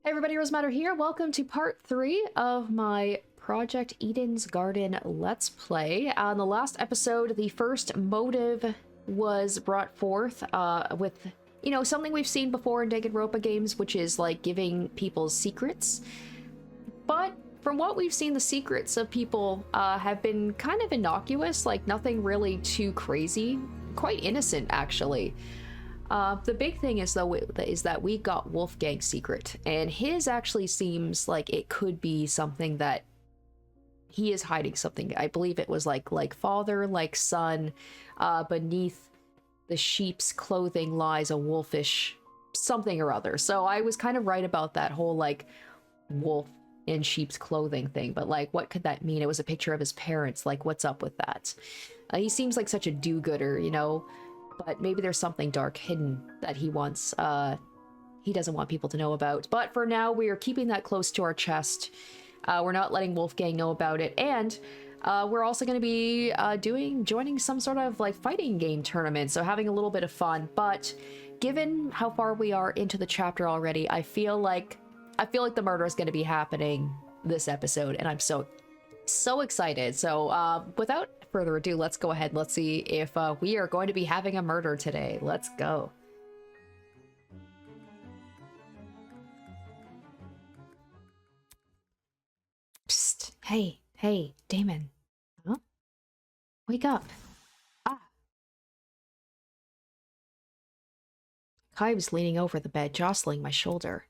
Hey everybody, Rosematter here. Welcome to part 3 of my Project Eden's Garden Let's Play. In the last episode, the first motive was brought forth with, something we've seen before in Danganronpa games, which is like giving people secrets. But from what we've seen, the secrets of people have been kind of innocuous, like nothing really too crazy, quite innocent actually. The big thing is, though, is that we got Wolfgang's secret, and his actually seems like it could be something that he is hiding something. I believe it was like father, like son, beneath the sheep's clothing lies a wolfish something or other. So I was kind of right about that whole, like, wolf in sheep's clothing thing, but, like, what could that mean? It was a picture of his parents, like, what's up with that? He seems like such a do-gooder, you know? But maybe there's something dark hidden that he wants, he doesn't want people to know about. But for now, we are keeping that close to our chest. We're not letting Wolfgang know about it. And we're also going to be joining some sort of like fighting game tournament. So having a little bit of fun. But given how far we are into the chapter already, I feel like the murder is going to be happening this episode. And I'm so excited. So without further ado, let's go ahead. Let's see if we are going to be having a murder today. Let's go. Psst. Hey, Damon. Huh? Wake up. Ah. Kai was leaning over the bed, jostling my shoulder.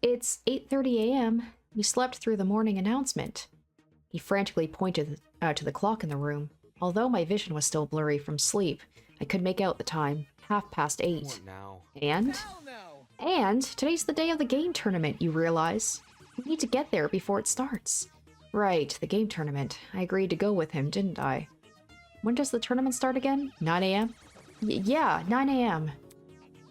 It's 8:30 a.m. We slept through the morning announcement. He frantically pointed to the clock in the room. Although my vision was still blurry from sleep, I could make out the time, 8:30. And today's the day of the game tournament, you realize. We need to get there before it starts. Right, the game tournament. I agreed to go with him, didn't I? When does the tournament start again? 9 a.m.? Yeah, 9 a.m.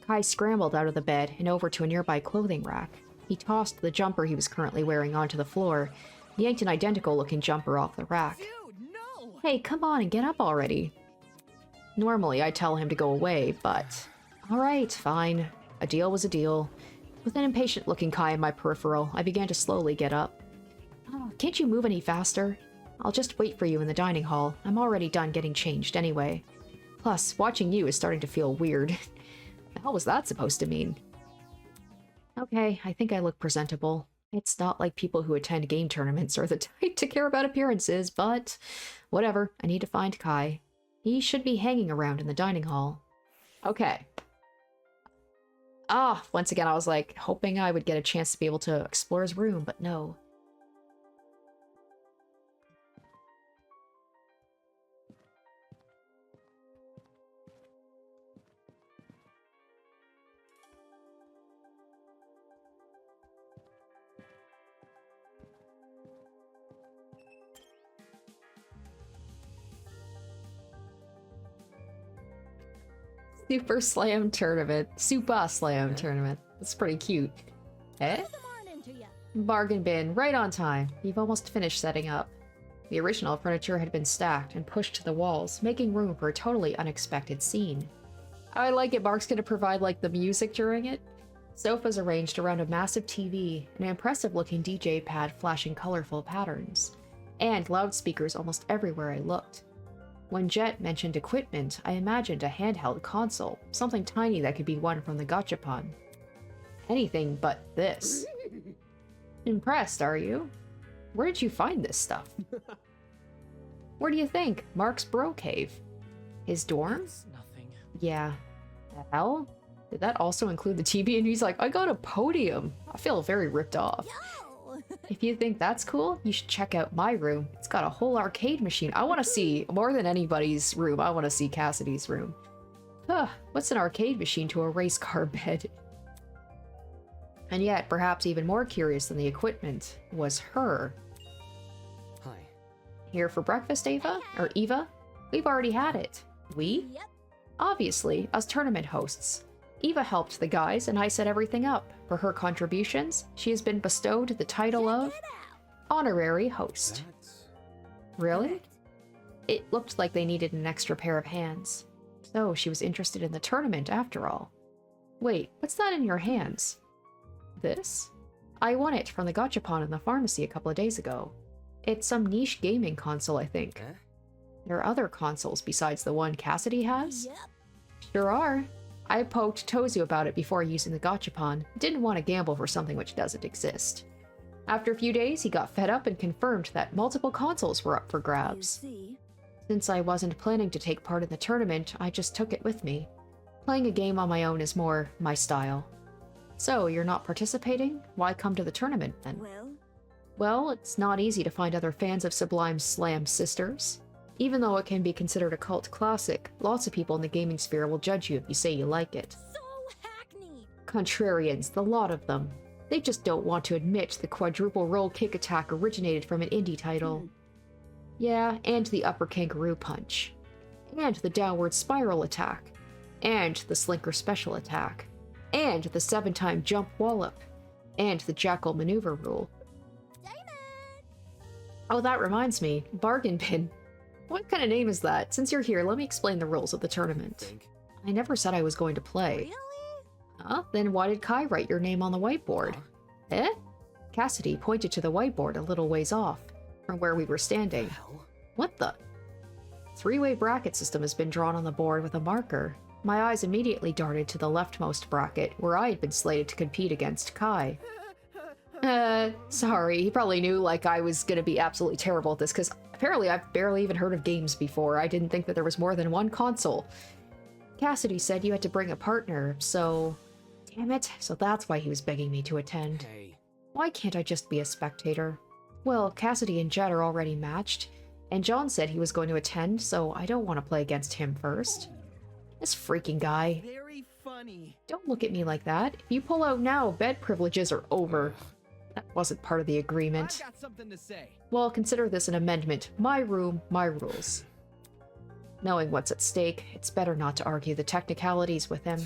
Kai scrambled out of the bed and over to a nearby clothing rack. He tossed the jumper he was currently wearing onto the floor, yanked an identical-looking jumper off the rack. Dude, no! Hey, come on and get up already. Normally, I tell him to go away, but... Alright, fine. A deal was a deal. With an impatient-looking Kai in my peripheral, I began to slowly get up. Oh, can't you move any faster? I'll just wait for you in the dining hall. I'm already done getting changed anyway. Plus, watching you is starting to feel weird. The hell was that supposed to mean? Okay, I think I look presentable. It's not like people who attend game tournaments are the type to care about appearances, but whatever, I need to find Kai. He should be hanging around in the dining hall. Okay. Once again, I was like, hoping I would get a chance to be able to explore his room, but no. Super Slam Tournament. Super Slam Tournament. That's pretty cute. Eh? Bargain bin. Right on time. You've almost finished setting up. The original furniture had been stacked and pushed to the walls, making room for a totally unexpected scene. I like it. Mark's gonna provide, like, the music during it. Sofas arranged around a massive TV, an impressive-looking DJ pad flashing colorful patterns, and loudspeakers almost everywhere I looked. When Jet mentioned equipment, I imagined a handheld console, something tiny that could be won from the gachapon. Anything but this. Impressed, are you? Where did you find this stuff? Where do you think? Mark's bro cave. His dorm? That's nothing. Yeah. The hell? Did that also include the TV? And he's like, I got a podium. I feel very ripped off. If you think that's cool, you should check out my room. It's got a whole arcade machine. I want to see, more than anybody's room, I want to see Cassidy's room. What's an arcade machine to a race car bed? And yet, perhaps even more curious than the equipment was her. Hi. Here for breakfast, Ava? Or Eva? We've already had it. We? Yep. Obviously, as tournament hosts. Eva helped the guys and I set everything up. For her contributions, she has been bestowed the title of Honorary Host. Really? Correct. It looked like they needed an extra pair of hands. So she was interested in the tournament after all. Wait, what's that in your hands? This? I won it from the gachapon in the pharmacy a couple of days ago. It's some niche gaming console, I think. Huh? There are other consoles besides the one Cassidy has? Yep. Sure are. I poked Tozu about it before using the gachapon. Didn't want to gamble for something which doesn't exist. After a few days, he got fed up and confirmed that multiple consoles were up for You grabs. see? Since I wasn't planning to take part in the tournament, I just took it with me. Playing a game on my own is more my style. So, you're not participating? Why come to the tournament then? Well, Well, it's not easy to find other fans of Sublime Slam Sisters. Even though it can be considered a cult classic, lots of people in the gaming sphere will judge you if you say you like it. so hackneyed. Contrarians, the lot of them. They just don't want to admit the quadruple roll kick attack originated from an indie title. Yeah, and the upper kangaroo punch. And the downward spiral attack. And the slinker special attack. And the 7-time jump wallop. And the jackal maneuver rule. Oh, that reminds me. Bargain bin. What kind of name is that? Since you're here, let me explain the rules of the tournament. Think. I never said I was going to play. Really? Huh? Then why did Kai write your name on the whiteboard? Huh? Eh? Cassidy pointed to the whiteboard a little ways off, from where we were standing. Hell? What the? Three-way bracket system has been drawn on the board with a marker. My eyes immediately darted to the leftmost bracket, where I had been slated to compete against Kai. Sorry, he probably knew, like, I was gonna be absolutely terrible at this, because apparently I've barely even heard of games before. I didn't think that there was more than one console. Cassidy said you had to bring a partner, so... Damn it, so that's why he was begging me to attend. Hey. Why can't I just be a spectator? Well, Cassidy and Jet are already matched, and John said he was going to attend, so I don't want to play against him first. This freaking guy. Very funny. Don't look at me like that. If you pull out now, bed privileges are over. That wasn't part of the agreement. I've got something to say. Well, consider this an amendment. My room, my rules. Knowing what's at stake, it's better not to argue the technicalities with him.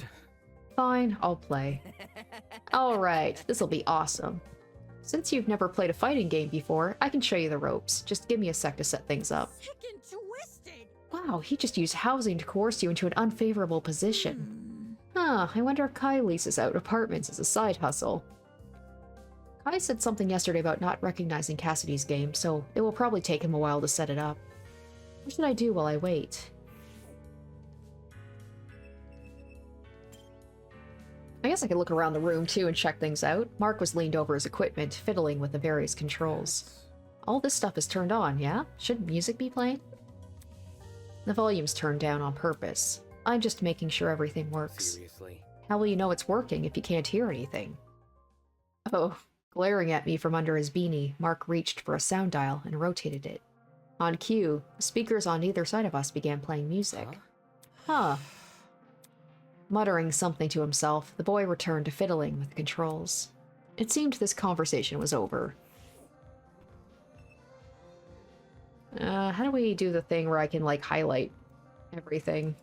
Fine, I'll play. Alright, this'll be awesome. Since you've never played a fighting game before, I can show you the ropes. Just give me a sec to set things up. Sick and twisted. Wow, he just used housing to coerce you into an unfavorable position. Huh, I wonder if Kai leases out apartments as a side hustle. Kai said something yesterday about not recognizing Cassidy's game, so it will probably take him a while to set it up. What should I do while I wait? I guess I could look around the room too and check things out. Mark was leaned over his equipment, fiddling with the various controls. All this stuff is turned on, yeah? Shouldn't music be playing? The volume's turned down on purpose. I'm just making sure everything works. Seriously. How will you know it's working if you can't hear anything? Oh, glaring at me from under his beanie, Mark reached for a sound dial and rotated it. On cue, speakers on either side of us began playing music. Huh. Muttering something to himself, the boy returned to fiddling with the controls. It seemed this conversation was over. How do we do the thing where I can, like, highlight everything?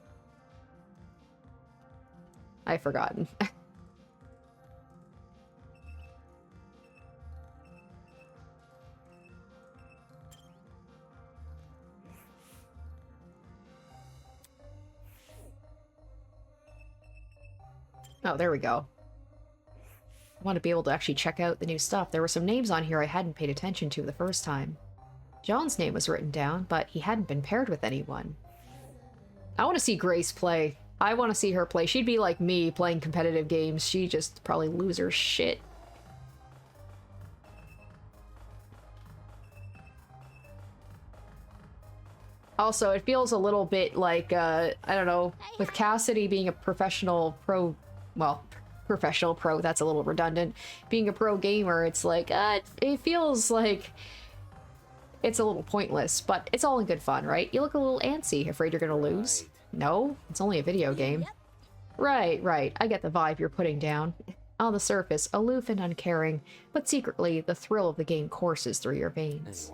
I've forgotten. Oh, there we go. I want to be able to actually check out the new stuff. There were some names on here I hadn't paid attention to the first time. John's name was written down, but he hadn't been paired with anyone. I want to see Grace play. I want to see her play. She'd be like me, playing competitive games. She'd just probably lose her shit. Also, it feels a little bit like, I don't know, with Cassidy being a professional pro... Well, professional pro, that's a little redundant. Being a pro gamer, it's like, it feels like it's a little pointless, but it's all in good fun, right? You look a little antsy, afraid you're gonna lose. Right. No, it's only a video game. Yep. Right, I get the vibe you're putting down. On the surface, aloof and uncaring, but secretly, the thrill of the game courses through your veins.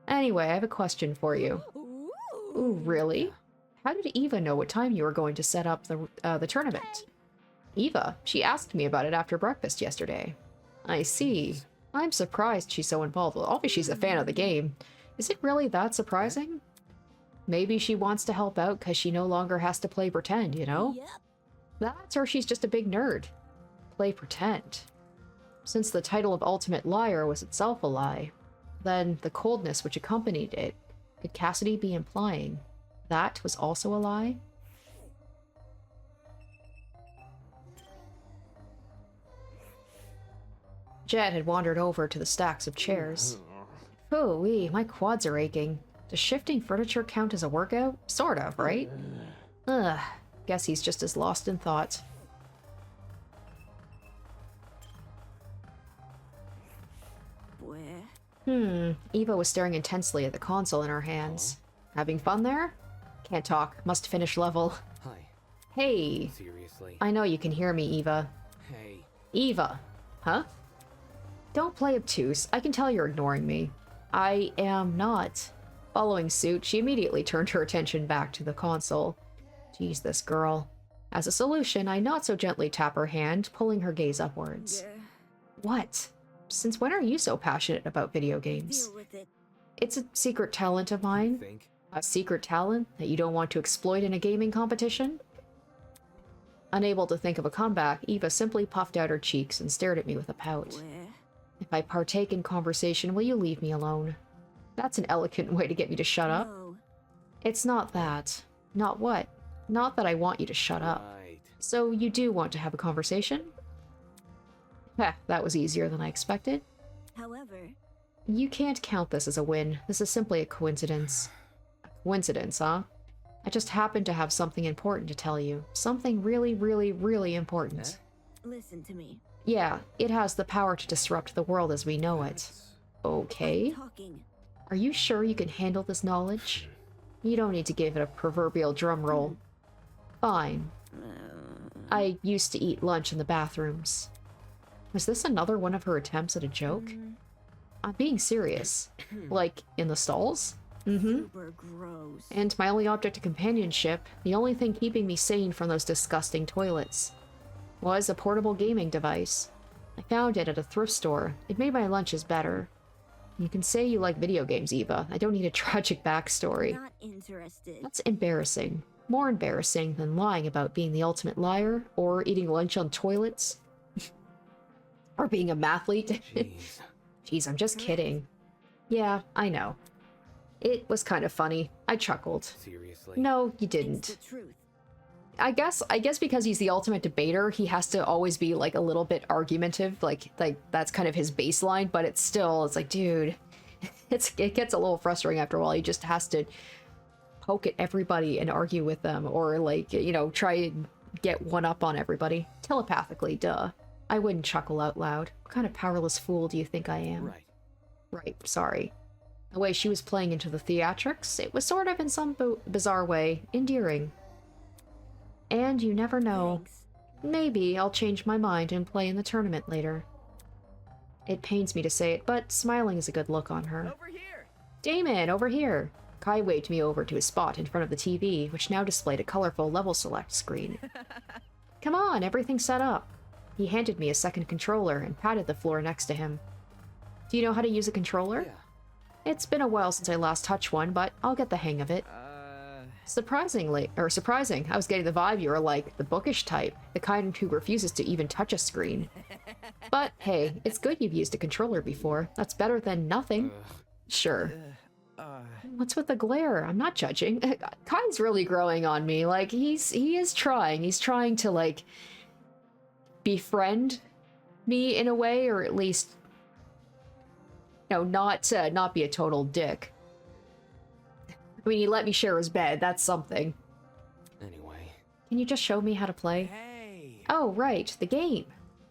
Anyway, I have a question for you. Ooh. Ooh, really? How did Eva know what time you were going to set up the tournament? Eva, she asked me about it after breakfast yesterday. I see. I'm surprised she's so involved. Well, obviously she's a fan of the game. Is it really that surprising? Maybe she wants to help out because she no longer has to play pretend, you know? Yep. That's or she's just a big nerd. Play pretend. Since the title of Ultimate Liar was itself a lie, then the coldness which accompanied it, could Cassidy be implying that was also a lie? Jet had wandered over to the stacks of chairs. Ooh-wee, my quads are aching. Does shifting furniture count as a workout? Sort of, right? Ugh, guess he's just as lost in thought. Eva was staring intensely at the console in her hands. Having fun there? Can't talk. Must finish level. Hi. Hey. Seriously? I know you can hear me, Eva. Hey. Eva. Huh? Don't play obtuse. I can tell you're ignoring me. I am not. Following suit, she immediately turned her attention back to the console. Jeez, this girl. As a solution, I not so gently tap her hand, pulling her gaze upwards. What? Since when are you so passionate about video games? Deal with it. It's a secret talent of mine. Think? A secret talent that you don't want to exploit in a gaming competition? Unable to think of a comeback, Eva simply puffed out her cheeks and stared at me with a pout. If I partake in conversation, will you leave me alone? That's an elegant way to get me to shut up. No. It's not that. Not what? Not that I want you to shut up. Right. So you do want to have a conversation? Heh, that was easier than I expected. However, You can't count this as a win. This is simply a coincidence. Coincidence, huh? I just happen to have something important to tell you. Something really, really, really important. listen to me. Yeah, it has the power to disrupt the world as we know it. Okay. Talking. Are you sure you can handle this knowledge? You don't need to give it a proverbial drum roll. Fine. I used to eat lunch in the bathrooms. Was this another one of her attempts at a joke? I'm being serious. Like, in the stalls? Super gross. And my only object of companionship, the only thing keeping me sane from those disgusting toilets, was a portable gaming device. I found it at a thrift store. It made my lunches better. You can say you like video games, Eva. I don't need a tragic backstory. Not interested. That's embarrassing. More embarrassing than lying about being the ultimate liar, or eating lunch on toilets, or being a mathlete. Jeez. Jeez, I'm just kidding. Yeah, I know. It was kind of funny. I chuckled. Seriously? No, you It's didn't. the truth. I guess because he's the ultimate debater, he has to always be like a little bit argumentative. Like that's kind of his baseline, but it's like, dude, it gets a little frustrating after a while. He just has to poke at everybody and argue with them, or like, you know, try and get one up on everybody. Telepathically, duh. I wouldn't chuckle out loud. What kind of powerless fool do you think I am? Right. Right, sorry. The way she was playing into the theatrics, it was sort of, in some bizarre way, endearing. And you never know. Thanks. Maybe I'll change my mind and play in the tournament later. It pains me to say it, but smiling is a good look on her. Over here! Damon, over here! Kai waved me over to his spot in front of the TV, which now displayed a colorful level select screen. Come on, everything's set up. He handed me a second controller and patted the floor next to him. Do you know how to use a controller? Yeah. It's been a while since I last touched one, but I'll get the hang of it. Surprising, I was getting the vibe you were like the bookish type, the kind who refuses to even touch a screen. But hey, it's good you've used a controller before. That's better than nothing. Sure. What's with the glare? I'm not judging. Kai's really growing on me. Like, he is trying. He's trying to, like, befriend me in a way, or at least, you know, not be a total dick. I mean, he let me share his bed. That's something. Anyway. Can you just show me how to play? Hey! Oh, right, the game.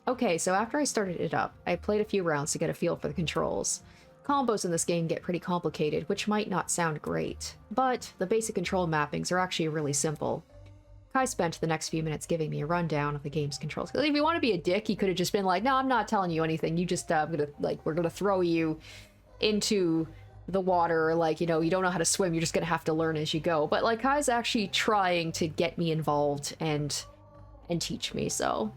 Okay, so after I started it up, I played a few rounds to get a feel for the controls. Combos in this game get pretty complicated, which might not sound great, but the basic control mappings are actually really simple. Kai spent the next few minutes giving me a rundown of the game's controls. If you want to be a dick, he could have just been like, no, I'm not telling you anything. You just, we're gonna throw you into the water, like, you know, you don't know how to swim, you're just gonna have to learn as you go. But like, Kai's actually trying to get me involved and teach me, so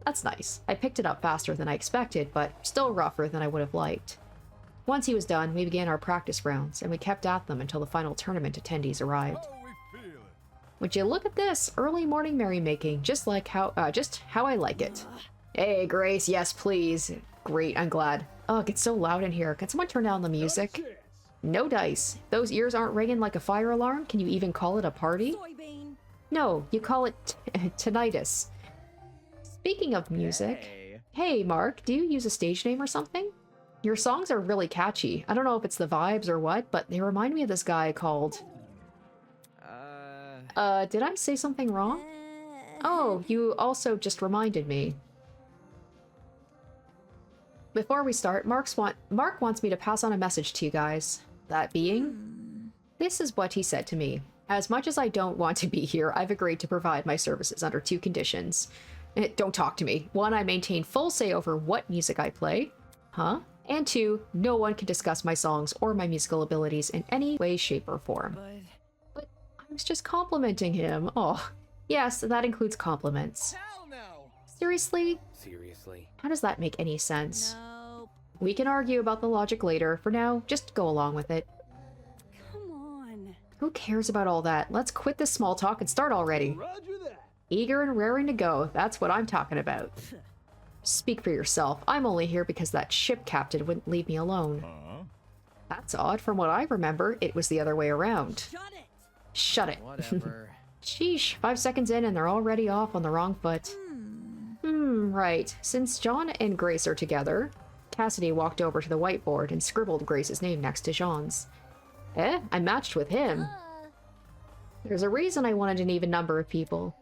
that's nice. I picked it up faster than I expected, but still rougher than I would have liked. Once he was done, we began our practice rounds, and we kept at them until the final tournament attendees arrived. Would you look at this? Early morning merrymaking, just how I like it. Hey, Grace, yes, please. Great, I'm glad. Oh, it gets so loud in here. Can someone turn down the music? No dice. Those ears aren't ringing like a fire alarm? Can you even call it a party? Soybean. No, you call it tinnitus. Speaking of music... Hey, Mark, do you use a stage name or something? Your songs are really catchy. I don't know if it's the vibes or what, but they remind me of this guy called... did I say something wrong? Oh, you also just reminded me. Before we start, Mark wants me to pass on a message to you guys. That being, this is what he said to me. As much as I don't want to be here, I've agreed to provide my services under 2 conditions. Don't talk to me. 1, I maintain full say over what music I play. Huh? And 2, no one can discuss my songs or my musical abilities in any way, shape, or form. But I was just complimenting him. Oh, yes, that includes compliments. Hell no! Seriously? Seriously. How does that make any sense? Nope. We can argue about the logic later. For now, just go along with it. Come on. Who cares about all that? Let's quit this small talk and start already. Roger that. Eager and raring to go. That's what I'm talking about. Speak for yourself. I'm only here because that ship captain wouldn't leave me alone. That's odd. From what I remember, it was the other way around. Shut it. Shut it. Whatever. Sheesh. 5 seconds in and they're already off on the wrong foot. Right. Since John and Grace are together, Cassidy walked over to the whiteboard and scribbled Grace's name next to Jean's. I matched with him. There's a reason I wanted an even number of people.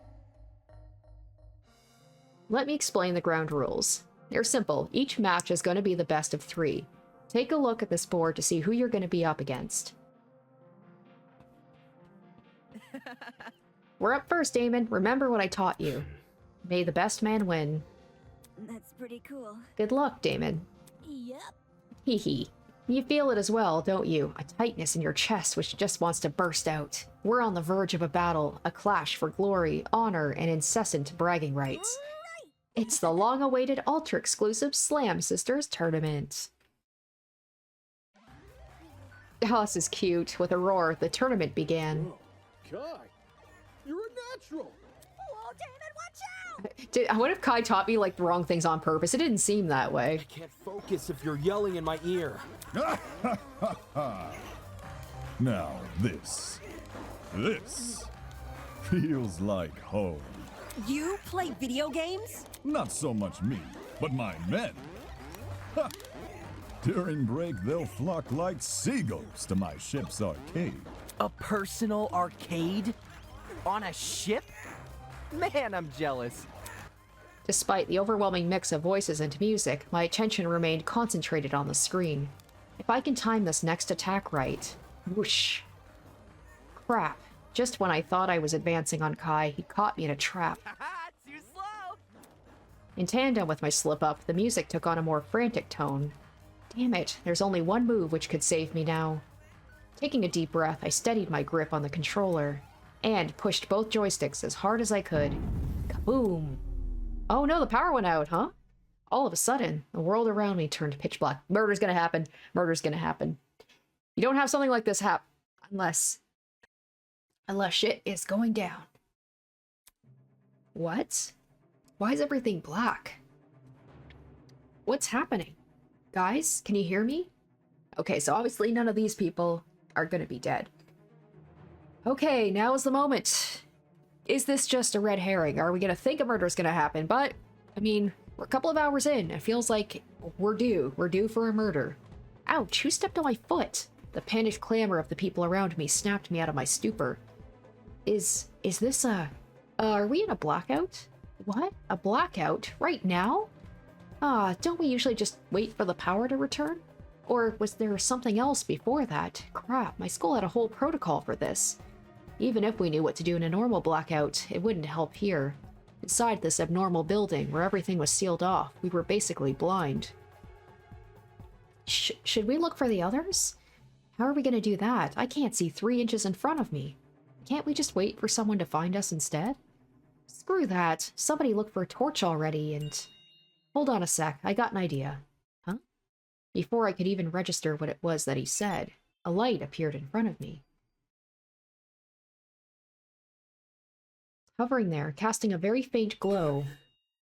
Let me explain the ground rules. They're simple. Each match is going to be the best of 3. Take a look at this board to see who you're going to be up against. We're up first, Damon. Remember what I taught you. May the best man win. That's pretty cool. Good luck, Damon. Yep. Hee hee. You feel it as well, don't you? A tightness in your chest which just wants to burst out. We're on the verge of a battle, a clash for glory, honor, and incessant bragging rights. It's the long-awaited ultra-exclusive Slam Sisters tournament. Oh, this is cute. With a roar, the tournament began. Kai, you're a natural. Oh, David, watch out! What if Kai taught me, like, the wrong things on purpose? It didn't seem that way. I can't focus if you're yelling in my ear. Now this feels like home. You play video games? Not so much me, but my men. Ha! During break, they'll flock like seagulls to my ship's arcade. A personal arcade? On a ship? Man, I'm jealous. Despite the overwhelming mix of voices and music, my attention remained concentrated on the screen. If I can time this next attack right... Whoosh. Crap. Just when I thought I was advancing on Kai, he caught me in a trap. Haha, too slow! In tandem with my slip-up, the music took on a more frantic tone. Damn it, there's only one move which could save me now. Taking a deep breath, I steadied my grip on the controller, and pushed both joysticks as hard as I could. Kaboom! Oh no, the power went out, huh? All of a sudden, the world around me turned pitch black. Murder's gonna happen. Murder's gonna happen. You don't have something like this happen unless shit is going down. What? Why is everything black? What's happening? Guys, can you hear me? Okay, so obviously none of these people are gonna be dead. Okay, now is the moment. Is this just a red herring? Are we gonna think a murder's gonna happen? But, I mean, we're a couple of hours in. It feels like we're due. We're due for a murder. Ouch, who stepped on my foot? The panicked clamor of the people around me snapped me out of my stupor. Is this are we in a blackout? What? A blackout? Right now? Don't we usually just wait for the power to return? Or was there something else before that? Crap, my school had a whole protocol for this. Even if we knew what to do in a normal blackout, it wouldn't help here. Inside this abnormal building, where everything was sealed off, we were basically blind. Should we look for the others? How are we gonna do that? I can't see 3 inches in front of me. Can't we just wait for someone to find us instead? Screw that. Somebody look for a torch already and... Hold on a sec, I got an idea. Huh? Before I could even register what it was that he said, a light appeared in front of me. Hovering there, casting a very faint glow,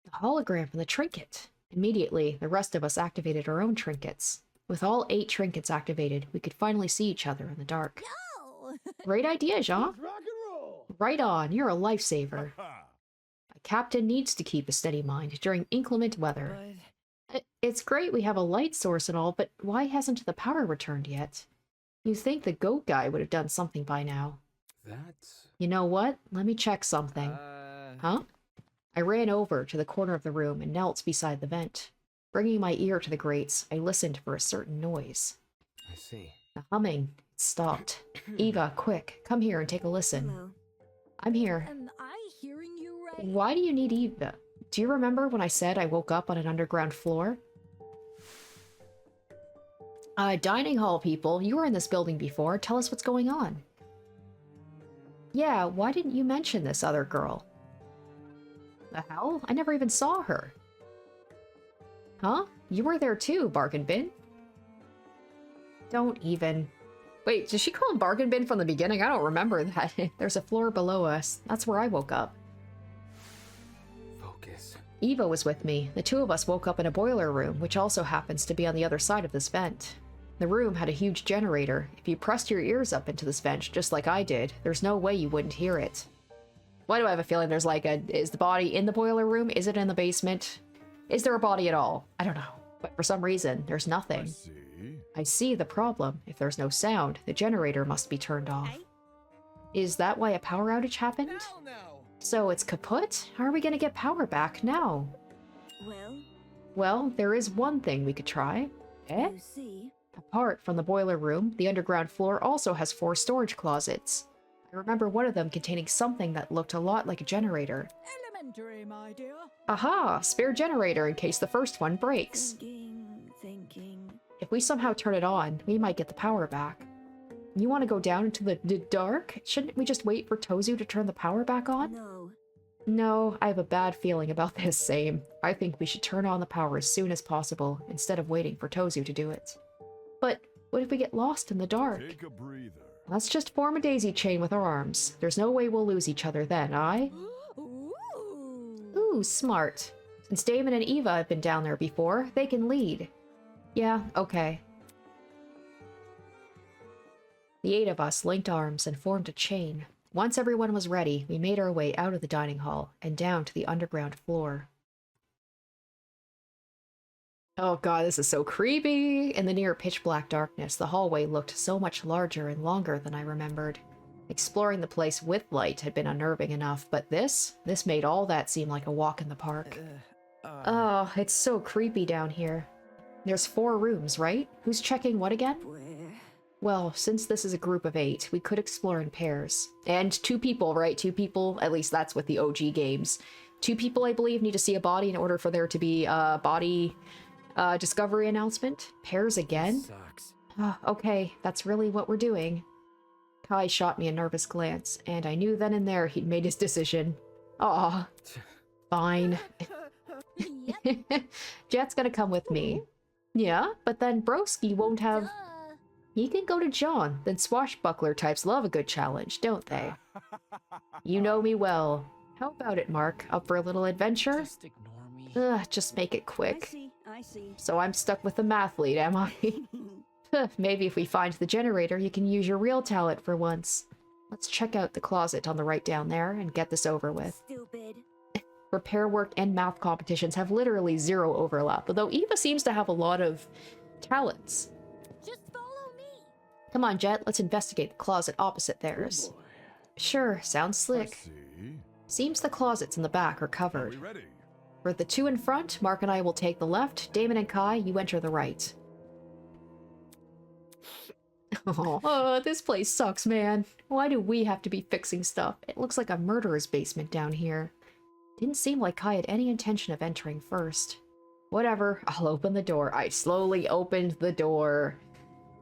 The hologram from the trinket. Immediately, the rest of us activated our own trinkets. With all 8 trinkets activated, we could finally see each other in the dark. Oh! Great idea, Jean. Right on, you're a lifesaver. A captain needs to keep a steady mind during inclement weather. It's great we have a light source and all, but why hasn't the power returned yet? You'd think the goat guy would have done something by now. That's... You know what? Let me check something. Huh? I ran over to the corner of the room and knelt beside the vent. Bringing my ear to the grates, I listened for a certain noise. I see. The humming stopped. Eva, quick, come here and take a listen. Hello. I'm here. Am I hearing you right? Why do you need Eva? Do you remember when I said I woke up on an underground floor? Dining hall people, you were in this building before. Tell us what's going on. Yeah, why didn't you mention this other girl? The hell? I never even saw her. Huh? You were there too, Bargain Bin. Don't even... Wait, did she call him Bargain Bin from the beginning? I don't remember that. There's a floor below us. That's where I woke up. Focus. Eva was with me. The two of us woke up in a boiler room, which also happens to be on the other side of this vent. The room had a huge generator. If you pressed your ears up into this vent, just like I did, there's no way you wouldn't hear it. Why do I have a feeling there's like a... Is the body in the boiler room? Is it in the basement? Is there a body at all? I don't know. But for some reason, there's nothing. I see the problem. If there's no sound, the generator must be turned off. Is that why a power outage happened? So it's kaput? How are we gonna get power back now? Well, there is one thing we could try. You see? Apart from the boiler room, the underground floor also has 4 storage closets. I remember one of them containing something that looked a lot like a generator. Elementary, my dear. Aha! Spare generator in case the first one breaks. Thinking. If we somehow turn it on, we might get the power back. You want to go down into the dark? Shouldn't we just wait for Tozu to turn the power back on? No, I have a bad feeling about this same. I think we should turn on the power as soon as possible, instead of waiting for Tozu to do it. But what if we get lost in the dark? Take a breather. Let's just form a daisy chain with our arms. There's no way we'll lose each other then, aye? Ooh, smart. Since Damon and Eva have been down there before, they can lead. Yeah, okay. The 8 of us linked arms and formed a chain. Once everyone was ready, we made our way out of the dining hall and down to the underground floor. Oh god, this is so creepy! In the near pitch-black darkness, the hallway looked so much larger and longer than I remembered. Exploring the place with light had been unnerving enough, but this made all that seem like a walk in the park. Oh, it's so creepy down here. There's 4 rooms, right? Who's checking what again? Well, since this is a group of 8, we could explore in pairs. And 2 people, right? 2 people, at least that's with the OG games. 2 people, I believe, need to see a body in order for there to be a body discovery announcement. Pairs again? Sucks. Oh, okay, that's really what we're doing. Kai shot me a nervous glance, and I knew then and there he'd made his decision. Aw. Fine. Jet's gonna come with me. Yeah, but then Broski won't have... He can go to John, then swashbuckler types love a good challenge, don't they? You know me well. How about it, Mark? Up for a little adventure? Just ignore me. Ugh, just make it quick. I see. So I'm stuck with the math lead, am I? Maybe if we find the generator, you can use your real talent for once. Let's check out the closet on the right down there and get this over with. Stupid. Repair work and math competitions have literally 0 overlap, although Eva seems to have a lot of talents. Just follow me. Come on, Jet, let's investigate the closet opposite theirs. Oh boy. Sure, sounds slick. See? Seems the closets in the back are Are covered. we ready? For the 2 in front, Mark and I will take the left, Damon and Kai, you enter the right. Oh, this place sucks, man. Why do we have to be fixing stuff? It looks like a murderer's basement down here. Didn't seem like Kai had any intention of entering first. Whatever, I'll open the door. I slowly opened the door.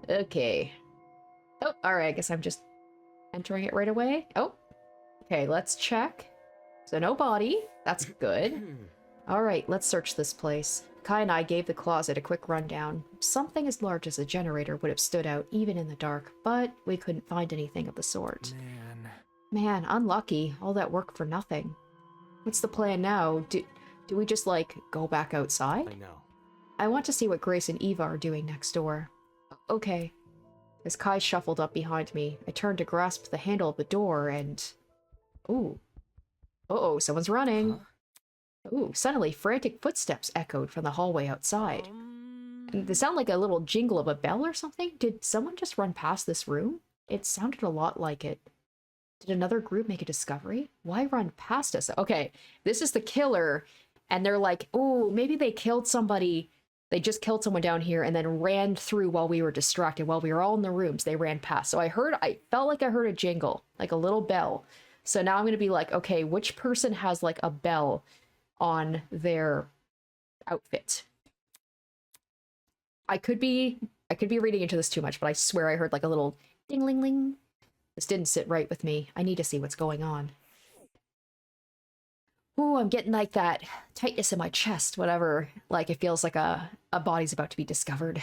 Okay. Oh, alright, I guess I'm just entering it right away. Oh, okay, let's check. So no body. That's good. Alright, let's search this place. Kai and I gave the closet a quick rundown. Something as large as a generator would have stood out even in the dark, but we couldn't find anything of the sort. Man. Man, unlucky. All that work for nothing. What's the plan now? Do Do we just, like, go back I outside? know. I want to see what Grace and Eva are doing next door. Okay. As Kai shuffled up behind me, I turned to grasp the handle of the door and... Ooh. Uh-oh, someone's running. Huh? Ooh, suddenly frantic footsteps echoed from the hallway outside. And they sound like a little jingle of a bell or something. Did someone just run past this room? It sounded a lot like it. Did another group make a discovery? Why run past us? Okay, this is the killer, and they're like, ooh, maybe they killed somebody. They just killed someone down here and then ran through while we were distracted. While we were all in the rooms, they ran past. So I felt like I heard a jingle, like a little bell. So now I'm going to be like, okay, which person has like a bell on their outfit? I could be reading into this too much, but I swear I heard like a little ding-ling-ling. This didn't sit right with me. I need to see what's going on. Ooh, I'm getting like that tightness in my chest, whatever. Like it feels like a body's about to be discovered.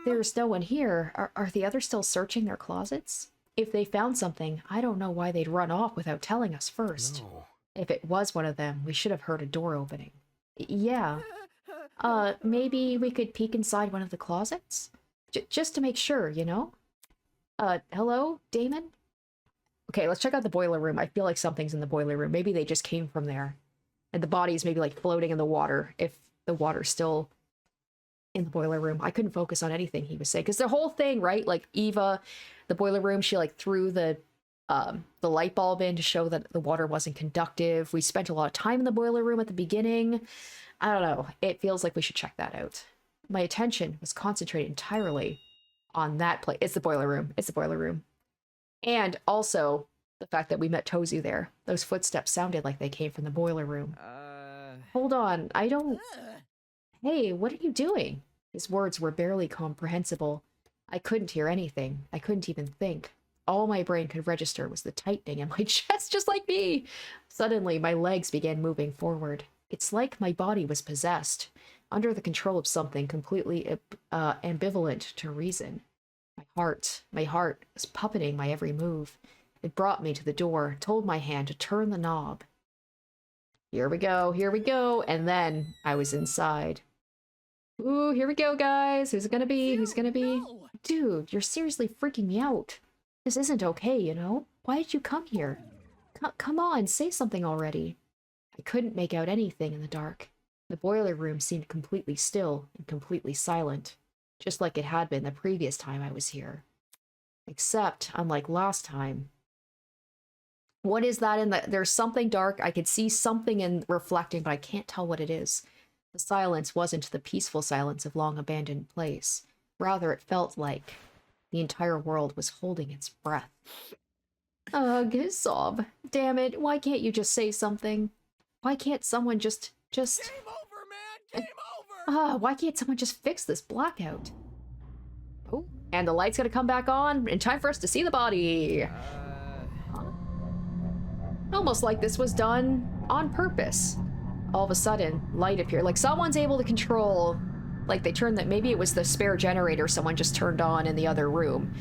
There's no one here. Are the others still searching their closets? If they found something, I don't know why they'd run off without telling us first. No. If it was one of them, we should have heard a door opening. Yeah. Maybe we could peek inside one of the closets? Just to make sure, you know? Hello, Damon? Okay, let's check out the boiler room. I feel like something's in the boiler room. Maybe they just came from there. And the body's maybe like floating in the water, if the water's still in the boiler room. I couldn't focus on anything he was saying. Because the whole thing, right? Like Eva, the boiler room, she like threw the light bulb in to show that the water wasn't conductive. We spent a lot of time in the boiler room at the beginning. I don't know. It feels like we should check that out. My attention was concentrated entirely on that place. It's the boiler room. It's the boiler room. And also the fact that we met Tozu there. Those footsteps sounded like they came from the boiler room. Hold on. I don't... Hey, what are you doing? His words were barely comprehensible. I couldn't hear anything. I couldn't even think. All my brain could register was the tightening in my chest, just like me. Suddenly, my legs began moving forward. It's like my body was possessed, under the control of something completely ambivalent to reason. My heart was puppeting my every move. It brought me to the door, told my hand to turn the knob. Here we go, and then I was inside. Ooh, here we go, guys. Who's it gonna be? Who's gonna be? No. Dude, you're seriously freaking me out. This isn't okay, you know? Why did you come here? Come on, say something already. I couldn't make out anything in the dark. The boiler room seemed completely still and completely silent, just like it had been the previous time I was here. Except, unlike last time. What is that in the... There's something dark. I could see something in reflecting, but I can't tell what it is. The silence wasn't the peaceful silence of long-abandoned place. Rather, it felt like the entire world was holding its breath. Ugh, sob. Damn it, why can't you just say something? Why can't someone just... Game over, man! Game over! Why can't someone just fix this blackout? Oh, and the light's gonna come back on in time for us to see the body. Almost like this was done on purpose. All of a sudden, light appeared. Like someone's able to control... Like they turned that... Maybe it was the spare generator someone just turned on in the other room.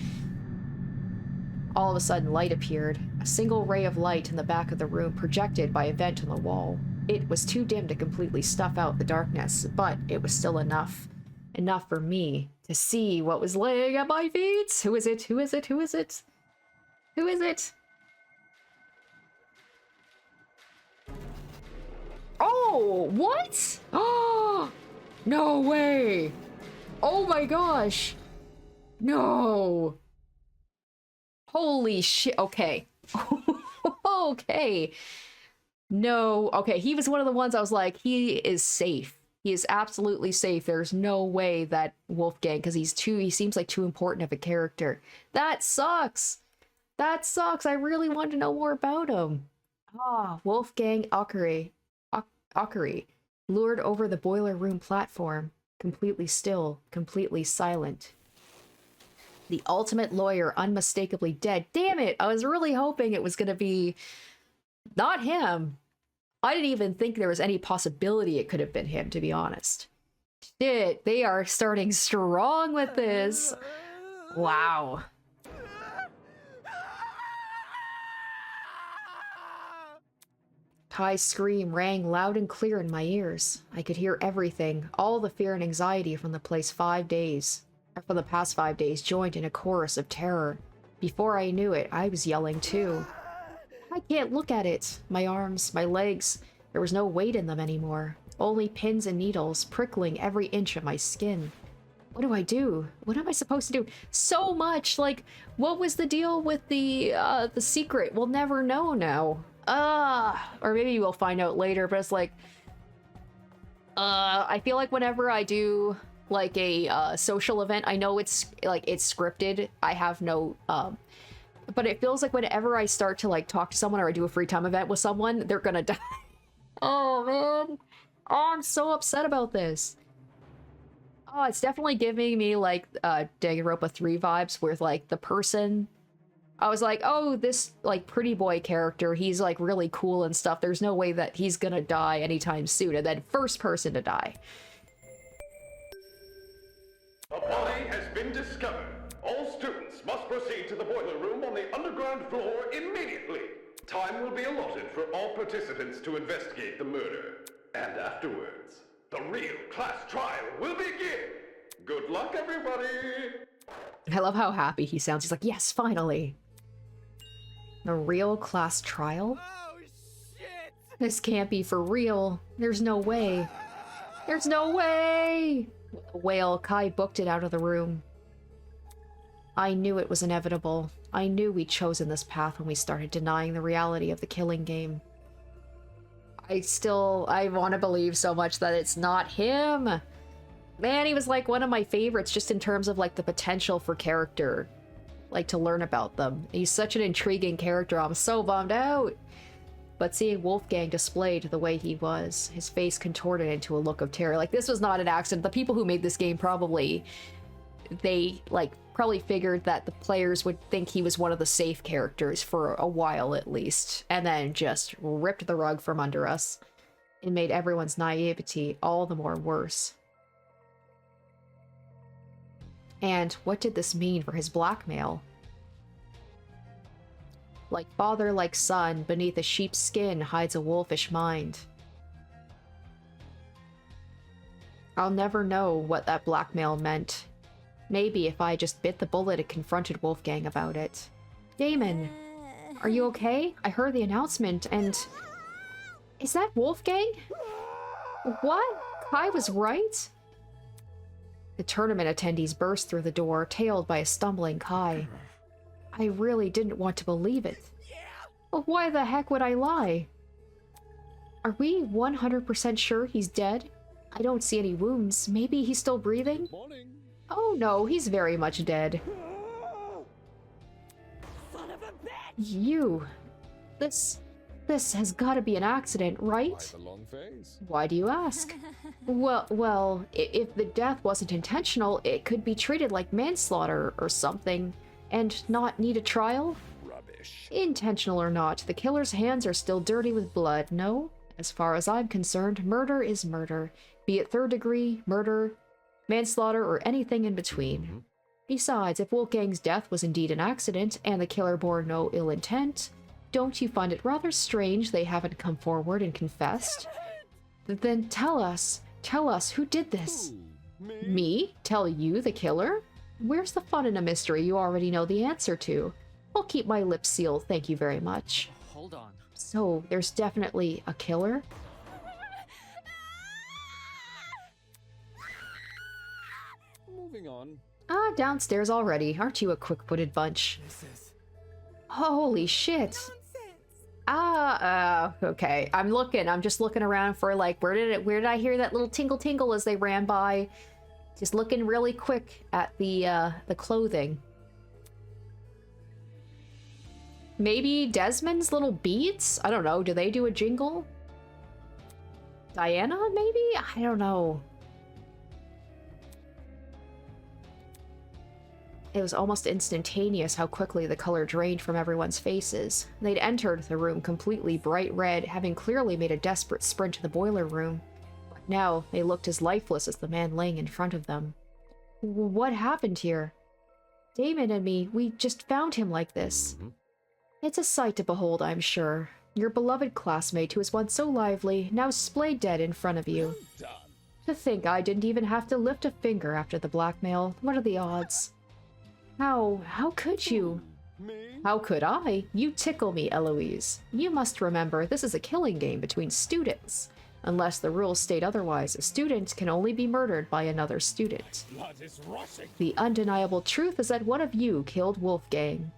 All of a sudden, light appeared. A single ray of light in the back of the room projected by a vent on the wall. It was too dim to completely stuff out the darkness, but it was still enough. Enough for me to see what was laying at my feet. Who is it? Who is it? Who is it? Who is it? Oh, what? Oh, no way. Oh my gosh. No. Holy shit. Okay. Okay. No. Okay, he was one of the ones I was like, he is safe. He is absolutely safe. There's no way that Wolfgang, because he seems like too important of a character. That sucks. That sucks. I really want to know more about him. Wolfgang Akari, lured over the boiler room platform, completely still, completely silent. The ultimate lawyer, unmistakably dead. Damn it! I was really hoping it was gonna be not him. I didn't even think there was any possibility it could have been him, to be honest. Shit, they are starting strong with this. Wow. Kai's scream rang loud and clear in my ears. I could hear everything, all the fear and anxiety from the past 5 days joined in a chorus of terror. Before I knew it, I was yelling too. I can't look at it. My arms, my legs, there was no weight in them anymore. Only pins and needles prickling every inch of my skin. What do I do? What am I supposed to do? So much! Like, what was the deal with the secret? We'll never know now. Or maybe we'll find out later, but it's like... I feel like whenever I do, like, a social event, I know it's, like, it's scripted. I have no, but it feels like whenever I start to, like, talk to someone or I do a free time event with someone, they're gonna die. Oh, man. Oh, I'm so upset about this. Oh, it's definitely giving me, like, Danganronpa 3 vibes with, like, the person... I was like, oh, this, like, pretty boy character, he's, like, really cool and stuff. There's no way that he's gonna die anytime soon. And then first person to die. A body has been discovered. All students must proceed to the boiler room on the underground floor immediately. Time will be allotted for all participants to investigate the murder. And afterwards, the real class trial will begin. Good luck, everybody! I love how happy he sounds. He's like, yes, finally. The real class trial? Oh, shit! This can't be for real. There's no way. There's no way! With a wail, Kai booked it out of the room. I knew it was inevitable. I knew we'd chosen this path when we started denying the reality of the killing game. I want to believe so much that it's not him. Man, he was like one of my favorites just in terms of like the potential for character. Like to learn about them. He's such an intriguing character. I'm so bummed out. But seeing Wolfgang displayed the way he was, his face contorted into a look of terror. Like this was not an accident. The people who made this game probably figured that the players would think he was one of the safe characters for a while at least, and then just ripped the rug from under us. It made everyone's naivety all the more worse. And what did this mean for his blackmail? Like father, like son, beneath a sheep's skin hides a wolfish mind. I'll never know what that blackmail meant. Maybe if I just bit the bullet and confronted Wolfgang about it. Damon, are you okay? I heard the announcement and... Is that Wolfgang? What? Kai was right? The tournament attendees burst through the door, tailed by a stumbling Kai. I really didn't want to believe it. But why the heck would I lie? Are we 100% sure he's dead? I don't see any wounds. Maybe he's still breathing? Morning. Oh no, he's very much dead. Son of a bitch! You... This has gotta be an accident, right? Quite a long face. Why do you ask? Well, if the death wasn't intentional, it could be treated like manslaughter or something, and not need a trial? Rubbish. Intentional or not, the killer's hands are still dirty with blood, no? As far as I'm concerned, murder is murder, be it third degree, murder, manslaughter, or anything in between. Besides, if Wolfgang's death was indeed an accident, and the killer bore no ill intent, don't you find it rather strange they haven't come forward and confessed? Then tell us who did this? Me? Me? Tell you, the killer? Where's the fun in a mystery you already know the answer to? I'll keep my lips sealed, thank you very much. Hold on. So, there's definitely a killer? Moving on. Downstairs already. Aren't you a quick-witted bunch? Holy shit. Okay. I'm just looking around for like, where did I hear that little tingle as they ran by? Just looking really quick at the clothing. Maybe Desmond's little beads? I don't know. Do they do a jingle? Diana, maybe? I don't know. It was almost instantaneous how quickly the color drained from everyone's faces. They'd entered the room completely bright red, having clearly made a desperate sprint to the boiler room. But now they looked as lifeless as the man laying in front of them. What happened here? Damon and me, we just found him like this. It's a sight to behold, I'm sure. Your beloved classmate who was once so lively, now splayed dead in front of you. Done. To think I didn't even have to lift a finger after the blackmail. What are the odds? How could you? Me? How could I? You tickle me, Eloise. You must remember, this is a killing game between students. Unless the rules state otherwise, a student can only be murdered by another student. Blood is rushing. The undeniable truth is that one of you killed Wolfgang.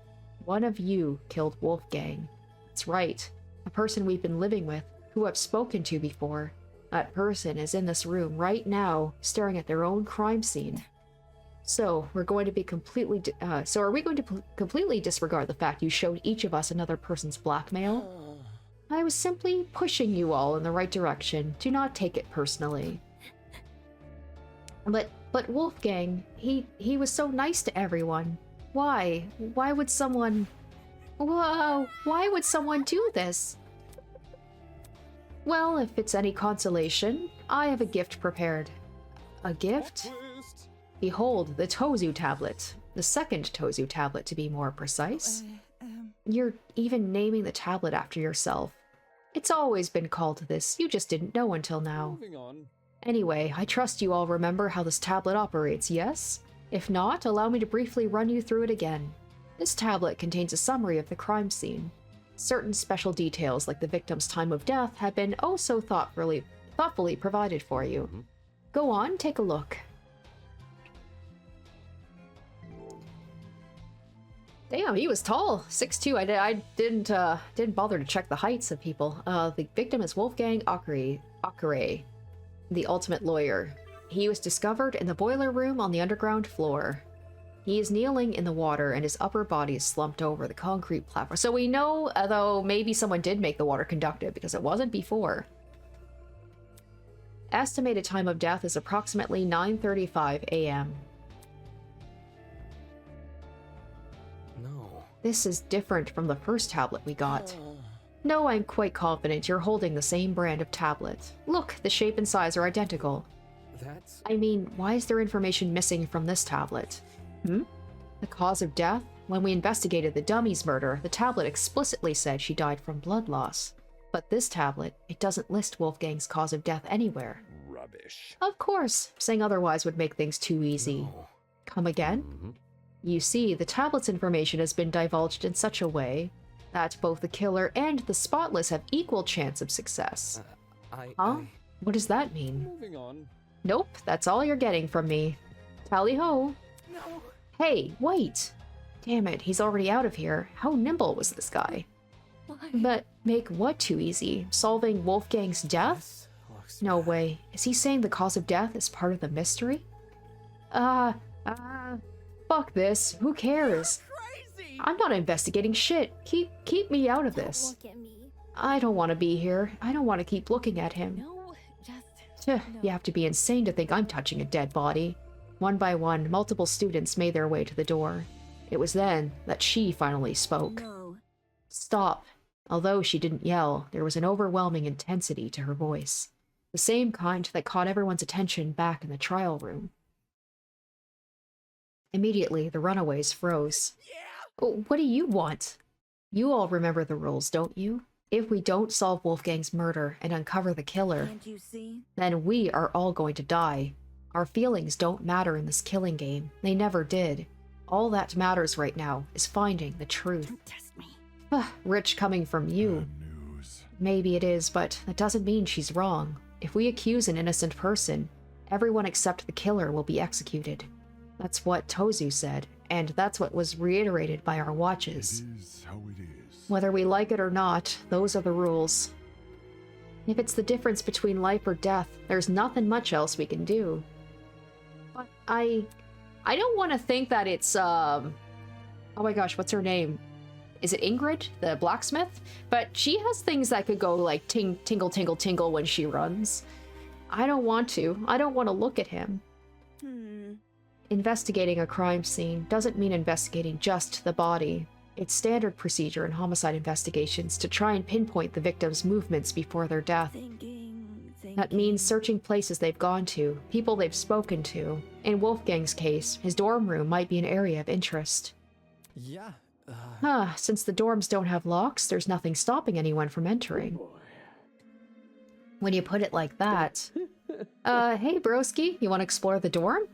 One of you killed Wolfgang. That's right. A person we've been living with, who I've spoken to before. That person is in this room right now, staring at their own crime scene. So, are we going to completely disregard the fact you showed each of us another person's blackmail? I was simply pushing you all in the right direction. Do not take it personally. But Wolfgang, he was so nice to everyone. Why? Why would someone... Whoa! Why would someone do this? Well, if it's any consolation, I have a gift prepared. A gift? Twist. Behold, the Tozu tablet. The second Tozu tablet, to be more precise. You're even naming the tablet after yourself. It's always been called this, you just didn't know until now. Moving on. Anyway, I trust you all remember how this tablet operates, yes? If not, allow me to briefly run you through it again. This tablet contains a summary of the crime scene. Certain special details, like the victim's time of death, have been oh so thoughtfully provided for you. Go on, take a look. Damn, he was tall, 6'2". I didn't bother to check the heights of people. The victim is Wolfgang Akare, the ultimate lawyer. He was discovered in the boiler room on the underground floor. He is kneeling in the water and his upper body is slumped over the concrete platform. So we know, though, maybe someone did make the water conductive because it wasn't before. Estimated time of death is approximately 9:35 a.m. No. This is different from the first tablet we got. No, I'm quite confident you're holding the same brand of tablet. Look, the shape and size are identical. That's... I mean, why is there information missing from this tablet? The cause of death? When we investigated the dummy's murder, the tablet explicitly said she died from blood loss. But this tablet, it doesn't list Wolfgang's cause of death anywhere. rubbish. Of course, saying otherwise would make things too easy. No. Come again? You see, the tablet's information has been divulged in such a way that both the killer and the spotless have equal chance of success. Huh? What does that mean? Moving on. Nope, that's all you're getting from me. Tally-ho. No. Hey, wait! Damn it, he's already out of here. How nimble was this guy? Why? But make what too easy? Solving Wolfgang's death? No way. Is he saying the cause of death is part of the mystery? Fuck this. Who cares? Crazy. I'm not investigating shit. Keep me out of this. Look at me. I don't want to be here. I don't want to keep looking at him. No, just. Tuh, you have to be insane to think I'm touching a dead body. One by one, multiple students made their way to the door. It was then that she finally spoke. No. Stop. Although she didn't yell, there was an overwhelming intensity to her voice. The same kind that caught everyone's attention back in the trial room. Immediately, the runaways froze. Oh, what do you want? You all remember the rules, don't you? If we don't solve Wolfgang's murder and uncover the killer, Can't you see? then we are all going to die. Our feelings don't matter in this killing game. They never did. All that matters right now is finding the truth. Don't test me. Rich coming from you. Bad news. Maybe it is, but that doesn't mean she's wrong. If we accuse an innocent person, everyone except the killer will be executed. That's what Tozu said, and that's what was reiterated by our It watches. is how it is. Whether we like it or not, those are the rules. If it's the difference between life or death, there's nothing much else we can do. But I don't want to think that it's, oh my gosh, what's her name? Is it Ingrid, the blacksmith? But she has things that could go like tingle, tingle, tingle when she runs. I don't want to. I don't want to look at him. Investigating a crime scene doesn't mean investigating just the body. It's standard procedure in homicide investigations to try and pinpoint the victim's movements before their death. Thinking. That means searching places they've gone to, people they've spoken to. In Wolfgang's case, his dorm room might be an area of interest. Yeah. Huh, since the dorms don't have locks, there's nothing stopping anyone from entering. When you put it like that. Hey broski, you want to explore the dorm?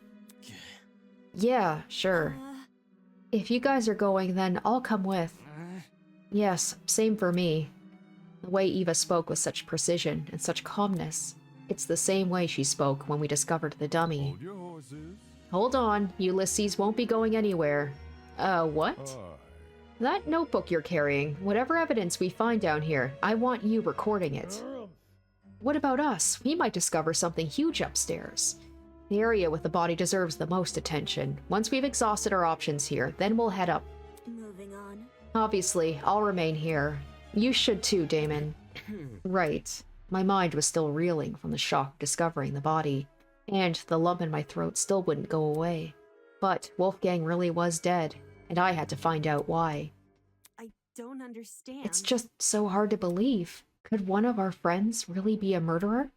Yeah, sure. If you guys are going, then I'll come with. Yes, same for me. The way Eva spoke with such precision and such calmness. It's the same way she spoke when we discovered the dummy. Hold your horses. Hold on, Ulysses won't be going anywhere. What? That notebook you're carrying, whatever evidence we find down here, I want you recording it. What about us? We might discover something huge upstairs. The area with the body deserves the most attention. Once we've exhausted our options here, then we'll head up. Moving on. Obviously, I'll remain here. You should too, Damon. Right. My mind was still reeling from the shock of discovering the body, and the lump in my throat still wouldn't go away. But Wolfgang really was dead, and I had to find out why. I don't understand. It's just so hard to believe. Could one of our friends really be a murderer?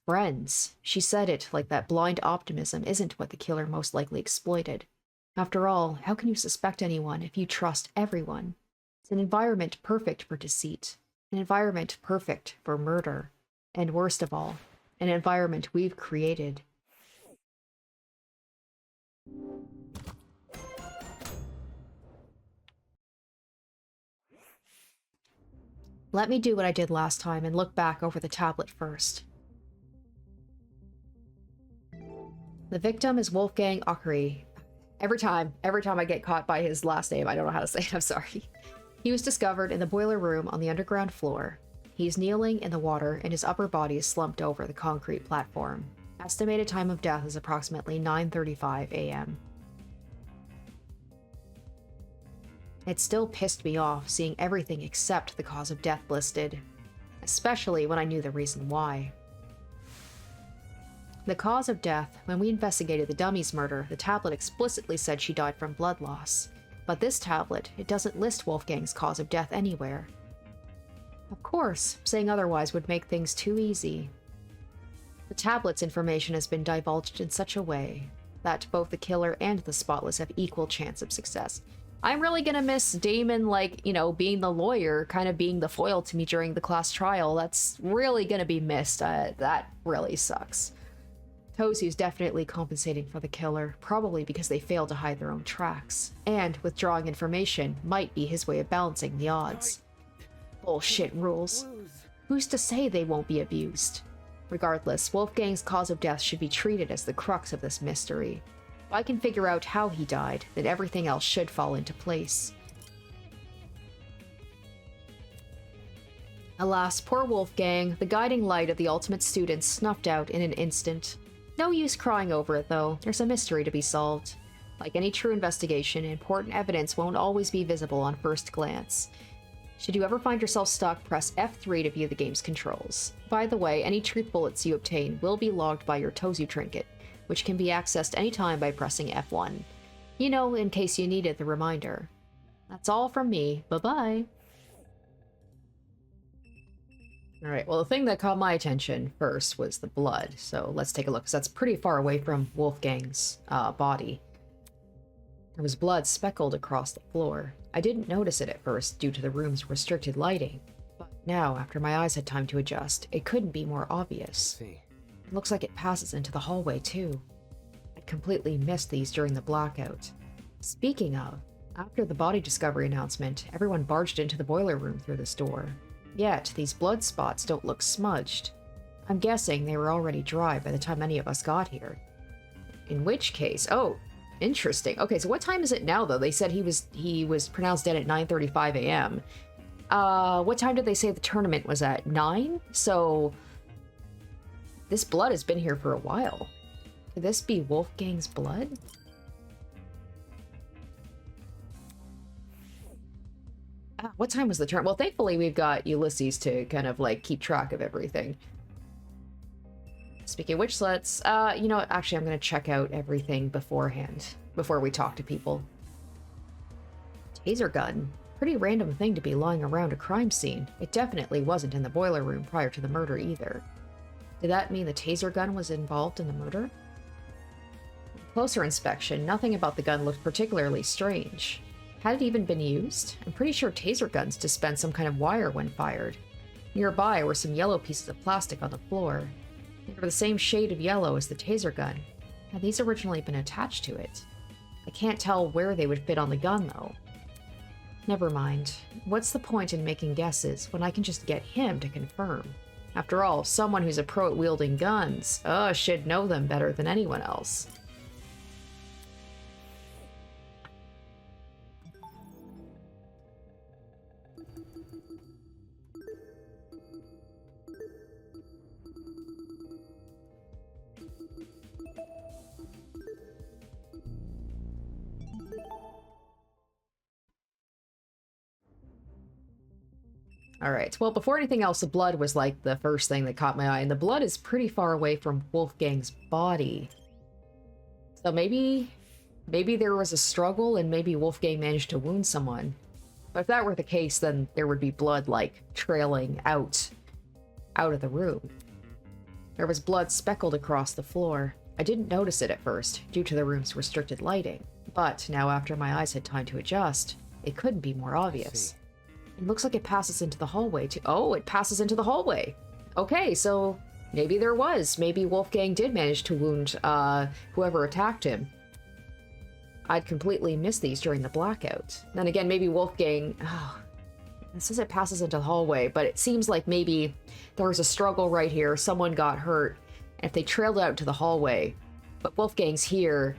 Friends. She said it like that blind optimism isn't what the killer most likely exploited. After all, how can you suspect anyone if you trust everyone? It's an environment perfect for deceit. An environment perfect for murder. And worst of all, an environment we've created. Let me do what I did last time and look back over the tablet first. The victim is Wolfgang Ockery. Every time I get caught by his last name, I don't know how to say it, I'm sorry. He was discovered in the boiler room on the underground floor. He's kneeling in the water and his upper body is slumped over the concrete platform. Estimated time of death is approximately 9:35 a.m. It still pissed me off seeing everything except the cause of death listed, especially when I knew the reason why. The cause of death, when we investigated the dummy's murder, the tablet explicitly said she died from blood loss. But this tablet, it doesn't list Wolfgang's cause of death anywhere. Of course, saying otherwise would make things too easy. The tablet's information has been divulged in such a way that both the killer and the spotless have equal chance of success. I'm really gonna miss Damon, being the lawyer, kind of being the foil to me during the class trial. That's really gonna be missed. That really sucks. Tozu's definitely compensating for the killer, probably because they failed to hide their own tracks, and withdrawing information might be his way of balancing the odds. Bullshit rules. Who's to say they won't be abused? Regardless, Wolfgang's cause of death should be treated as the crux of this mystery. If I can figure out how he died, then everything else should fall into place. Alas, poor Wolfgang, the guiding light of the ultimate student, snuffed out in an instant. No use crying over it, though. There's a mystery to be solved. Like any true investigation, important evidence won't always be visible on first glance. Should you ever find yourself stuck, press F3 to view the game's controls. By the way, any truth bullets you obtain will be logged by your Tozu trinket, which can be accessed anytime by pressing F1. You know, in case you needed the reminder. That's all from me. Bye-bye. Alright, well, the thing that caught my attention first was the blood, so let's take a look, because that's pretty far away from Wolfgang's body. There was blood speckled across the floor. I didn't notice it at first due to the room's restricted lighting, but now, after my eyes had time to adjust, it couldn't be more obvious. It looks like it passes into the hallway, too. I'd completely missed these during the blackout. Speaking of, after the body discovery announcement, everyone barged into the boiler room through this door. Yet, these blood spots don't look smudged. I'm guessing they were already dry by the time any of us got here. In which case, oh, interesting. Okay, so what time is it now, though? They said he was pronounced dead at 9:35 a.m. What time did they say the tournament was at? 9? So, this blood has been here for a while. Could this be Wolfgang's blood? What time was the turn? Well, thankfully we've got Ulysses to kind of keep track of everything. Speaking of which, let's, actually I'm going to check out everything beforehand, before we talk to people. Taser gun. Pretty random thing to be lying around a crime scene. It definitely wasn't in the boiler room prior to the murder either. Did that mean the taser gun was involved in the murder? Closer inspection, nothing about the gun looked particularly strange. Had it even been used? I'm pretty sure taser guns dispense some kind of wire when fired. Nearby were some yellow pieces of plastic on the floor. They were the same shade of yellow as the taser gun. Had these originally been attached to it? I can't tell where they would fit on the gun, though. Never mind. What's the point in making guesses when I can just get him to confirm? After all, someone who's a pro at wielding guns, should know them better than anyone else. Alright, well, before anything else, the blood was like the first thing that caught my eye, and the blood is pretty far away from Wolfgang's body. So maybe there was a struggle and maybe Wolfgang managed to wound someone. But if that were the case, then there would be blood, like, trailing out of the room. There was blood speckled across the floor. I didn't notice it at first, due to the room's restricted lighting. But now after my eyes had time to adjust, it couldn't be more obvious. It looks like it passes into the hallway too. Oh, it passes into the hallway. Okay, so maybe there was. Maybe Wolfgang did manage to wound whoever attacked him. I'd completely missed these during the blackout. Then again, maybe Wolfgang... Oh, it says it passes into the hallway, but it seems like maybe there was a struggle right here. Someone got hurt, and if they trailed out to the hallway, but Wolfgang's here...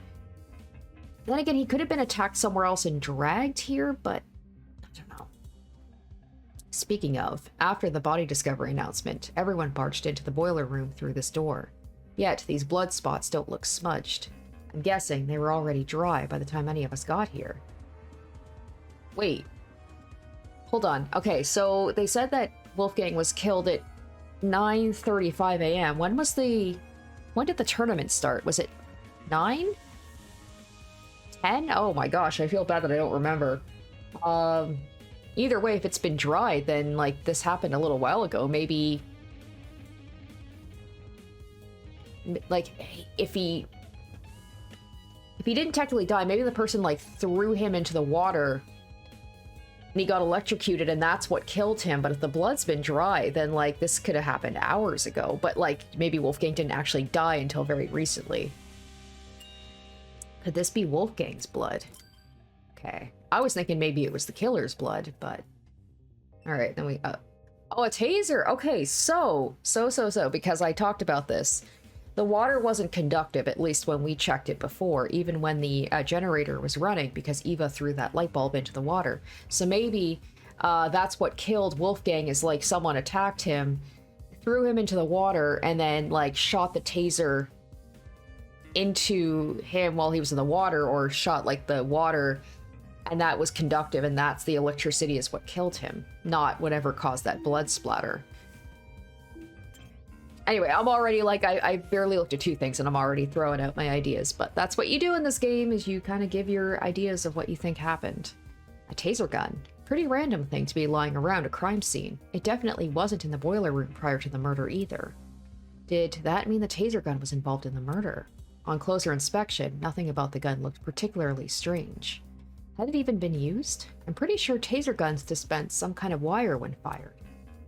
Then again, he could have been attacked somewhere else and dragged here, but... Speaking of, after the body discovery announcement, everyone barged into the boiler room through this door. Yet, these blood spots don't look smudged. I'm guessing they were already dry by the time any of us got here. Wait. Hold on. Okay, so they said that Wolfgang was killed at 9:35 a.m. When did the tournament start? Was it 9? 10? Oh my gosh, I feel bad that I don't remember. Either way, if it's been dry, then, like, this happened a little while ago. Maybe... Like, if he didn't technically die, maybe the person, like, threw him into the water and he got electrocuted and that's what killed him. But if the blood's been dry, then, like, this could have happened hours ago. But, like, maybe Wolfgang didn't actually die until very recently. Could this be Wolfgang's blood? Okay. I was thinking maybe it was the killer's blood, but... Alright, then we... Oh, a taser! Okay, so, because I talked about this. The water wasn't conductive, at least when we checked it before, even when the generator was running, because Eva threw that light bulb into the water. So maybe that's what killed Wolfgang, is, like, someone attacked him, threw him into the water, and then, like, shot the taser into him while he was in the water, or shot, like, the water... And that was conductive, and that's the electricity is what killed him, not whatever caused that blood splatter. Anyway, I'm already, like, I barely looked at 2 things, and I'm already throwing out my ideas. But that's what you do in this game, is you kind of give your ideas of what you think happened. A taser gun. Pretty random thing to be lying around a crime scene. It definitely wasn't in the boiler room prior to the murder either. Did that mean the taser gun was involved in the murder? On closer inspection, nothing about the gun looked particularly strange. Had it even been used? I'm pretty sure taser guns dispense some kind of wire when fired.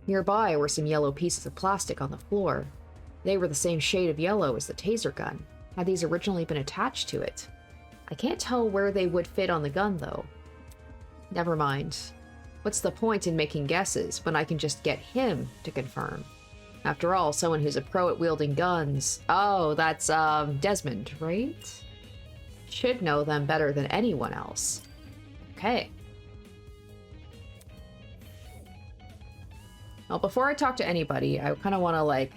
Nearby were some yellow pieces of plastic on the floor. They were the same shade of yellow as the taser gun. Had these originally been attached to it? I can't tell where they would fit on the gun, though. Never mind. What's the point in making guesses when I can just get him to confirm? After all, someone who's a pro at wielding guns... Oh, that's, Desmond, right? Should know them better than anyone else. Okay. Well, before I talk to anybody, I kind of want to, like,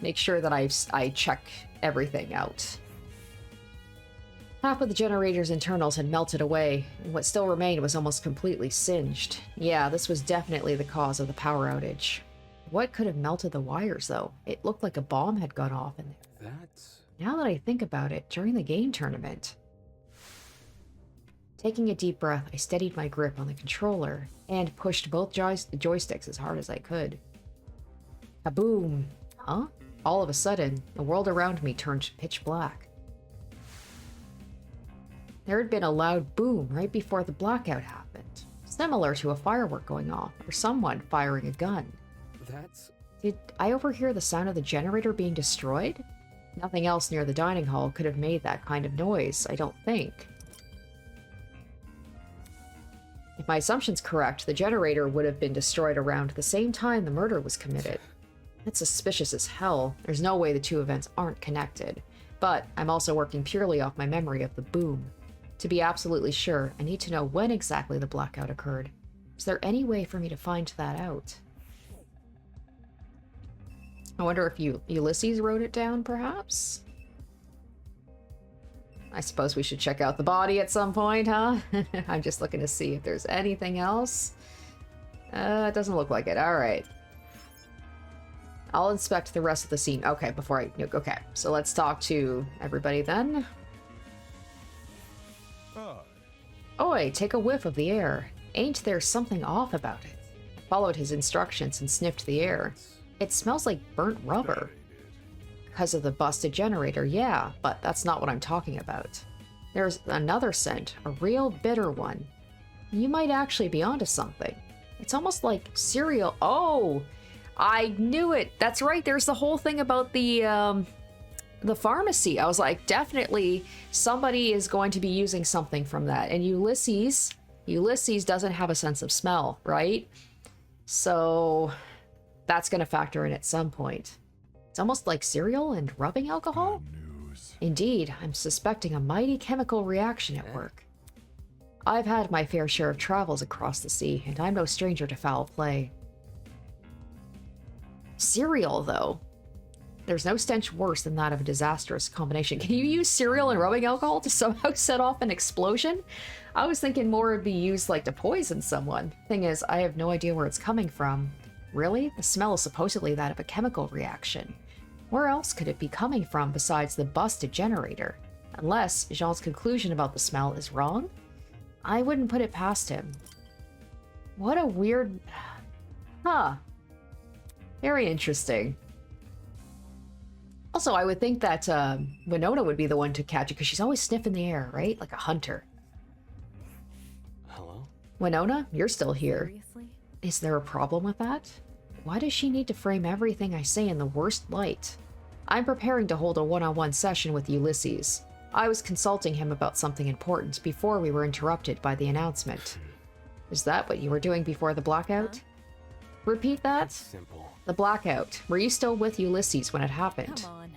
make sure that I check everything out. Half of the generator's internals had melted away, and what still remained was almost completely singed. Yeah, this was definitely the cause of the power outage. What could have melted the wires, though? It looked like a bomb had gone off in there. Now that I think about it, during the game tournament... Taking a deep breath, I steadied my grip on the controller and pushed both joysticks as hard as I could. Kaboom! Huh? All of a sudden, the world around me turned pitch black. There had been a loud boom right before the blackout happened, similar to a firework going off or someone firing a gun. That's... Did I overhear the sound of the generator being destroyed? Nothing else near the dining hall could have made that kind of noise, I don't think. If my assumption's correct, the generator would have been destroyed around the same time the murder was committed. That's suspicious as hell. There's no way the two events aren't connected. But I'm also working purely off my memory of the boom. To be absolutely sure, I need to know when exactly the blackout occurred. Is there any way for me to find that out? I wonder if Ulysses wrote it down, perhaps? I suppose we should check out the body at some point, huh? I'm just looking to see if there's anything else. It doesn't look like it. Alright. I'll inspect the rest of the scene. Okay, before I... Okay, so let's talk to everybody then. Oi, take a whiff of the air. Ain't there something off about it? I followed his instructions and sniffed the air. It smells like burnt rubber. Because of the busted generator, yeah, but that's not what I'm talking about. There's another scent, a real bitter one. You might actually be onto something. It's almost like cereal. Oh, I knew it. That's right. There's the whole thing about the pharmacy. I was like, definitely somebody is going to be using something from that. And Ulysses doesn't have a sense of smell, right? So that's going to factor in at some point. It's almost like cereal and rubbing alcohol? Indeed, I'm suspecting a mighty chemical reaction at work. I've had my fair share of travels across the sea, and I'm no stranger to foul play. Cereal, though. There's no stench worse than that of a disastrous combination. Can you use cereal and rubbing alcohol to somehow set off an explosion? I was thinking more would be used like to poison someone. Thing is, I have no idea where it's coming from. Really? The smell is supposedly that of a chemical reaction. Where else could it be coming from besides the busted generator? Unless Jean's conclusion about the smell is wrong? I wouldn't put it past him. What a weird... Huh. Very interesting. Also, I would think that Winona would be the one to catch it, because she's always sniffing the air, right? Like a hunter. Hello? Winona, you're still here. Seriously? Is there a problem with that? Why does she need to frame everything I say in the worst light? I'm preparing to hold a one-on-one session with Ulysses. I was consulting him about something important before we were interrupted by the announcement. Is that what you were doing before the blackout? Repeat that? It's simple. The blackout. Were you still with Ulysses when it happened? Come on.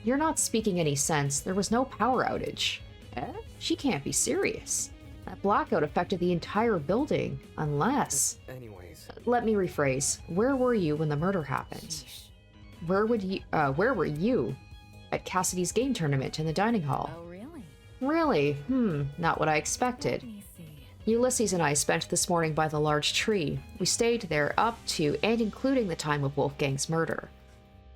You're not speaking any sense. There was no power outage. Eh? She can't be serious. That blackout affected the entire building, unless... Anyways. Let me rephrase. Where were you when the murder happened? Sheesh. Where were you? At Cassidy's game tournament in the dining hall. Oh, really? Really? Not what I expected. Let me see. Ulysses and I spent this morning by the large tree. We stayed there up to and including the time of Wolfgang's murder.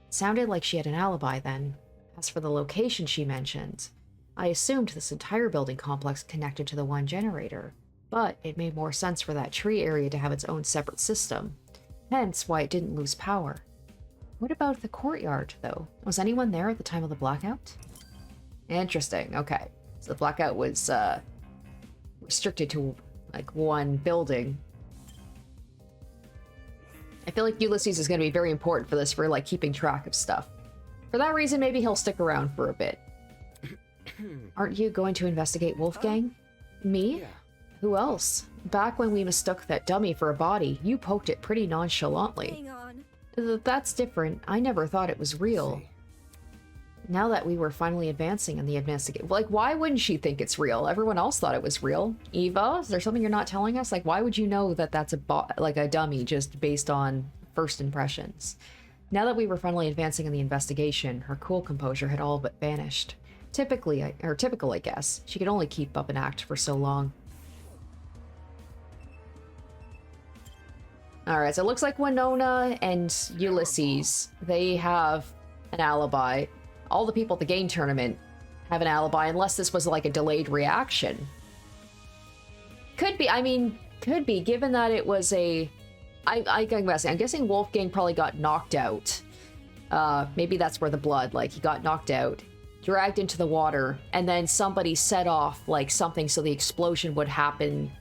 It sounded like she had an alibi then. As for the location she mentioned, I assumed this entire building complex connected to the one generator, but it made more sense for that tree area to have its own separate system, hence why it didn't lose power. What about the courtyard, though? Was anyone there at the time of the blackout? Interesting, okay. So the blackout was, restricted to, like, one building. I feel like Ulysses is going to be very important for this, for, like, keeping track of stuff. For that reason, maybe he'll stick around for a bit. Aren't you going to investigate Wolfgang? Me? Yeah. Who else? Back when we mistook that dummy for a body, you poked it pretty nonchalantly. Hang on. That's different. I never thought it was real. See. Now that we were finally advancing in the investigation, like, why wouldn't she think it's real? Everyone else thought it was real. Eva, is there something you're not telling us? Like, why would you know that that's a dummy just based on first impressions? Now that we were finally advancing in the investigation, her cool composure had all but vanished. Typical, I guess. She could only keep up an act for so long. Alright, so it looks like Winona and Ulysses, they have an alibi. All the people at the game tournament have an alibi, unless this was like a delayed reaction. Could be, I mean, could be, given that it was a... I'm guessing Wolfgang probably got knocked out. Maybe that's where the blood, like, he got knocked out. dragged into the water, and then somebody set off like something so the explosion would happen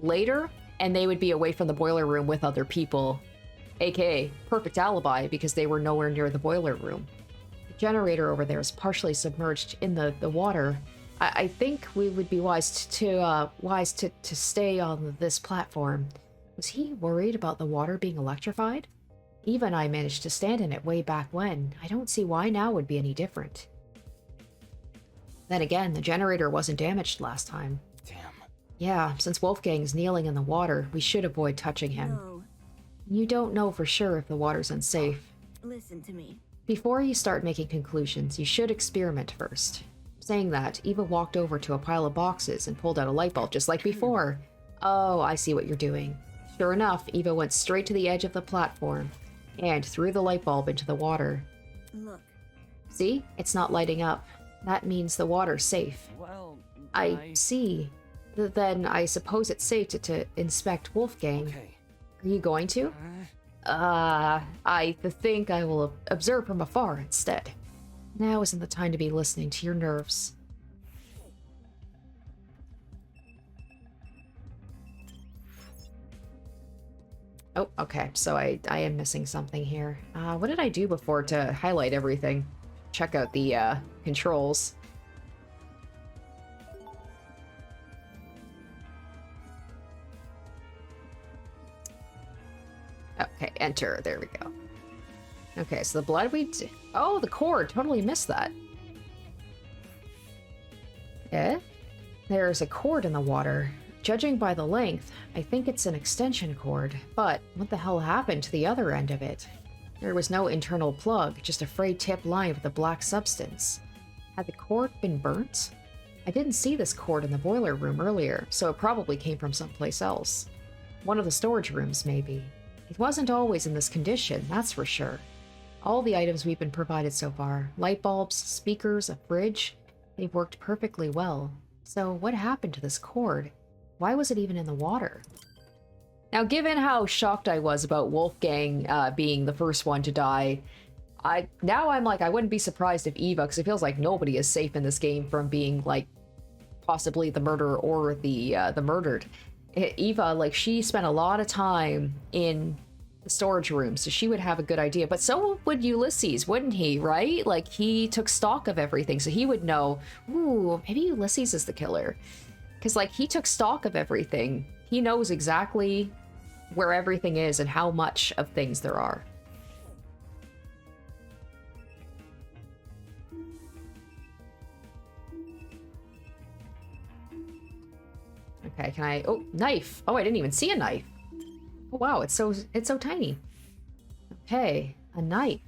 later, and they would be away from the boiler room with other people, aka perfect alibi because they were nowhere near the boiler room. The generator over there is partially submerged in the water. I think we would be wise to stay on this platform. Was he worried about the water being electrified? Eva and I managed to stand in it way back when. I don't see why now would be any different. Then again, the generator wasn't damaged last time. Damn. Yeah, since Wolfgang's kneeling in the water, we should avoid touching him. No. You don't know for sure if the water's unsafe. Listen to me. Before you start making conclusions, you should experiment first. Saying that, Eva walked over to a pile of boxes and pulled out a light bulb just like before. Oh, I see what you're doing. Sure enough, Eva went straight to the edge of the platform and threw the light bulb into the water. Look. See? It's not lighting up. That means the water's safe. Well, I see. Then I suppose it's safe to inspect Wolfgang. Okay. Are you going to? I think I will observe from afar instead. Now isn't the time to be listening to your nerves. Oh, okay, so I am missing something here. What did I do before to highlight everything? Check out the controls. Okay, enter. There we go. Okay, so the blood oh, the cord. Totally missed that. Eh? There's a cord in the water. Judging by the length, I think it's an extension cord. But what the hell happened to the other end of it? There was no internal plug, just a frayed tip lined with a black substance. Had the cord been burnt? I didn't see this cord in the boiler room earlier, so it probably came from someplace else. One of the storage rooms, maybe. It wasn't always in this condition, that's for sure. All the items we've been provided so far, light bulbs, speakers, a fridge, they've worked perfectly well. So what happened to this cord? Why was it even in the water? Now, given how shocked I was about Wolfgang being the first one to die, I'm like, I wouldn't be surprised if Eva, because it feels like nobody is safe in this game from being, like, possibly the murderer or the murdered. Eva, like, she spent a lot of time in the storage room, so she would have a good idea. But so would Ulysses, wouldn't he, right? Like, he took stock of everything, so he would know, ooh, maybe Ulysses is the killer. Because, like, he took stock of everything. He knows exactly where everything is and how much of things there are. Okay, can I... Oh, knife! Oh, I didn't even see a knife! Oh, wow, it's so tiny. Okay, a knife.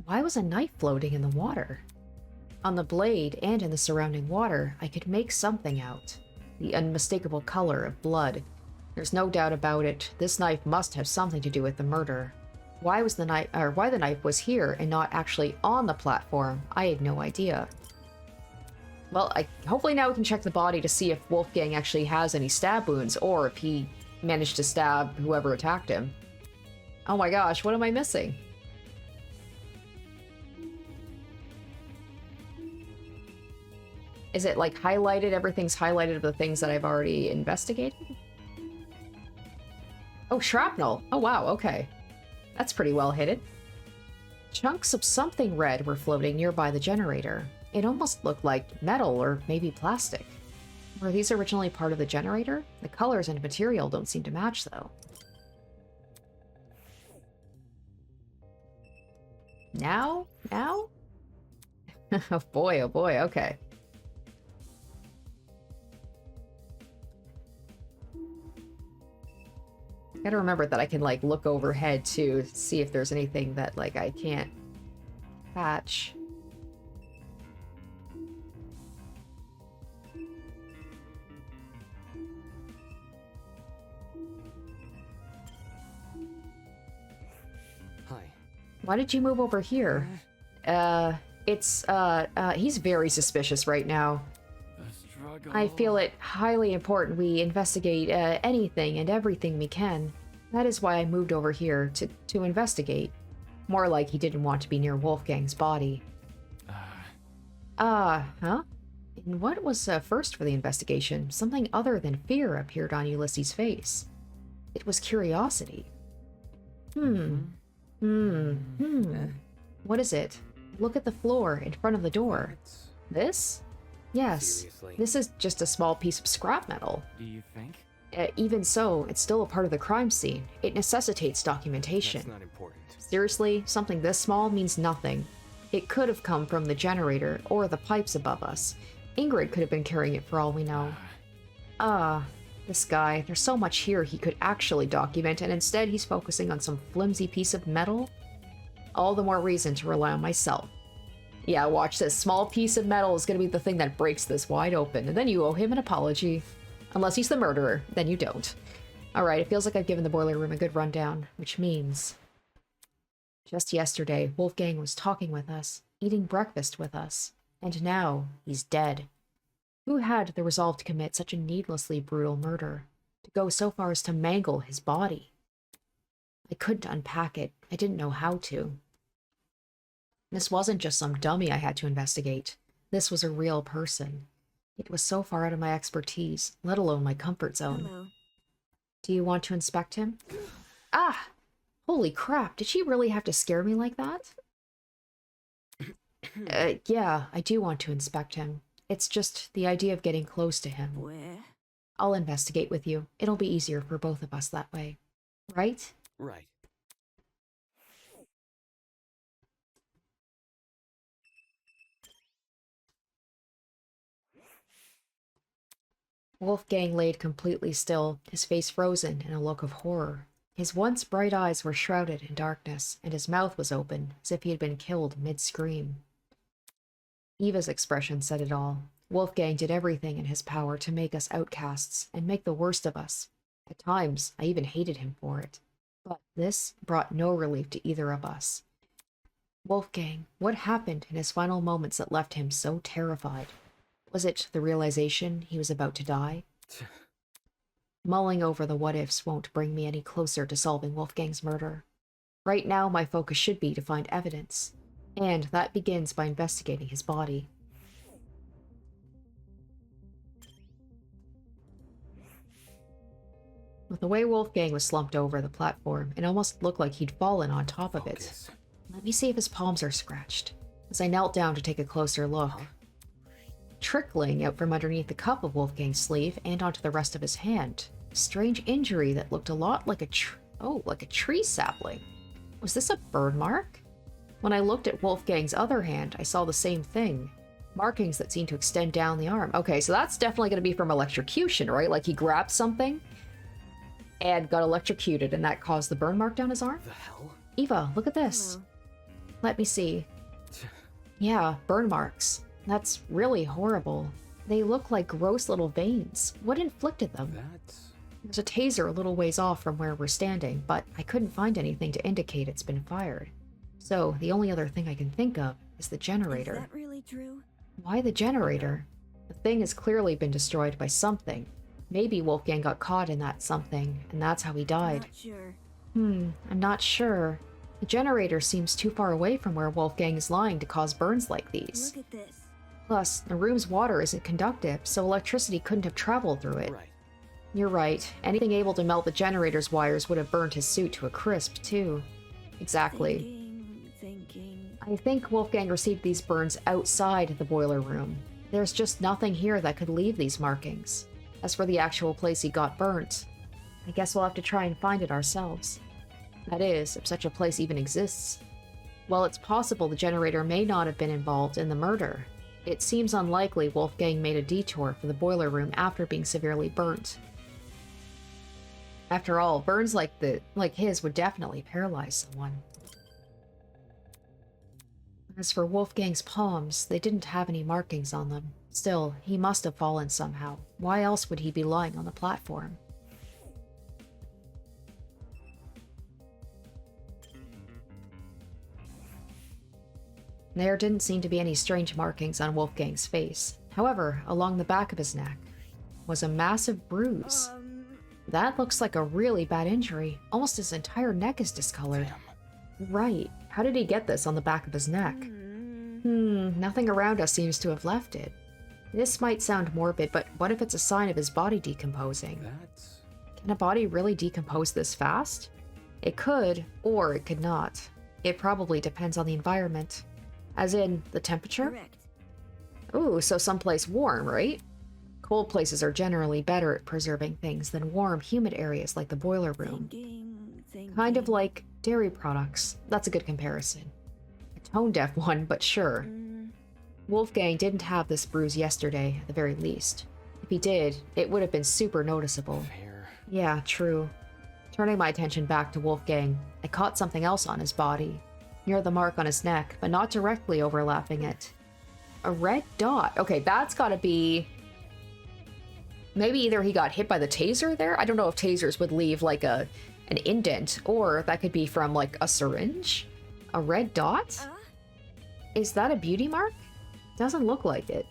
Why was a knife floating in the water? On the blade and in the surrounding water, I could make something out. The unmistakable color of blood. There's no doubt about it. This knife must have something to do with the murder. Why the knife was here and not actually on the platform, I had no idea. Well, hopefully now we can check the body to see if Wolfgang actually has any stab wounds, or if he managed to stab whoever attacked him. Oh my gosh, what am I missing? Is it like highlighted? Everything's highlighted of the things that I've already investigated? Oh, shrapnel. Oh wow, okay. That's pretty well hidden. Chunks of something red were floating nearby the generator. It almost looked like metal or maybe plastic. Were these originally part of the generator? The colors and material don't seem to match, though. Now? Now? Oh boy, okay. Gotta remember that I can, like, look overhead to see if there's anything that, like, I can't catch. Hi. Why did you move over here? He's very suspicious right now. I feel it highly important we investigate anything and everything we can. That is why I moved over here, to investigate. More like he didn't want to be near Wolfgang's body. Huh? And what was first for the investigation? Something other than fear appeared on Ulysses' face. It was curiosity. What is it? Look at the floor in front of the door. This? Yes. Seriously? This is just a small piece of scrap metal. Do you think? Even so, it's still a part of the crime scene. It necessitates documentation. That's not important. Seriously, something this small means nothing. It could have come from the generator or the pipes above us. Ingrid could have been carrying it for all we know. This guy, there's so much here he could actually document, and instead he's focusing on some flimsy piece of metal? All the more reason to rely on myself. Yeah, watch this. Small piece of metal is gonna be the thing that breaks this wide open, and then you owe him an apology. Unless he's the murderer, then you don't. Alright, it feels like I've given the boiler room a good rundown, which means... just yesterday, Wolfgang was talking with us, eating breakfast with us, and now he's dead. Who had the resolve to commit such a needlessly brutal murder? To go so far as to mangle his body? I couldn't unpack it. I didn't know how to. This wasn't just some dummy I had to investigate. This was a real person. It was so far out of my expertise, let alone my comfort zone. Hello. Do you want to inspect him? Ah! Holy crap, did she really have to scare me like that? Yeah, I do want to inspect him. It's just the idea of getting close to him. Where? I'll investigate with you. It'll be easier for both of us that way. Right? Right. Wolfgang laid completely still, his face frozen in a look of horror. His once bright eyes were shrouded in darkness, and his mouth was open, as if he had been killed mid-scream. Eva's expression said it all. Wolfgang did everything in his power to make us outcasts, and make the worst of us. At times, I even hated him for it. But this brought no relief to either of us. Wolfgang, what happened in his final moments that left him so terrified? Was it the realization he was about to die? Mulling over the what-ifs won't bring me any closer to solving Wolfgang's murder. Right now, my focus should be to find evidence, and that begins by investigating his body. With the way Wolfgang was slumped over the platform, it almost looked like he'd fallen on top of it. Focus. Let me see if his palms are scratched. As I knelt down to take a closer look, trickling out from underneath the cup of Wolfgang's sleeve and onto the rest of his hand, a strange injury that looked a lot like a tree sapling. Was this a burn mark? When I looked at Wolfgang's other hand, I saw the same thing. Markings that seemed to extend down the arm. Okay, so that's definitely going to be from electrocution, right? Like he grabbed something and got electrocuted, and that caused the burn mark down his arm? The hell? Eva, look at this. Hello. Let me see. Yeah, burn marks. That's really horrible. They look like gross little veins. What inflicted them? That's... There's a taser a little ways off from where we're standing, but I couldn't find anything to indicate it's been fired. So, the only other thing I can think of is the generator. Is that really true? Why the generator? The thing has clearly been destroyed by something. Maybe Wolfgang got caught in that something, and that's how he died. Not sure. I'm not sure. The generator seems too far away from where Wolfgang is lying to cause burns like these. Look at this. Plus, the room's water isn't conductive, so electricity couldn't have traveled through it. Right. You're right. Anything able to melt the generator's wires would have burned his suit to a crisp, too. Exactly. Thinking. I think Wolfgang received these burns outside the boiler room. There's just nothing here that could leave these markings. As for the actual place he got burnt, I guess we'll have to try and find it ourselves. That is, if such a place even exists. While it's possible the generator may not have been involved in the murder, it seems unlikely Wolfgang made a detour for the boiler room after being severely burnt. After all, burns like his would definitely paralyze someone. As for Wolfgang's palms, they didn't have any markings on them. Still, he must have fallen somehow. Why else would he be lying on the platform? There didn't seem to be any strange markings on Wolfgang's face. However, along the back of his neck was a massive bruise. That looks like a really bad injury. Almost his entire neck is discolored. Damn. Right. How did he get this on the back of his neck? Nothing around us seems to have left it. This might sound morbid, but what if it's a sign of his body decomposing? That's... Can a body really decompose this fast? It could, or it could not. It probably depends on the environment. As in, the temperature? Correct. Ooh, so someplace warm, right? Cold places are generally better at preserving things than warm, humid areas like the boiler room. Thinking. Kind of like dairy products. That's a good comparison. A tone-deaf one, but sure. Wolfgang didn't have this bruise yesterday, at the very least. If he did, it would have been super noticeable. fair. Yeah, true. Turning my attention back to Wolfgang, I caught something else on his body, near the mark on his neck, but not directly overlapping it. A red dot. Okay, that's gotta be... Maybe either he got hit by the taser there? I don't know if tasers would leave, like, an indent, or that could be from, like, a syringe? A red dot? Is that a beauty mark? Doesn't look like it.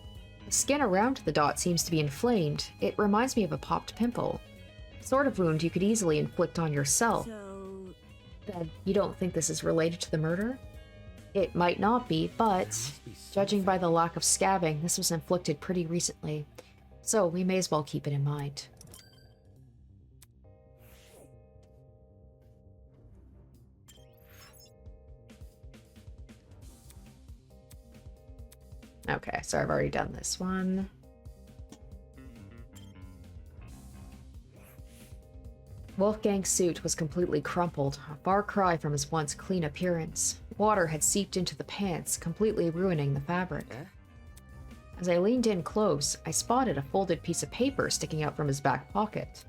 The skin around the dot seems to be inflamed. It reminds me of a popped pimple. Sort of wound you could easily inflict on yourself. So, Then you don't think this is related to the murder? It might not be, but judging by the lack of scabbing, this was inflicted pretty recently. So we may as well keep it in mind. Okay, so I've already done this one. Wolfgang's suit was completely crumpled, a far cry from his once clean appearance. Water had seeped into the pants, completely ruining the fabric. As I leaned in close, I spotted a folded piece of paper sticking out from his back pocket.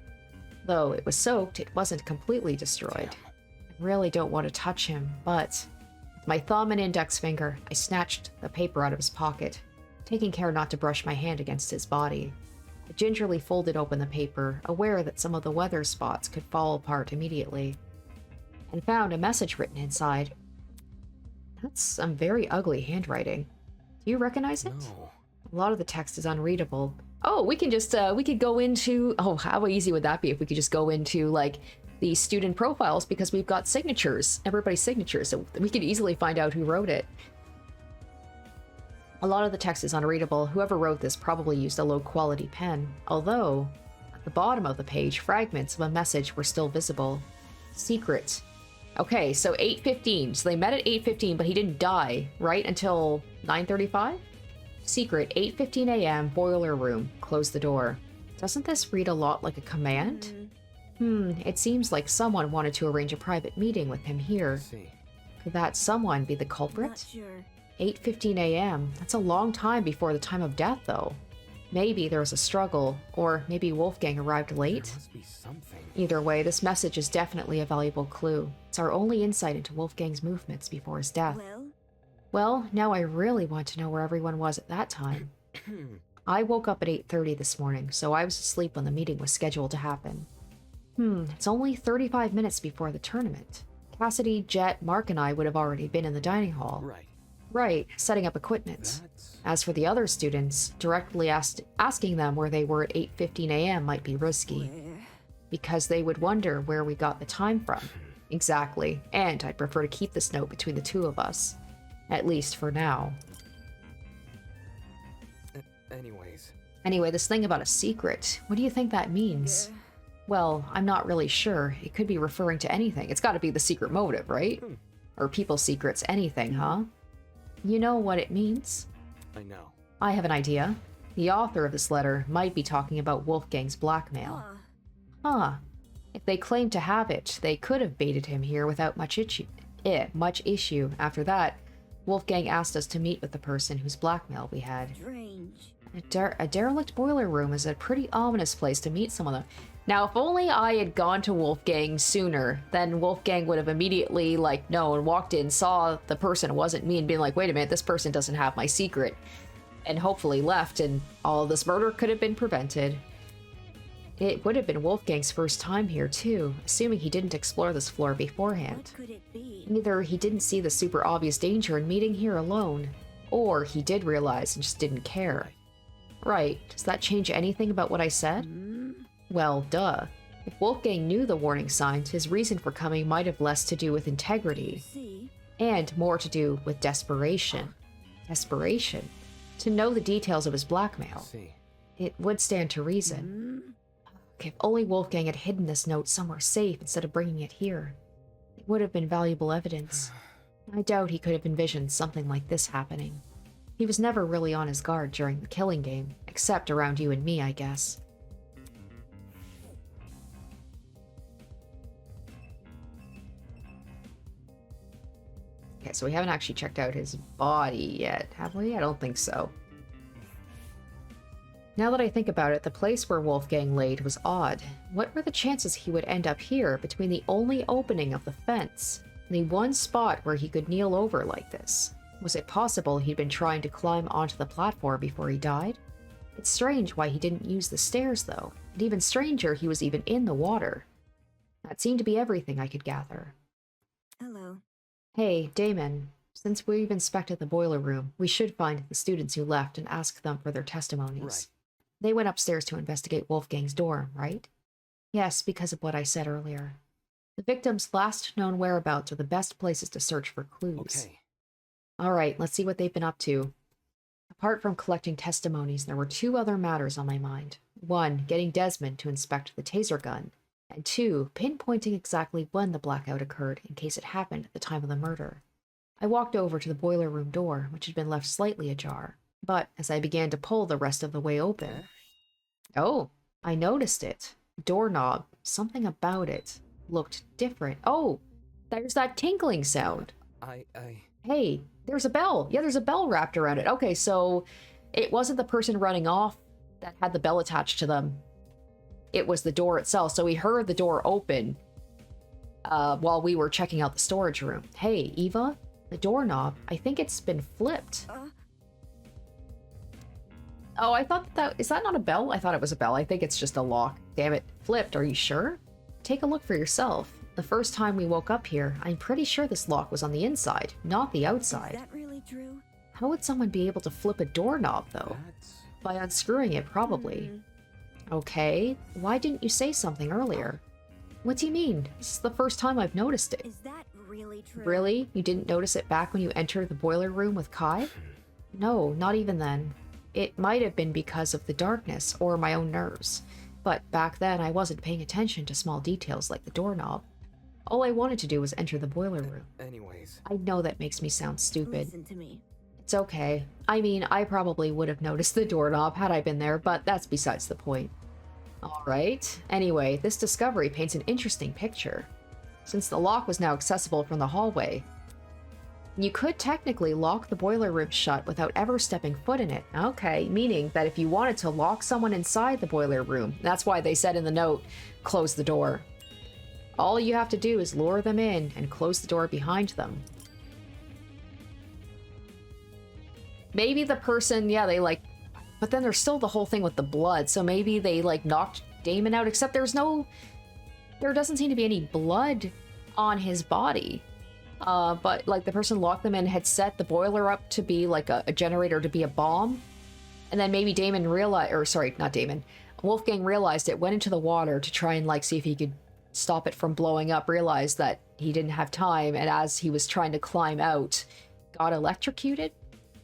Though it was soaked, it wasn't completely destroyed. I really don't want to touch him, but with my thumb and index finger, I snatched the paper out of his pocket, taking care not to brush my hand against his body. I gingerly folded open the paper, aware that some of the weather spots could fall apart immediately, and found a message written inside. That's some very ugly handwriting. Do you recognize it? No. A lot of the text is unreadable. Oh, we can just, we could go into... Oh, how easy would that be if we could just go into, like, the student profiles, because we've got signatures, everybody's signatures, so we could easily find out who wrote it. A lot of the text is unreadable. Whoever wrote this probably used a low-quality pen, although at the bottom of the page, fragments of a message were still visible. Secret. Okay, so 8:15. So they met at 8:15, but he didn't die, right? Until 9:35? Secret, 8:15 a.m., boiler room. Close the door. Doesn't this read a lot like a command? It seems like someone wanted to arrange a private meeting with him here. Let's see. Could that someone be the culprit? not sure. 8:15 a.m. That's a long time before the time of death, though. Maybe there was a struggle, or maybe Wolfgang arrived late. There must be something. Either way, this message is definitely a valuable clue. It's our only insight into Wolfgang's movements before his death. Well, now I really want to know where everyone was at that time. I woke up at 8:30 this morning, so I was asleep when the meeting was scheduled to happen. It's only 35 minutes before the tournament. Cassidy, Jet, Mark, and I would have already been in the dining hall. Right, setting up equipment. That's... As for the other students, directly asking them where they were at 8:15 a.m. might be risky. Because they would wonder where we got the time from. Exactly, and I'd prefer to keep this note between the two of us. At least for now. Anyway, this thing about a secret, what do you think that means? Well, I'm not really sure. It could be referring to anything. It's gotta be the secret motive, right? Or people's secrets, anything, huh? You know what it means? I know. I have an idea. The author of this letter might be talking about Wolfgang's blackmail. Huh. If they claimed to have it, they could have baited him here without much issue. After that, Wolfgang asked us to meet with the person whose blackmail we had. Strange. A derelict boiler room is a pretty ominous place to meet someone. Now, if only I had gone to Wolfgang sooner, then Wolfgang would have immediately, like, known, walked in, saw the person, it wasn't me, and been like, wait a minute, this person doesn't have my secret. And hopefully left, and all of this murder could have been prevented. It would have been Wolfgang's first time here, too, assuming he didn't explore this floor beforehand. What could it be? Either he didn't see the super obvious danger in meeting here alone, or he did realize and just didn't care. Right, does that change anything about what I said? Well, duh. If Wolfgang knew the warning signs, his reason for coming might have less to do with integrity, and more to do with desperation. Desperation. To know the details of his I blackmail. see. It would stand to reason. If only Wolfgang had hidden this note somewhere safe instead of bringing it here. It would have been valuable evidence. I doubt he could have envisioned something like this happening. He was never really on his guard during the killing game, except around you and me, I guess. Okay, so we haven't actually checked out his body yet, have we? I don't think so. Now that I think about it, the place where Wolfgang laid was odd. What were the chances he would end up here, between the only opening of the fence, and the one spot where he could kneel over like this? Was it possible he'd been trying to climb onto the platform before he died? It's strange why he didn't use the stairs, though, and even stranger he was even in the water. That seemed to be everything I could gather. Hello. Hey, Damon. Since we've inspected the boiler room, we should find the students who left and ask them for their testimonies. Right. They went upstairs to investigate Wolfgang's dorm, right? Yes, because of what I said earlier. The victim's last known whereabouts are the best places to search for clues. Okay. All right, let's see what they've been up to. Apart from collecting testimonies, there were two other matters on my mind. One, getting Desmond to inspect the taser gun. And two, pinpointing exactly when the blackout occurred in case it happened at the time of the murder. I walked over to the boiler room door, which had been left slightly ajar. But as I began to pull the rest of the way open... Oh, I noticed it. Doorknob, something about it, looked different. Oh, there's that tinkling sound. Hey, there's a bell. Yeah, there's a bell wrapped around it. Okay, so it wasn't the person running off that had the bell attached to them. It was the door itself. So we heard the door open while we were checking out the storage room. Hey, Eva, the doorknob, I think it's been flipped. Oh, I thought that... Is that not a bell? I thought it was a bell. I think it's just a lock. Damn it. Flipped, are you sure? Take a look for yourself. The first time we woke up here, I'm pretty sure this lock was on the inside, not the outside. Is that really true? How would someone be able to flip a doorknob, though? By unscrewing it, probably. Okay. Why didn't you say something earlier? What do you mean? This is the first time I've noticed it. Is that really true? Really? You didn't notice it back when you entered the boiler room with Kai? No, not even then. It might have been because of the darkness or my own nerves. But back then, I wasn't paying attention to small details like the doorknob. All I wanted to do was enter the boiler room. Anyways. I know that makes me sound stupid. Listen to me. It's okay. I mean, I probably would have noticed the doorknob had I been there, but that's besides the point. Alright. Anyway, this discovery paints an interesting picture. Since the lock was now accessible from the hallway, you could technically lock the boiler room shut without ever stepping foot in it. Okay, meaning that if you wanted to lock someone inside the boiler room, that's why they said in the note, close the door. All you have to do is lure them in and close the door behind them. Maybe the person, yeah, they like... But then there's still the whole thing with the blood, so maybe they like knocked Damon out, except there's no... There doesn't seem to be any blood on his body. But like the person locked them in had set the boiler up to be like a generator to be a bomb. And then maybe Damon realized, or sorry, not Damon, Wolfgang realized it, went into the water to try and like see if he could stop it from blowing up, realized that he didn't have time, and as he was trying to climb out, got electrocuted?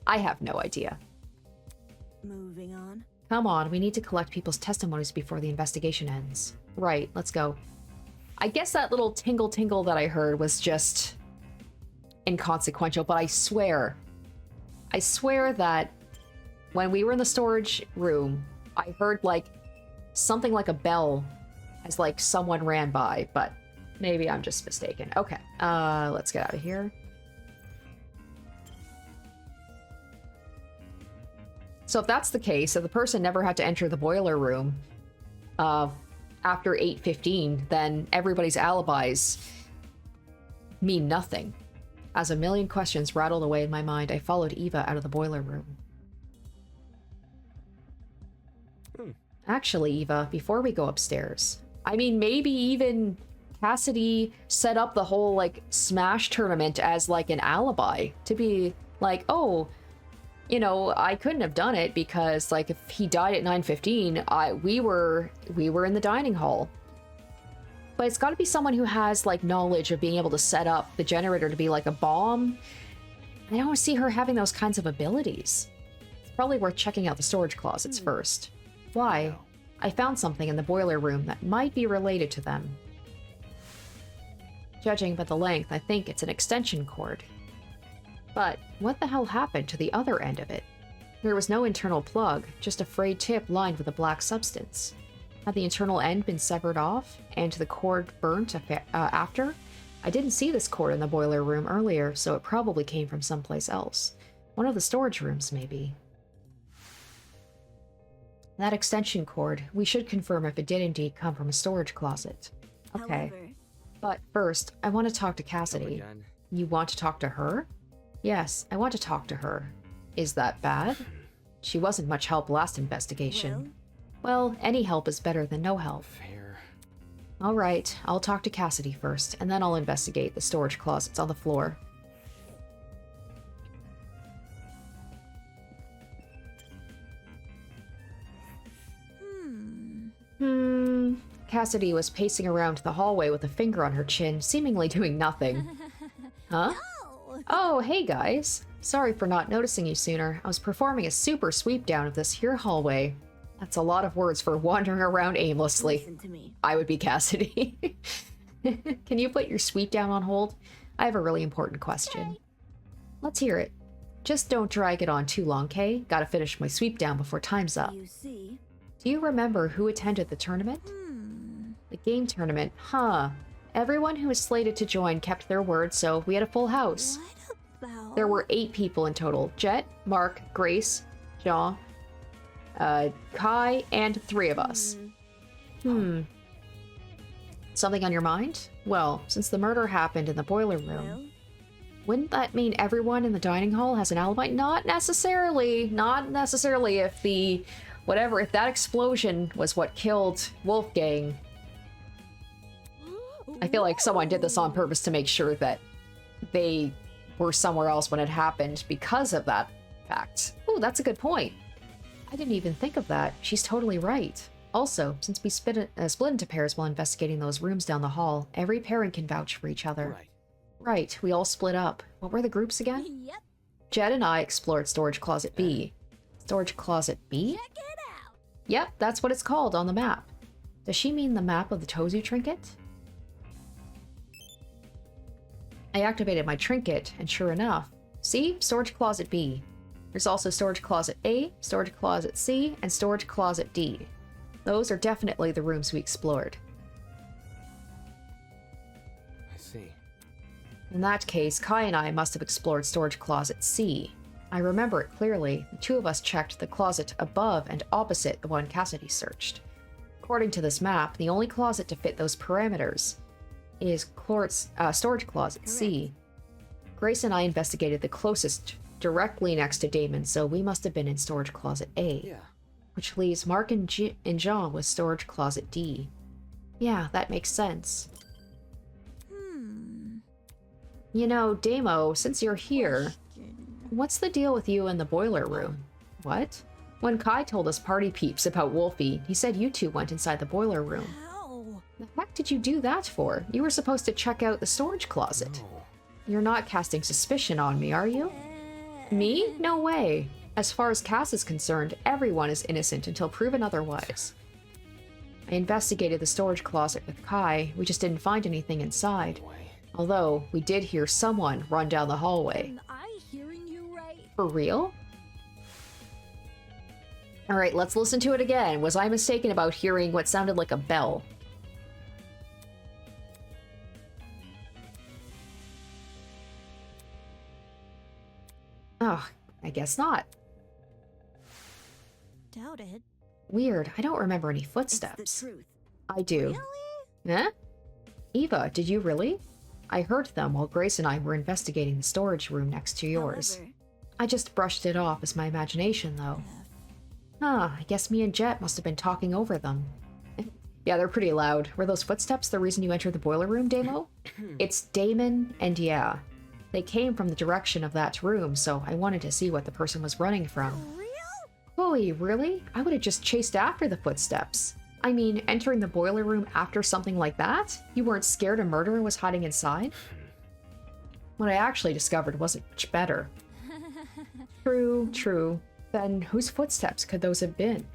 I have no idea. Moving on. Come on, we need to collect people's testimonies before the investigation ends. Right, let's go. I guess that little tingle that I heard was just inconsequential, but I swear that when we were in the storage room, I heard like something like a bell as like someone ran by, but maybe I'm just mistaken. Okay, let's get out of here. So if that's the case, if the person never had to enter the boiler room after 8:15, then everybody's alibis mean nothing. As a million questions rattled away in my mind, I followed Eva out of the boiler room. Actually, Eva, before we go upstairs, I mean, maybe even Cassidy set up the whole, like, Smash tournament as, like, an alibi to be like, oh, you know, I couldn't have done it because, like, if he died at 9:15, we were in the dining hall. But it's got to be someone who has, like, knowledge of being able to set up the generator to be, like, a bomb. I don't see her having those kinds of abilities. It's probably worth checking out the storage closets first. Why? I found something in the boiler room that might be related to them. Judging by the length, I think it's an extension cord. But what the hell happened to the other end of it? There was no internal plug, just a frayed tip lined with a black substance. Had the internal end been severed off, and the cord burnt after? I didn't see this cord in the boiler room earlier, so it probably came from someplace else. One of the storage rooms, maybe. That extension cord, we should confirm if it did indeed come from a storage closet. Okay. However, But first, I want to talk to Cassidy. Again. You want to talk to her? Yes, I want to talk to her. Is that bad? She wasn't much help last investigation. Well, any help is better than no help. Fair. Alright, I'll talk to Cassidy first, and then I'll investigate the storage closets on the floor. Cassidy was pacing around the hallway with a finger on her chin, seemingly doing nothing. Huh? Oh, hey guys. Sorry for not noticing you sooner. I was performing a super sweep down of this here hallway. That's a lot of words for wandering around aimlessly. listen to me. I would be Cassidy. Can you put your sweep down on hold? I have a really important question. Let's hear it. Just don't drag it on too long, Kay? Gotta finish my sweep down before time's up. You see? Do you remember who attended the tournament? The game tournament, huh? Everyone who was slated to join kept their word, so we had a full house. What about... There were 8 people in total. Jet, Mark, Grace, Jean, Kai, and 3 of us. Something on your mind? Well, since the murder happened in the boiler room, Well, wouldn't that mean everyone in the dining hall has an alibi? Not necessarily. Not necessarily if if that explosion was what killed Wolfgang. I feel like someone did this on purpose to make sure that they were somewhere else when it happened because of that fact. Ooh, that's a good point. I didn't even think of that. She's totally right. Also, since we split into pairs while investigating those rooms down the hall, every pairing can vouch for each other. Right. Right, we all split up. What were the groups again? Yep. Jed and I explored Storage Closet B. Storage Closet B? Check it out. Yep, that's what it's called on the map. Does she mean the map of the Tozu trinket? I activated my trinket, and sure enough, see? Storage Closet B. There's also Storage Closet A, Storage Closet C, and Storage Closet D. Those are definitely the rooms we explored. I see. In that case, Kai and I must have explored Storage Closet C. I remember it clearly. The 2 of us checked the closet above and opposite the one Cassidy searched. According to this map, the only closet to fit those parameters is Storage Closet C. Grace and I investigated the closest directly next to Damon, so we must have been in Storage Closet A. Yeah. Which leaves Mark and Jean with Storage Closet D. Yeah, that makes sense. You know, Damo, since you're here, what's the deal with you in the boiler room? What? When Kai told us party peeps about Wolfie, he said you 2 went inside the boiler room. How? The heck did you do that for? You were supposed to check out the storage closet. No. You're not casting suspicion on me, are you? Me? No way. As far as Cass is concerned, everyone is innocent until proven otherwise. I investigated the storage closet with Kai. We just didn't find anything inside. Way. Although, we did hear someone run down the hallway. Am I hearing you right? For real? Alright, let's listen to it again. Was I mistaken about hearing what sounded like a bell? Oh, I guess not. Doubt it. Weird, I don't remember any It's footsteps. the truth. I do. Really? Eh? Eva, did you really? I heard them while Grace and I were investigating the storage room next to yours. However, I just brushed it off as my imagination, though. Huh, I guess me and Jet must have been talking over them. Yeah, they're pretty loud. Were those footsteps the reason you entered the boiler room, Damo? It's Damon, and yeah. They came from the direction of that room, so I wanted to see what the person was running from. For real? Chloe, really? I would have just chased after the footsteps. I mean, entering the boiler room after something like that? You weren't scared a murderer was hiding inside? What I actually discovered wasn't much better. True, true. Then whose footsteps could those have been?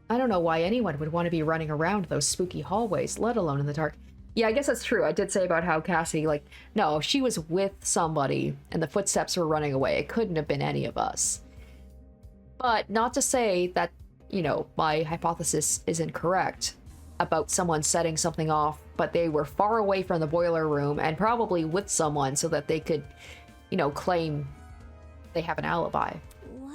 I don't know why anyone would want to be running around those spooky hallways, let alone in the dark. Yeah, I guess that's true. I did say about how Cassie, like, no, she was with somebody and the footsteps were running away. It couldn't have been any of us. But not to say that, you know, my hypothesis isn't correct about someone setting something off, but they were far away from the boiler room and probably with someone so that they could, you know, claim they have an alibi. What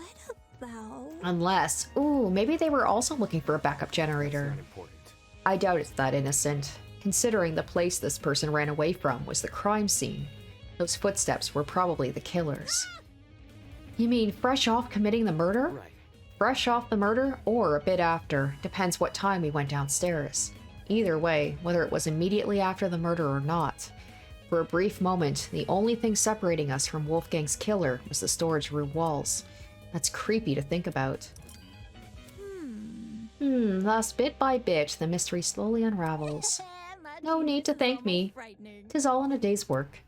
about... Unless, ooh, maybe they were also looking for a backup generator. Not important. I doubt it's that innocent, considering the place this person ran away from was the crime scene. Those footsteps were probably the killers. You mean fresh off committing the murder? Right. Fresh off the murder, or a bit after, depends what time we went downstairs. Either way, whether it was immediately after the murder or not. For a brief moment, the only thing separating us from Wolfgang's killer was the storage room walls. That's creepy to think about. Thus, bit by bit, the mystery slowly unravels. No need to thank me. 'Tis all in a day's work.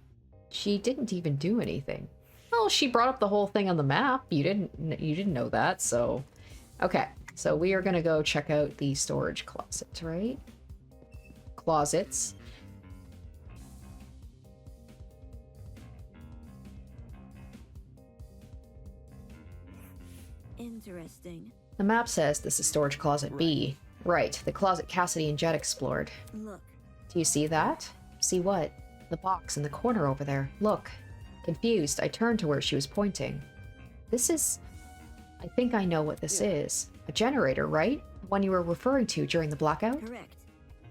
She didn't even do anything. Well, she brought up the whole thing on the map. You didn't know that, so... Okay, so we are gonna go check out the storage closet, right? Closets. Interesting. The map says this is storage closet B. Right, the closet Cassidy and Jet explored. Look. Do you see that? See what? The box in the corner over there. Look. Confused, I turned to where she was pointing. This is... I think I know what this is. A generator, right? The one you were referring to during the blackout? Correct.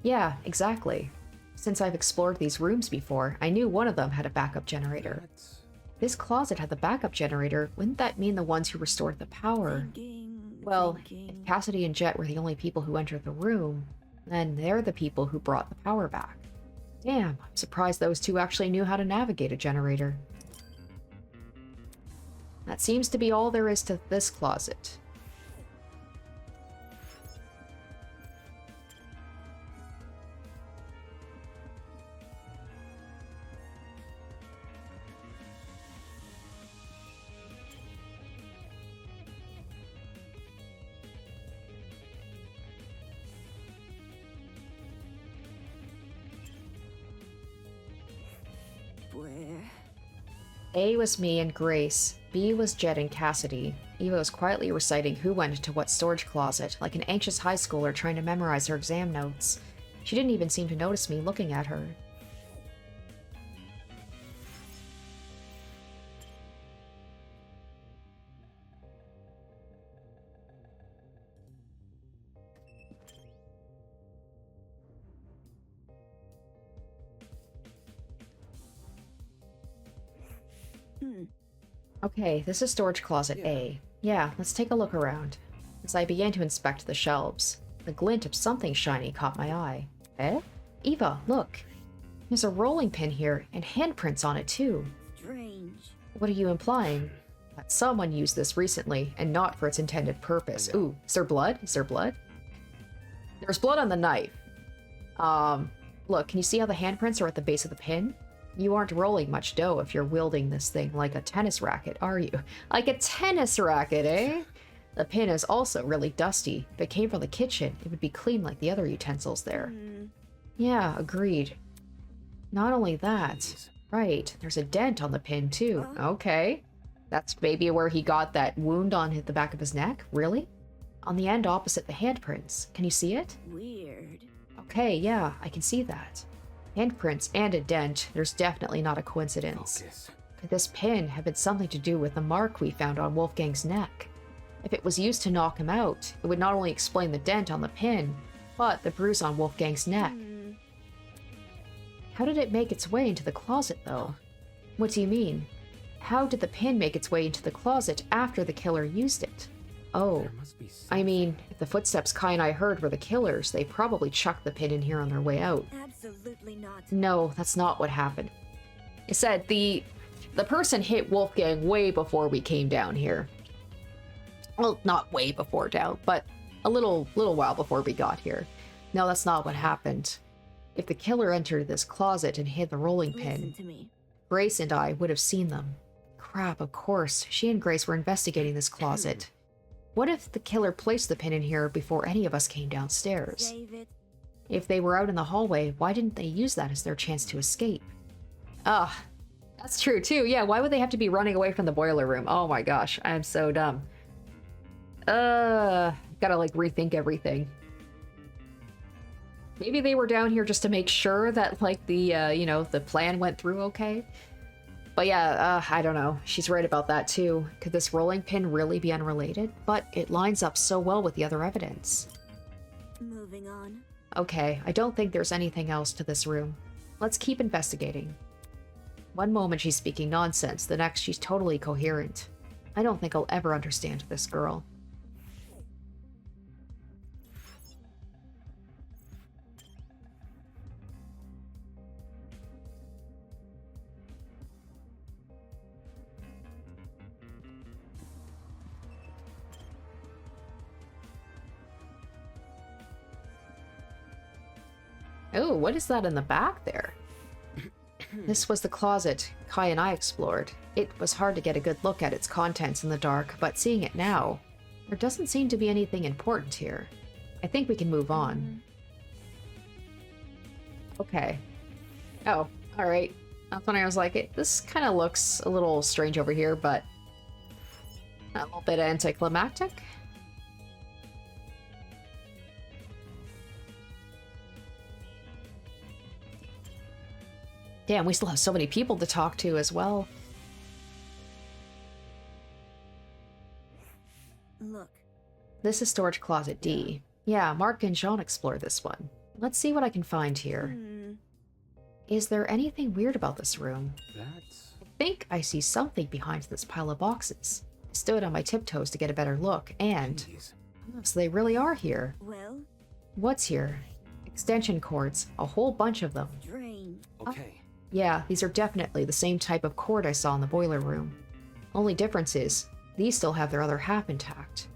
Yeah, exactly. Since I've explored these rooms before, I knew one of them had a backup generator. That's... This closet had the backup generator. Wouldn't that mean the ones who restored the power? Well, if Cassidy and Jet were the only people who entered the room, then they're the people who brought the power back. Damn, I'm surprised those two actually knew how to navigate a generator. That seems to be all there is to this closet. Where? A was me and Grace. B was Jet and Cassidy. Eva was quietly reciting who went into what storage closet, like an anxious high schooler trying to memorize her exam notes. She didn't even seem to notice me looking at her. Okay, this is storage closet A. Yeah, let's take a look around. As I began to inspect the shelves, the glint of something shiny caught my eye. Eh? Eva, look. There's a rolling pin here, and handprints on it too. Strange. What are you implying? That someone used this recently, and not for its intended purpose. Ooh, is there blood? Is there blood? There's blood on the knife. Look, can you see how the handprints are at the base of the pin? You aren't rolling much dough if you're wielding this thing like a tennis racket, are you? Like a tennis racket, eh? The pin is also really dusty. If it came from the kitchen, it would be clean like the other utensils there. Yeah, agreed. Not only that, right, there's a dent on the pin too. Okay. That's maybe where he got that wound on the back of his neck? Really? On the end opposite the handprints. Can you see it? Weird. Okay, yeah, I can see that. Handprints and a dent. There's definitely not a coincidence. Focus. Could this pin have had something to do with the mark we found on Wolfgang's neck? If it was used to knock him out, it would not only explain the dent on the pin, but the bruise on Wolfgang's neck. How did it make its way into the closet, though? What do you mean? How did the pin make its way into the closet after the killer used it? Oh, There must be I mean, if the footsteps Kai and I heard were the killers, they probably chucked the pin in here on their way out. Absolutely not. No, that's not what happened. It said the person hit Wolfgang way before we came down here. Well, not way before down, but a little while before we got here. No, that's not what happened. If the killer entered this closet and hid the rolling Listen pin, to me. Grace and I would have seen them. Crap, of course. She and Grace were investigating this closet. What if the killer placed the pin in here before any of us came downstairs? Save it. If they were out in the hallway, why didn't they use that as their chance to escape? Ah, that's true too. Yeah, why would they have to be running away from the boiler room? Oh my gosh, I'm so dumb. Gotta like rethink everything. Maybe they were down here just to make sure that like the, you know, the plan went through okay. But yeah, I don't know. She's right about that too. Could this rolling pin really be unrelated? But it lines up so well with the other evidence. Moving on. Okay, I don't think there's anything else to this room. Let's keep investigating. One moment she's speaking nonsense, the next she's totally coherent. I don't think I'll ever understand this girl. Oh, what is that in the back there? This was the closet Kai and I explored. It was hard to get a good look at its contents in the dark, but seeing it now, there doesn't seem to be anything important here. I think we can move on. Okay. Oh, alright. That's when I was like, this kind of looks a little strange over here, but a little bit anticlimactic. Damn, we still have so many people to talk to as well. Look. This is storage closet D. Yeah, Mark and Jean explored this one. Let's see what I can find here. Is there anything weird about this room? That's... I think I see something behind this pile of boxes. I stood on my tiptoes to get a better look, and... Jeez. Oh, so they really are here. Well, What's here? Extension cords. A whole bunch of them. strange. Okay. Yeah, these are definitely the same type of cord I saw in the boiler room. Only difference is, these still have their other half intact.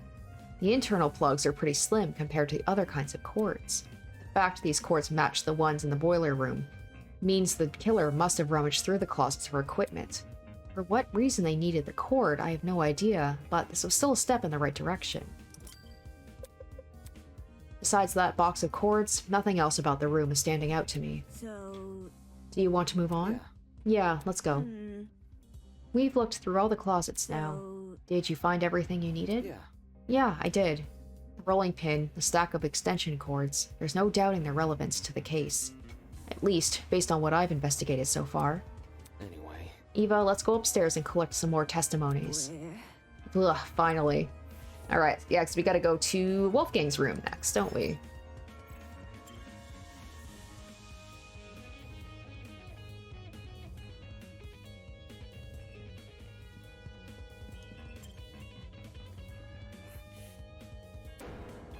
The internal plugs are pretty slim compared to the other kinds of cords. The fact these cords match the ones in the boiler room means the killer must have rummaged through the closets for equipment. For what reason they needed the cord, I have no idea, but this was still a step in the right direction. Besides that box of cords, nothing else about the room is standing out to me. So, Do you want to move on? Yeah, let's go. We've looked through all the closets now. so Did you find everything you needed? Yeah. Yeah, I did. The rolling pin, the stack of extension cords, there's no doubting their relevance to the case. At least, based on what I've investigated so far. Anyway. Eva, let's go upstairs and collect some more testimonies. where? Ugh, finally. Alright, yeah, because we gotta go to Wolfgang's room next, don't we?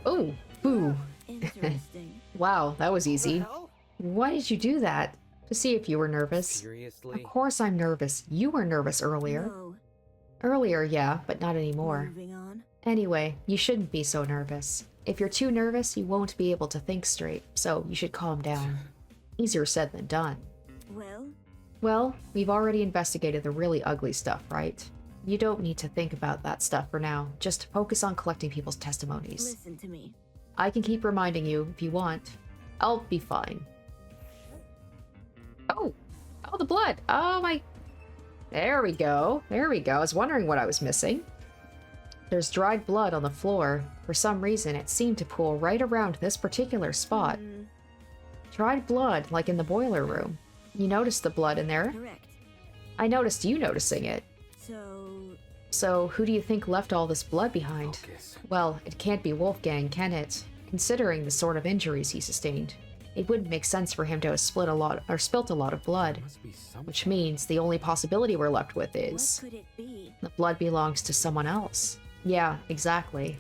Oh, boo. Interesting. Wow, that was The easy. hell? Why did you do that? To see if you were nervous. Seriously? Of course I'm nervous. You were nervous earlier. No. Earlier, yeah, but not anymore. Moving on. Anyway, you shouldn't be so nervous. If you're too nervous, you won't be able to think straight, so you should calm down. Easier said than done. Well, Well, we've already investigated the really ugly stuff, right? You don't need to think about that stuff for now. Just focus on collecting people's testimonies. listen to me. I can keep reminding you if you want. I'll be fine. Oh! Oh, the blood! Oh my... There we go. There we go. I was wondering what I was missing. There's dried blood on the floor. For some reason, it seemed to pool right around this particular spot. Dried blood, like in the boiler room. You noticed the blood in there? Correct. I noticed you noticing it. So, So, who do you think left all this blood behind? Focus. Well, it can't be Wolfgang, can it? Considering the sort of injuries he sustained, it wouldn't make sense for him to have spilt a lot of blood. Must be something. Which means the only possibility we're left with what is could it be? the blood belongs to someone else. Yeah, exactly.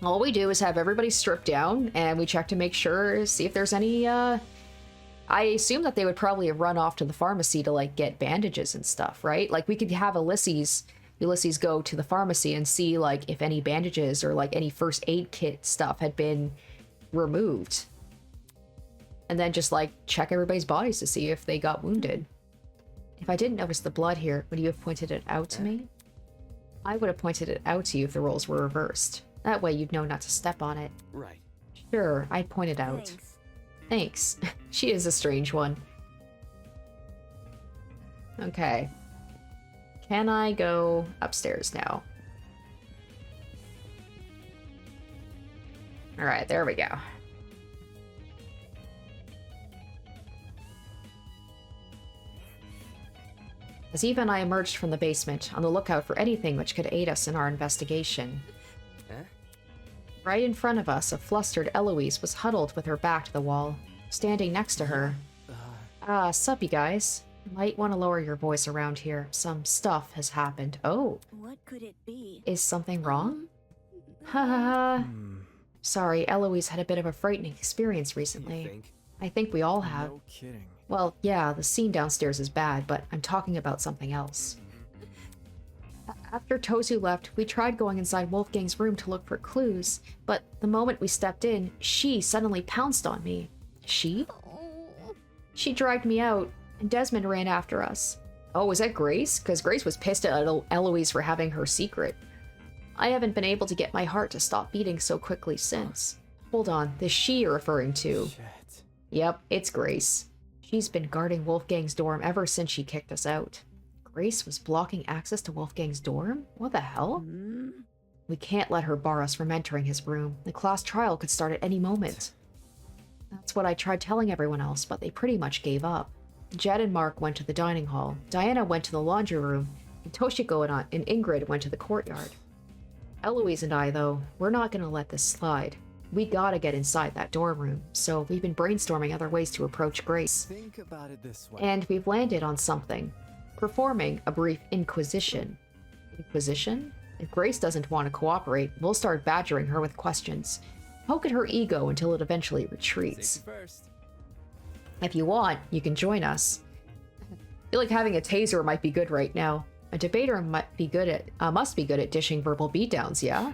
All we do is have everybody stripped down, and we check to make sure, see if there's any, I assume that they would probably have run off to the pharmacy to, like, get bandages and stuff, right? Like, we could have Ulysses go to the pharmacy and see, like, if any bandages or, like, any first aid kit stuff had been removed. And then just, like, check everybody's bodies to see if they got wounded. If I didn't notice the blood here, would you have pointed it out to me? I would have pointed it out to you if the roles were reversed. That way you'd know not to step on it. Right. Sure, I'd point it out. Thanks. Thanks. She is a strange one. Okay. Can I go upstairs now? Alright, there we go. As Eva and I emerged from the basement, on the lookout for anything which could aid us in our investigation. Right in front of us, a flustered Eloise was huddled with her back to the wall. Standing next to her. Sup, you guys? Might want to lower your voice around here. Some stuff has happened. Oh. What could it be? Is something wrong? Ha ha ha. Sorry, Eloise had a bit of a frightening experience recently. I think we all have. No kidding. Well, yeah, the scene downstairs is bad, but I'm talking about something else. After Tozu left, we tried going inside Wolfgang's room to look for clues, but the moment we stepped in, she suddenly pounced on me. She? She dragged me out, and Desmond ran after us. Oh, was that Grace? Because Grace was pissed at Eloise for having her secret. I haven't been able to get my heart to stop beating so quickly since. Hold on, the she you're referring to. Shit. Yep, it's Grace. She's been guarding Wolfgang's dorm ever since she kicked us out. Grace was blocking access to Wolfgang's dorm? What the hell? We can't let her bar us from entering his room. The class trial could start at any moment. That's what I tried telling everyone else, but they pretty much gave up. Jed and Mark went to the dining hall, Diana went to the laundry room, and Toshiko and Ingrid went to the courtyard. Eloise and I, though, we're not gonna let this slide. We gotta get inside that dorm room, so we've been brainstorming other ways to approach Grace. Think about it this way. And we've landed on something. Performing a brief inquisition. Inquisition? If Grace doesn't want to cooperate, we'll start badgering her with questions. Poke at her ego until it eventually retreats. Safety first. If you want, you can join us. I feel like having a taser might be good right now. A debater must be good at dishing verbal beatdowns, yeah?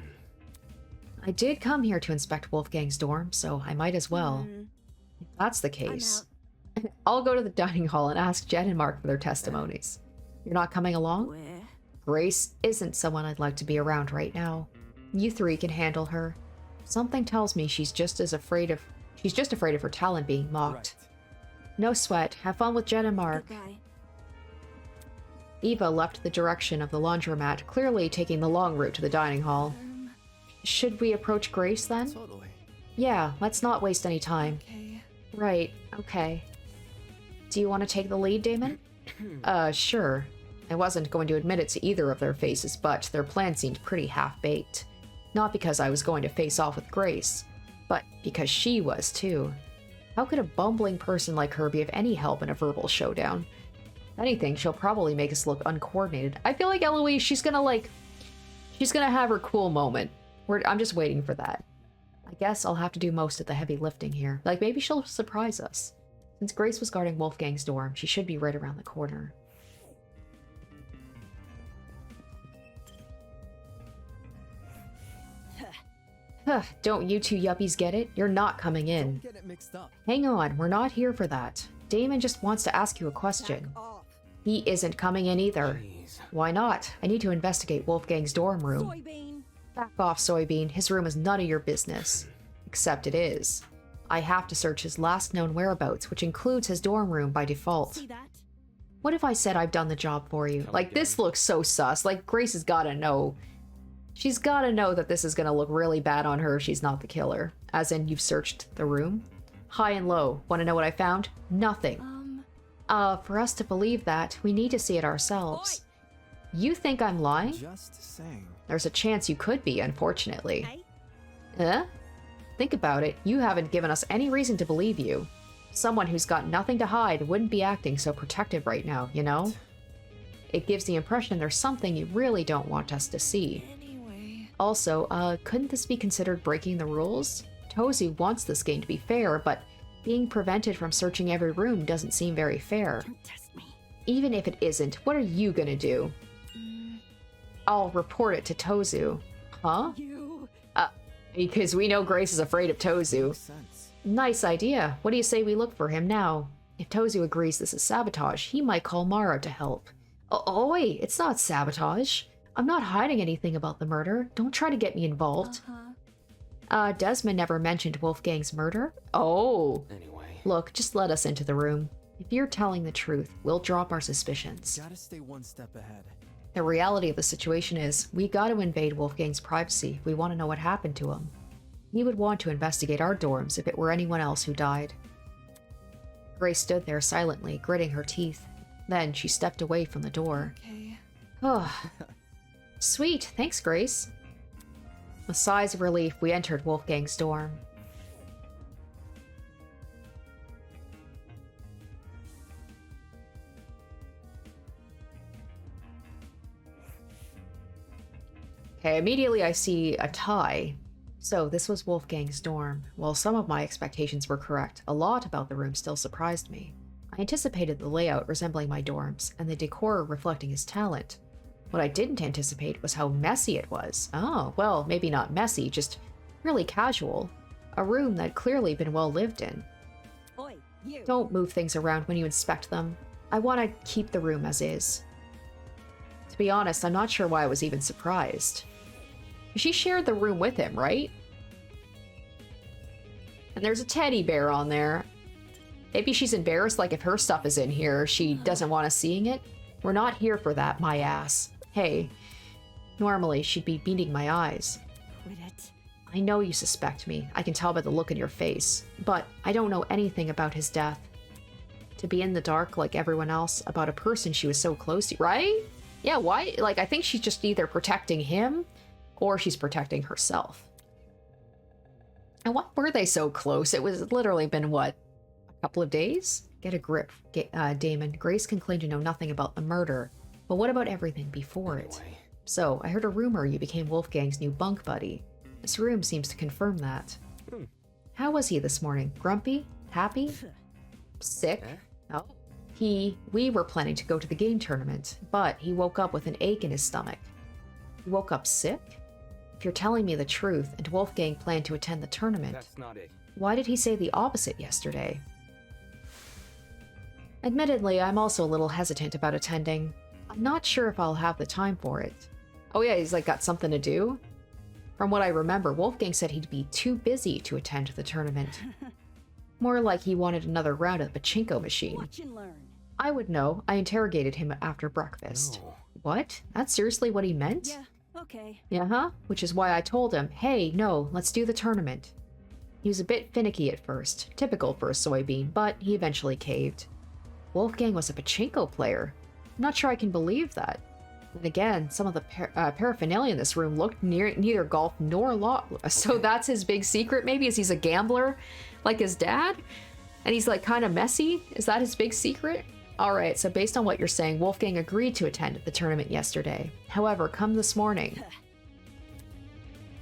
I did come here to inspect Wolfgang's dorm, so I might as well. If that's the case. I'll go to the dining hall and ask Jed and Mark for their testimonies. You're not coming along? Where? Grace isn't someone I'd like to be around right now. You three can handle her. Something tells me she's just afraid of her talent being mocked. Right. No sweat. Have fun with Jed and Mark. Goodbye. Eva left the direction of the laundromat, clearly taking the long route to the dining hall. Should we approach Grace then? Totally. Yeah, let's not waste any time. Okay. Right, okay. Do you want to take the lead, Damon? Sure. I wasn't going to admit it to either of their faces, but their plan seemed pretty half-baked. Not because I was going to face off with Grace, but because she was too. How could a bumbling person like her be of any help in a verbal showdown? If anything, she'll probably make us look uncoordinated. I feel like Eloise, she's gonna have her cool moment. I'm just waiting for that. I guess I'll have to do most of the heavy lifting here. Like, maybe she'll surprise us. Since Grace was guarding Wolfgang's dorm, she should be right around the corner. Don't you two yuppies get it? You're not coming in. Don't get it mixed up. Hang on, we're not here for that. Damon just wants to ask you a question. Back off. He isn't coming in either. Jeez. Why not? I need to investigate Wolfgang's dorm room. Soybean. Back off, Soybean. His room is none of your business. Except it is. I have to search his last known whereabouts, which includes his dorm room by default. See that? What if I said I've done the job for you? Like, this looks so sus. Like, Grace has gotta know. She's gotta know that this is gonna look really bad on her if she's not the killer. As in, you've searched the room? High and low. Want to know what I found? Nothing. For us to believe that, we need to see it ourselves. You think I'm lying? Just saying. There's a chance you could be, unfortunately. Hey? Huh? Think about it. You haven't given us any reason to believe you. Someone who's got nothing to hide wouldn't be acting so protective right now, you know? It gives the impression there's something you really don't want us to see. Anyway. Also, couldn't this be considered breaking the rules? Tozu wants this game to be fair, but being prevented from searching every room doesn't seem very fair. Don't test me. Even if it isn't, what are you gonna do? I'll report it to Tozu. Huh? You. Because we know Grace is afraid of Tozu. Makes sense. Nice idea. What do you say we look for him now? If Tozu agrees this is sabotage, he might call Mara to help. Oh wait, it's not sabotage. I'm not hiding anything about the murder. Don't try to get me involved. Desmond never mentioned Wolfgang's murder? Oh. Anyway. Look, just let us into the room. If you're telling the truth, we'll drop our suspicions. Gotta stay one step ahead. The reality of the situation is, we gotta invade Wolfgang's privacy. We want to know what happened to him. He would want to investigate our dorms if it were anyone else who died. Grace stood there silently, gritting her teeth. Then she stepped away from the door. Okay. Oh. Sweet, thanks, Grace. With sighs of relief, we entered Wolfgang's dorm. Okay, immediately I see a tie. So this was Wolfgang's dorm. While some of my expectations were correct, a lot about the room still surprised me. I anticipated the layout resembling my dorms, and the decor reflecting his talent. What I didn't anticipate was how messy it was. Oh, well, maybe not messy, just really casual. A room that clearly been well lived in. Oi, you. Don't move things around when you inspect them. I want to keep the room as is. To be honest, I'm not sure why I was even surprised. She shared the room with him, right? And there's a teddy bear on there. Maybe she's embarrassed, like if her stuff is in here, she doesn't want us seeing it. We're not here for that, my ass. Hey, normally she'd be beating my eyes. Quit it. I know you suspect me. I can tell by the look in your face. But I don't know anything about his death. To be in the dark like everyone else about a person she was so close to, right? Yeah, why? Like, I think she's just either protecting him or she's protecting herself. And why were they so close? It was literally been, what, a couple of days? Get a grip, Damon. Grace can claim to know nothing about the murder. But what about everything before it? So, I heard a rumor you became Wolfgang's new bunk buddy. This room seems to confirm that. How was he this morning? Grumpy? Happy? Sick? Oh. We were planning to go to the game tournament, but he woke up with an ache in his stomach. He woke up sick? If you're telling me the truth, and Wolfgang planned to attend the tournament, That's not it. why did he say the opposite yesterday? Admittedly, I'm also a little hesitant about attending. I'm not sure if I'll have the time for it. Oh yeah, he's like got something to do? From what I remember, Wolfgang said he'd be too busy to attend the tournament. More like he wanted another round of the pachinko machine. Watch and learn. I would know. I interrogated him after breakfast. No. What? That's seriously what he meant? Yeah, okay. Yeah, which is why I told him, hey, no, let's do the tournament. He was a bit finicky at first, typical for a soybean, but he eventually caved. Wolfgang was a pachinko player. I'm not sure I can believe that. And again, some of the paraphernalia in this room looked neither golf nor law. So that's his big secret, maybe, is he's a gambler like his dad? And he's like kind of messy? Is that his big secret? Alright, so based on what you're saying, Wolfgang agreed to attend the tournament yesterday. However, come this morning,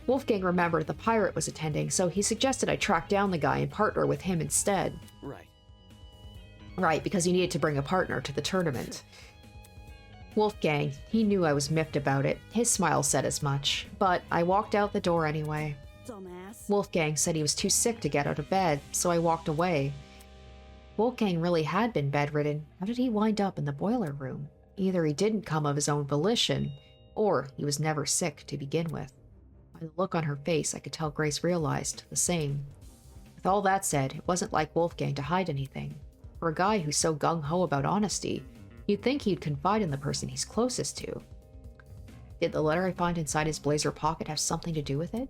Wolfgang remembered the pirate was attending, so he suggested I track down the guy and partner with him instead. Right. Right, because he needed to bring a partner to the tournament. Wolfgang, he knew I was miffed about it. His smile said as much, but I walked out the door anyway. Dumbass. Wolfgang said he was too sick to get out of bed, so I walked away. Wolfgang really had been bedridden. How did he wind up in the boiler room? Either he didn't come of his own volition, or he was never sick to begin with. By the look on her face, I could tell Grace realized the same. With all that said, it wasn't like Wolfgang to hide anything. For a guy who's so gung-ho about honesty, you'd think he'd confide in the person he's closest to. Did the letter I find inside his blazer pocket have something to do with it?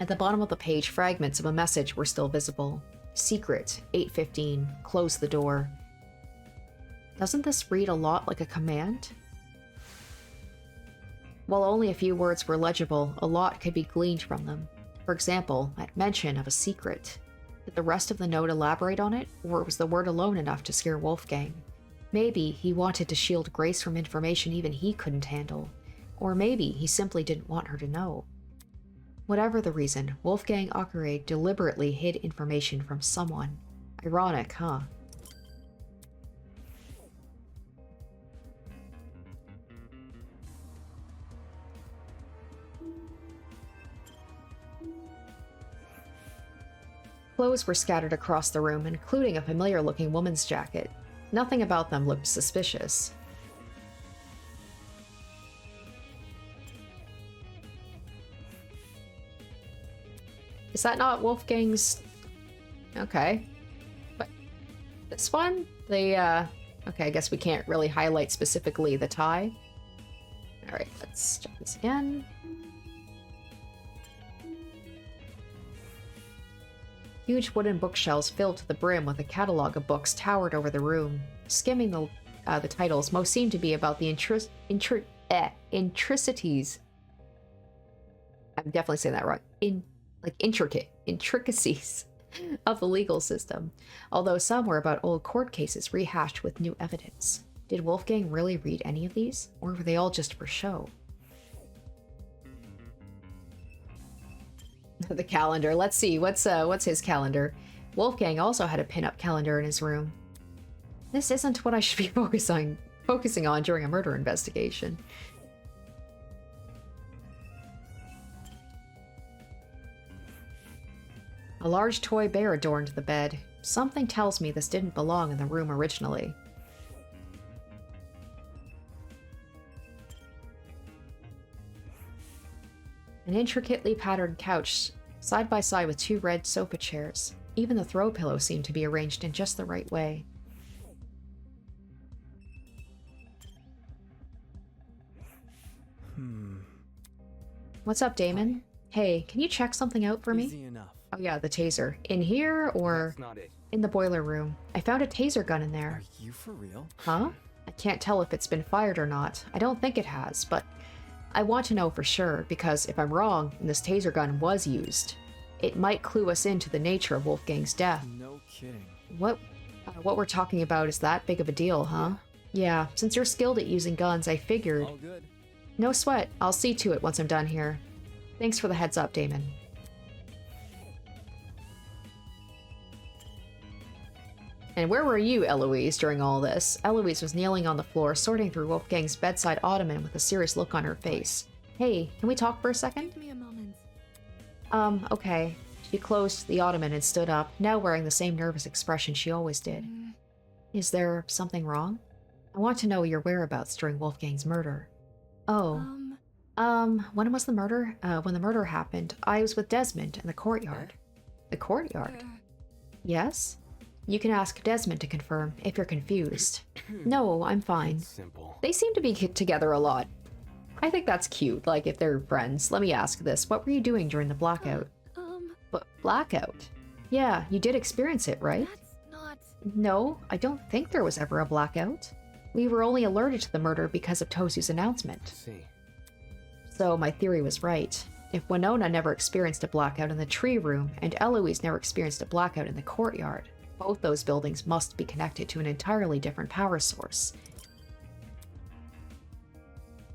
At the bottom of the page, fragments of a message were still visible. Secret, 8:15, close the door. Doesn't this read a lot like a command? While only a few words were legible, a lot could be gleaned from them. For example, at mention of a secret. Did the rest of the note elaborate on it, or was the word alone enough to scare Wolfgang? Maybe he wanted to shield Grace from information even he couldn't handle. Or maybe he simply didn't want her to know. Whatever the reason, Wolfgang Ackerade deliberately hid information from someone. Ironic, huh? Clothes were scattered across the room, including a familiar-looking woman's jacket. Nothing about them looked suspicious. Is that not Wolfgang's... Okay. But this one? The, Okay, I guess we can't really highlight specifically the tie. Alright, let's check this again. Huge wooden bookshelves filled to the brim with a catalog of books towered over the room. Skimming the titles, most seemed to be about the intricacies. I'm definitely saying that wrong. Intricacies of the legal system, although some were about old court cases rehashed with new evidence. Did Wolfgang really read any of these, or were they all just for show? The calendar. Let's see, what's his calendar? Wolfgang also had a pin-up calendar in his room. This isn't what I should be focusing on during a murder investigation. A large toy bear adorned the bed. Something tells me this didn't belong in the room originally. An intricately patterned couch, side by side with two red sofa chairs. Even the throw pillow seemed to be arranged in just the right way. What's up, Damon? Hey, can you check something out for me? Easy enough. Oh yeah, the taser. In here or That's not it. in the boiler room? I found a taser gun in there. Are you for real? Huh? I can't tell if it's been fired or not. I don't think it has, but I want to know for sure, because if I'm wrong and this taser gun was used, it might clue us into the nature of Wolfgang's death. No kidding. What we're talking about is that big of a deal, huh? Yeah, since you're skilled at using guns, I figured. All good. No sweat. I'll see to it once I'm done here. Thanks for the heads up, Damon. And where were you, Eloise, during all this? Eloise was kneeling on the floor, sorting through Wolfgang's bedside ottoman with a serious look on her face. Hey, can we talk for a second? Give me a moment. Okay. She closed the ottoman and stood up, now wearing the same nervous expression she always did. Is there something wrong? I want to know your whereabouts during Wolfgang's murder. Oh. When was the murder? When the murder happened, I was with Desmond in the courtyard. The courtyard? Yes? You can ask Desmond to confirm, if you're confused. No, I'm fine. It's simple. They seem to be together a lot. I think that's cute, like if they're friends. Let me ask this, what were you doing during the blackout? But blackout? Yeah, you did experience it, right? That's not... No, I don't think there was ever a blackout. We were only alerted to the murder because of Tosu's announcement. See. So my theory was right. If Winona never experienced a blackout in the tree room, and Eloise never experienced a blackout in the courtyard, both those buildings must be connected to an entirely different power source.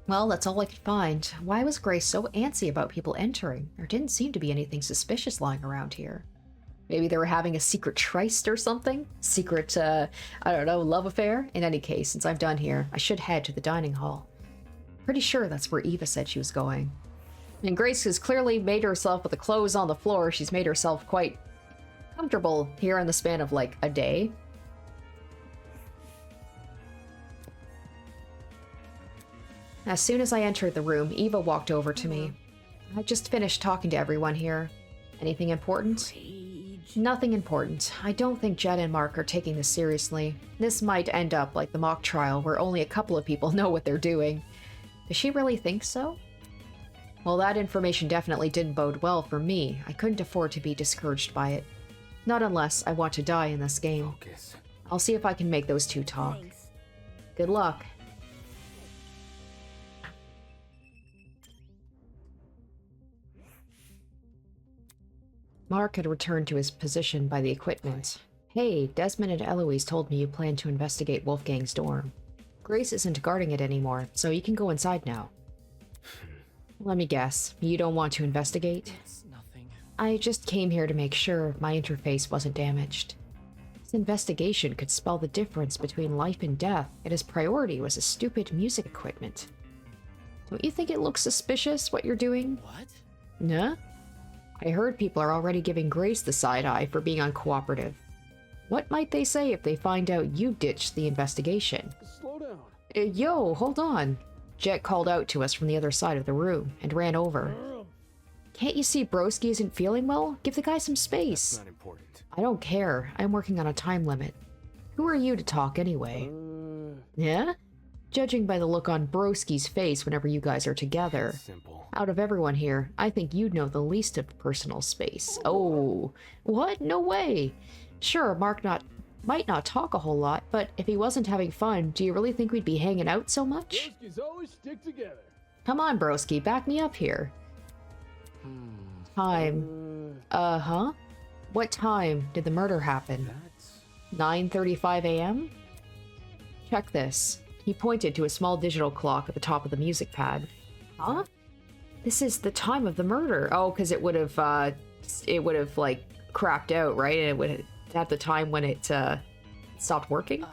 Well, that's all I could find. Why was Grace so antsy about people entering? There didn't seem to be anything suspicious lying around here. Maybe they were having a secret tryst or something? Secret, I don't know, love affair? In any case, since I'm done here, I should head to the dining hall. Pretty sure that's where Eva said she was going. And Grace has clearly made herself, with the clothes on the floor, she's made herself quite comfortable here in the span of like a day. As soon as I entered the room, Eva walked over to me. I just finished talking to everyone here. Anything important? Nothing important. I don't think Jed and Mark are taking this seriously. This might end up like the mock trial where only a couple of people know what they're doing. Does she really think so? Well, that information definitely didn't bode well for me. I couldn't afford to be discouraged by it. Not unless I want to die in this game. Focus. I'll see if I can make those two talk. Thanks. Good luck. Mark had returned to his position by the equipment. Hey, Desmond and Eloise told me you plan to investigate Wolfgang's dorm. Grace isn't guarding it anymore, so you can go inside now. Let me guess, you don't want to investigate? It's nothing. I just came here to make sure my interface wasn't damaged. This investigation could spell the difference between life and death, and his priority was a stupid music equipment. Don't you think it looks suspicious, what you're doing? What? Nah? I heard people are already giving Grace the side eye for being uncooperative. What might they say if they find out you ditched the investigation? Slow down. Yo, hold on. Jet called out to us from the other side of the room and ran over. Can't you see Broski isn't feeling well? Give the guy some space. Not important. I don't care. I'm working on a time limit. Who are you to talk anyway? Yeah? Judging by the look on Broski's face whenever you guys are together. Simple. Out of everyone here, I think you'd know the least of personal space. Oh, what? No way. Sure, Mark might not talk a whole lot, but if he wasn't having fun, do you really think we'd be hanging out so much? Broskies always stick together. Come on, Broski, back me up here. Time. Uh-huh. What time did the murder happen? That's 9:35 a.m.? Check this. He pointed to a small digital clock at the top of the music pad. Huh? This is the time of the murder. Oh, because it would have, like, crapped out, right? And it would at the time when it, stopped working?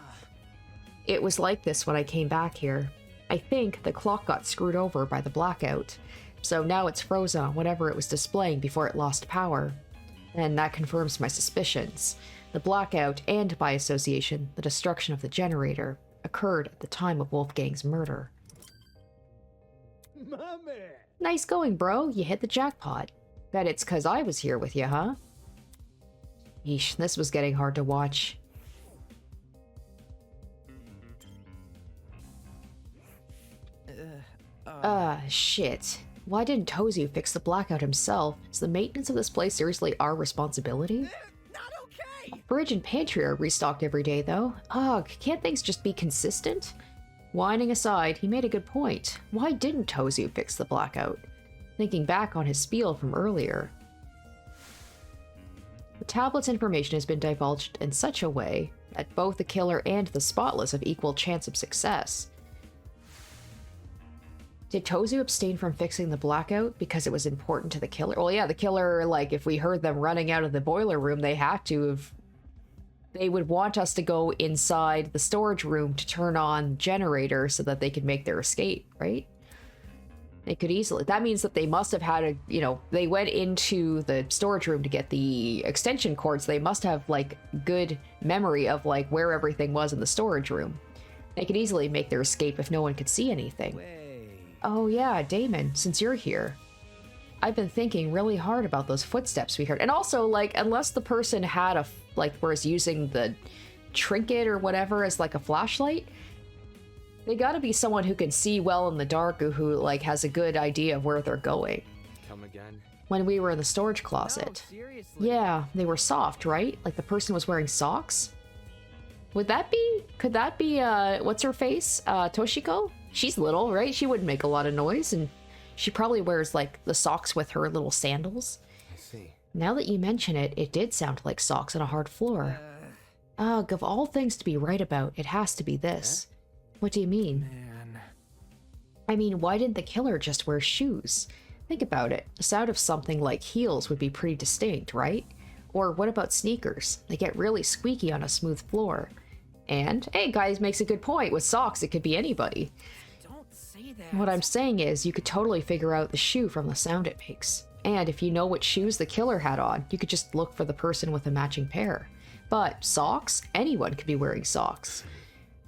It was like this when I came back here. I think the clock got screwed over by the blackout. So now it's frozen on whatever it was displaying before it lost power. And that confirms my suspicions. The blackout, and by association, the destruction of the generator, occurred at the time of Wolfgang's murder. my man. Nice going, bro. You hit the jackpot. Bet it's 'cause I was here with you, huh? Yeesh, this was getting hard to watch. Shit. Why didn't Tozu fix the blackout himself? Is the maintenance of this place seriously our responsibility? Not okay! Fridge and pantry are restocked every day, though. Ugh, can't things just be consistent? Whining aside, he made a good point. Why didn't Tozu fix the blackout? Thinking back on his spiel from earlier. The tablet's information has been divulged in such a way that both the killer and the spotless have equal chance of success. Did Tozu abstain from fixing the blackout because it was important to the killer? Well, yeah, the killer, like, if we heard them running out of the boiler room, they had to have... They would want us to go inside the storage room to turn on the generator so that they could make their escape, right? They could easily... That means that they must have had a... You know, they went into the storage room to get the extension cords. They must have, like, good memory of, like, where everything was in the storage room. They could easily make their escape if no one could see anything. Oh yeah, Damon, since you're here. I've been thinking really hard about those footsteps we heard. And also, like, unless the person had a, like, was using the trinket or whatever as, like, a flashlight, they gotta be someone who can see well in the dark or who, like, has a good idea of where they're going. Come again. When we were in the storage closet. No, seriously. Yeah, they were soft, right? Like the person was wearing socks? Would that be... Could that be, what's her face? Toshiko? She's little, right? She wouldn't make a lot of noise, and she probably wears, like, the socks with her little sandals. I see. Now that you mention it, it did sound like socks on a hard floor. Ugh, of all things to be right about, it has to be this. What do you mean? Man. I mean, why didn't the killer just wear shoes? Think about it. The sound of something like heels would be pretty distinct, right? Or what about sneakers? They get really squeaky on a smooth floor. And, hey, guys makes a good point. With socks, it could be anybody. Don't say that. What I'm saying is, you could totally figure out the shoe from the sound it makes. And if you know what shoes the killer had on, you could just look for the person with a matching pair. But socks? Anyone could be wearing socks.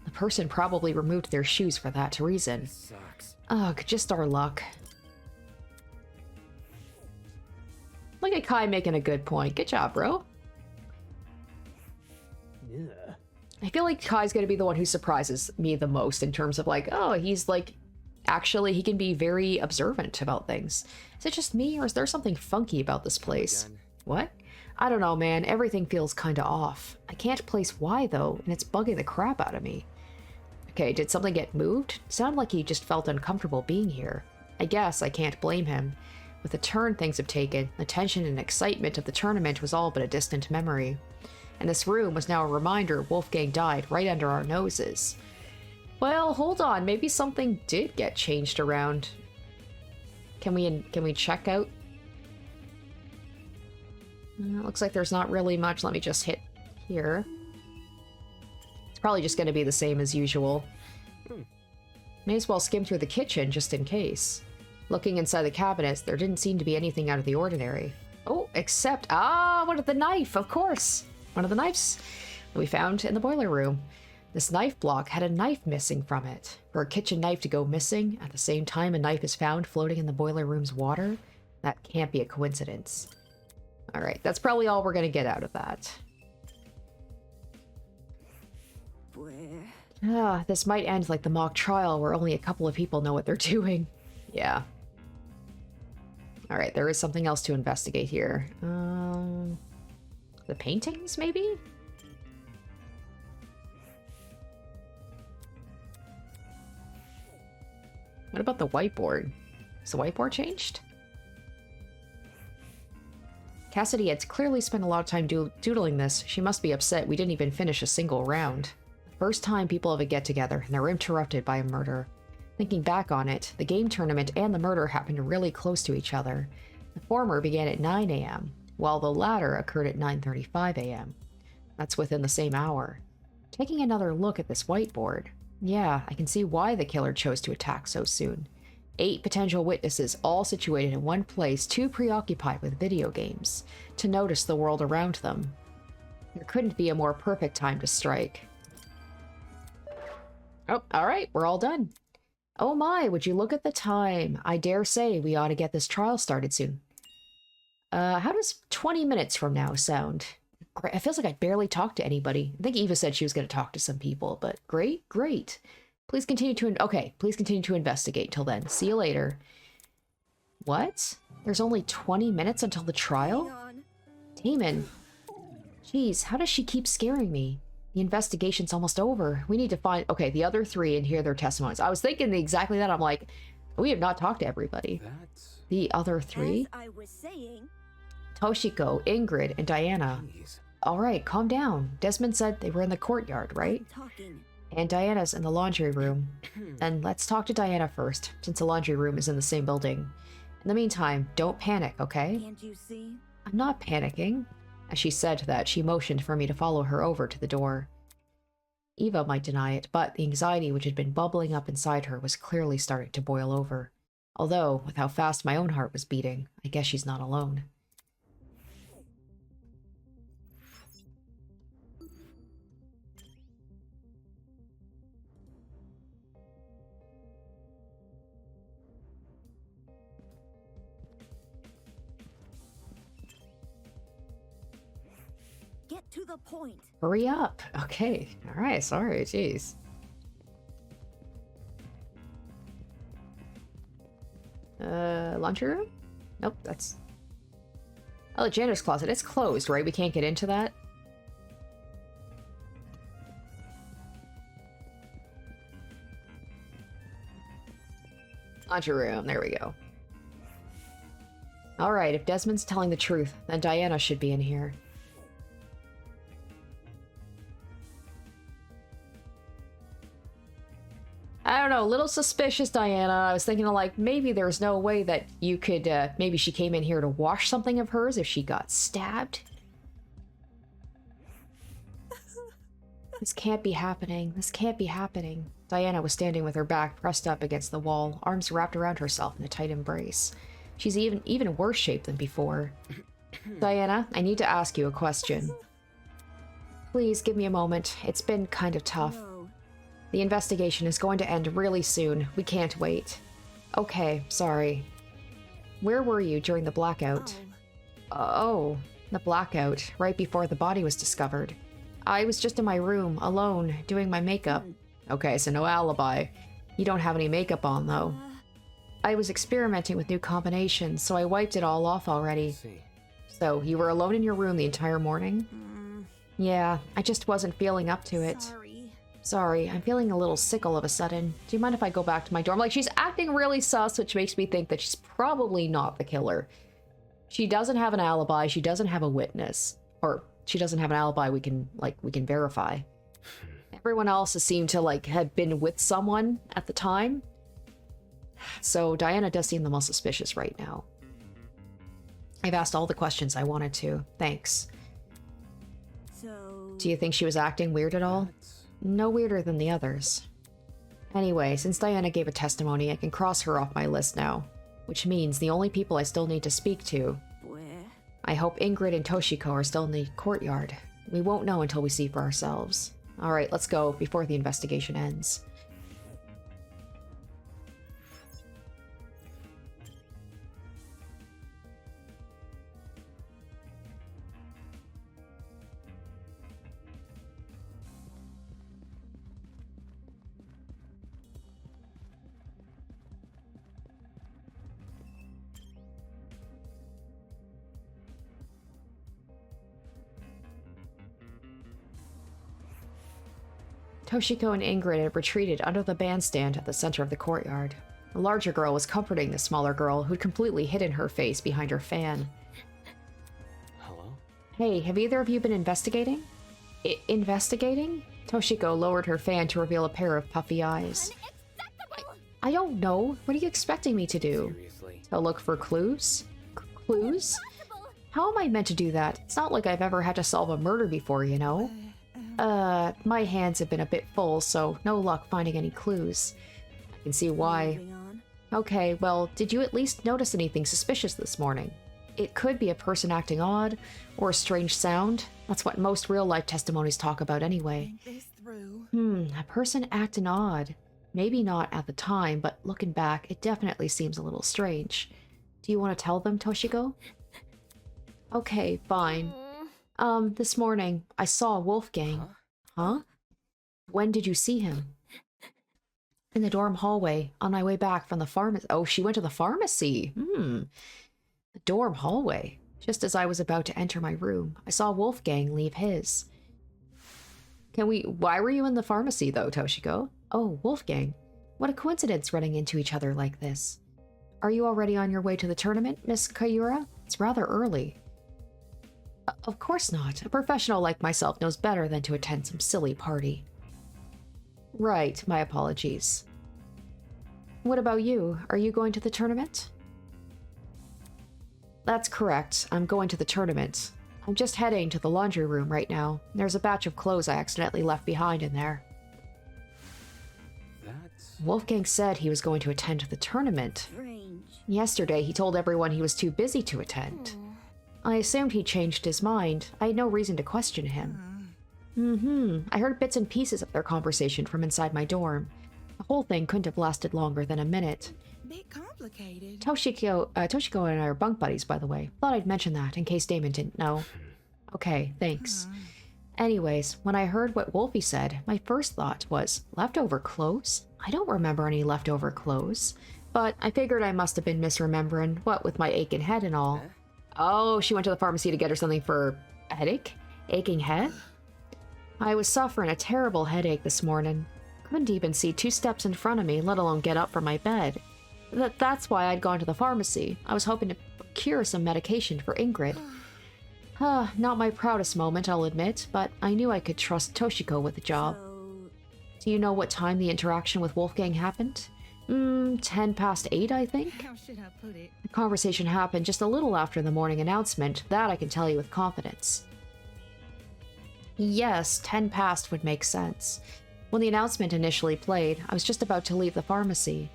The person probably removed their shoes for that reason. Sucks. Ugh, just our luck. Look at Kai making a good point. Good job, bro. Yeah. I feel like Kai's gonna be the one who surprises me the most in terms of like, oh, he's like, actually, he can be very observant about things. Is it just me, or is there something funky about this place? Again. What? I don't know, man. Everything feels kinda off. I can't place why, though, and it's bugging the crap out of me. Okay, did something get moved? Sounded like he just felt uncomfortable being here. I guess I can't blame him. With the turn things have taken, the tension and excitement of the tournament was all but a distant memory. And this room was now a reminder Wolfgang died right under our noses. Well, hold on, maybe something did get changed around. Can we check out? Looks like there's not really much. Let me just hit here. It's probably just going to be the same as usual. May as well skim through the kitchen just in case. Looking inside the cabinets, there didn't seem to be anything out of the ordinary. Oh, except... Ah, one of the knife, of course. One of the knives that we found in the boiler room. This knife block had a knife missing from it. For a kitchen knife to go missing at the same time a knife is found floating in the boiler room's water, that can't be a coincidence. Alright, that's probably all we're gonna get out of that. This might end like the mock trial where only a couple of people know what they're doing. Yeah. Alright, there is something else to investigate here. The paintings, maybe? What about the whiteboard? Is the whiteboard changed? Cassidy had clearly spent a lot of time doodling this. She must be upset we didn't even finish a single round. First time people have a get-together, and they're interrupted by a murder. Thinking back on it, the game tournament and the murder happened really close to each other. The former began at 9 a.m., while the latter occurred at 9:35 a.m. That's within the same hour. Taking another look at this whiteboard, yeah, I can see why the killer chose to attack so soon. 8 potential witnesses, all situated in one place, too preoccupied with video games to notice the world around them. There couldn't be a more perfect time to strike. Oh, alright, we're all done. Oh my, would you look at the time? I dare say we ought to get this trial started soon. How does 20 minutes from now sound? It feels like I barely talked to anybody. I think Eva said she was going to talk to some people, but great, great. Please continue to investigate till then. See you later. What? There's only 20 minutes until the trial? Damon. Jeez, how does she keep scaring me? The investigation's almost over. We need to find... Okay, the other 3 and hear their testimonies. I was thinking exactly that. I'm like, we have not talked to everybody. The other 3? As I was saying... Toshiko, Ingrid, and Diana. Alright, calm down. Desmond said they were in the courtyard, right? And Diana's in the laundry room. Then let's talk to Diana first, since the laundry room is in the same building. In the meantime, don't panic, okay? Can't you see? I'm not panicking. As she said that, she motioned for me to follow her over to the door. Eva might deny it, but the anxiety which had been bubbling up inside her was clearly starting to boil over. Although, with how fast my own heart was beating, I guess she's not alone. Get to the point. Hurry up. Okay. All right. Sorry. Jeez. Laundry room? Nope. That's... Oh, the janitor's closet. It's closed, right? We can't get into that? Laundry room. There we go. All right. If Desmond's telling the truth, then Diana should be in here. I don't know, a little suspicious, Diana. I was thinking of like, maybe there's no way that you could, maybe she came in here to wash something of hers if she got stabbed. This can't be happening. This can't be happening. Diana was standing with her back pressed up against the wall, arms wrapped around herself in a tight embrace. She's even worse shape than before. Diana, I need to ask you a question. Please give me a moment. It's been kind of tough. No. The investigation is going to end really soon. We can't wait. Okay, sorry. Where were you during the blackout? Oh, the blackout, right before the body was discovered. I was just in my room, alone, doing my makeup. Okay, so no alibi. You don't have any makeup on, though. I was experimenting with new combinations, so I wiped it all off already. So, you were alone in your room the entire morning? Yeah, I just wasn't feeling up to it. Sorry, I'm feeling a little sick all of a sudden. Do you mind if I go back to my dorm? Like, she's acting really sus, which makes me think that she's probably not the killer. She doesn't have an alibi. She doesn't have a witness. Or, she doesn't have an alibi we can verify. Everyone else has seemed to, like, have been with someone at the time. So, Diana does seem the most suspicious right now. I've asked all the questions I wanted to. Thanks. So... Do you think she was acting weird at all? No weirder than the others. Anyway, since Diana gave a testimony, I can cross her off my list now. Which means the only people I still need to speak to... I hope Ingrid and Toshiko are still in the courtyard. We won't know until we see for ourselves. Alright, let's go before the investigation ends. Toshiko and Ingrid had retreated under the bandstand at the center of the courtyard. The larger girl was comforting the smaller girl, who'd completely hidden her face behind her fan. Hello? Hey, have either of you been investigating? Investigating? Toshiko lowered her fan to reveal a pair of puffy eyes. I don't know. What are you expecting me to do? Seriously? To look for clues? Clues? How am I meant to do that? It's not like I've ever had to solve a murder before, you know? My hands have been a bit full, so no luck finding any clues. I can see why. Moving on. Okay, well, did you at least notice anything suspicious this morning? It could be a person acting odd, or a strange sound. That's what most real-life testimonies talk about anyway. Think this through. A person acting odd. Maybe not at the time, but looking back, it definitely seems a little strange. Do you want to tell them, Toshiko? Okay, fine. This morning, I saw Wolfgang. Huh? When did you see him? In the dorm hallway, on my way back from the pharmacy. Oh, she went to the pharmacy. The dorm hallway. Just as I was about to enter my room, I saw Wolfgang leave his. Why were you in the pharmacy, though, Toshiko? Oh, Wolfgang. What a coincidence running into each other like this. Are you already on your way to the tournament, Miss Kayura? It's rather early. Of course not. A professional like myself knows better than to attend some silly party. Right, my apologies. What about you? Are you going to the tournament? That's correct. I'm going to the tournament. I'm just heading to the laundry room right now. There's a batch of clothes I accidentally left behind in there. Wolfgang said he was going to attend the tournament. Strange. Yesterday, he told everyone he was too busy to attend. I assumed he changed his mind. I had no reason to question him. I heard bits and pieces of their conversation from inside my dorm. The whole thing couldn't have lasted longer than a minute. Bit complicated. Toshiko and I are bunk buddies, by the way. Thought I'd mention that in case Damon didn't know. Okay, thanks. Anyways, when I heard what Wolfie said, my first thought was, leftover clothes? I don't remember any leftover clothes. But I figured I must have been misremembering, what with my aching head and all. Oh, she went to the pharmacy to get her something for a headache? Aching head? I was suffering a terrible headache this morning. Couldn't even see 2 steps in front of me, let alone get up from my bed. That's why I'd gone to the pharmacy. I was hoping to procure some medication for Ingrid. Not my proudest moment, I'll admit, but I knew I could trust Toshiko with the job. So, Do you know what time the interaction with Wolfgang happened? 8:10, I think? How should I put it? The conversation happened just a little after the morning announcement, that I can tell you with confidence. Yes, 10 past would make sense. When the announcement initially played, I was just about to leave the pharmacy.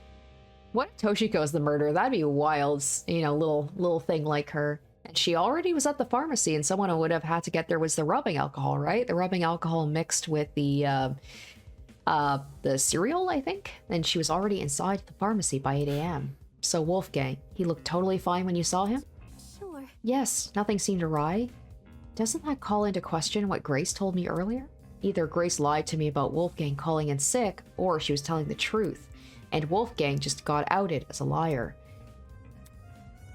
What if Toshiko's the murderer? That'd be a wild, little thing like her. And she already was at the pharmacy, and someone would have had to get there was the rubbing alcohol, right? The rubbing alcohol mixed with the cereal, I think? And she was already inside the pharmacy by 8 a.m. So Wolfgang, he looked totally fine when you saw him? sure. Yes, nothing seemed awry. Doesn't that call into question what Grace told me earlier? Either Grace lied to me about Wolfgang calling in sick, or she was telling the truth, and Wolfgang just got outed as a liar.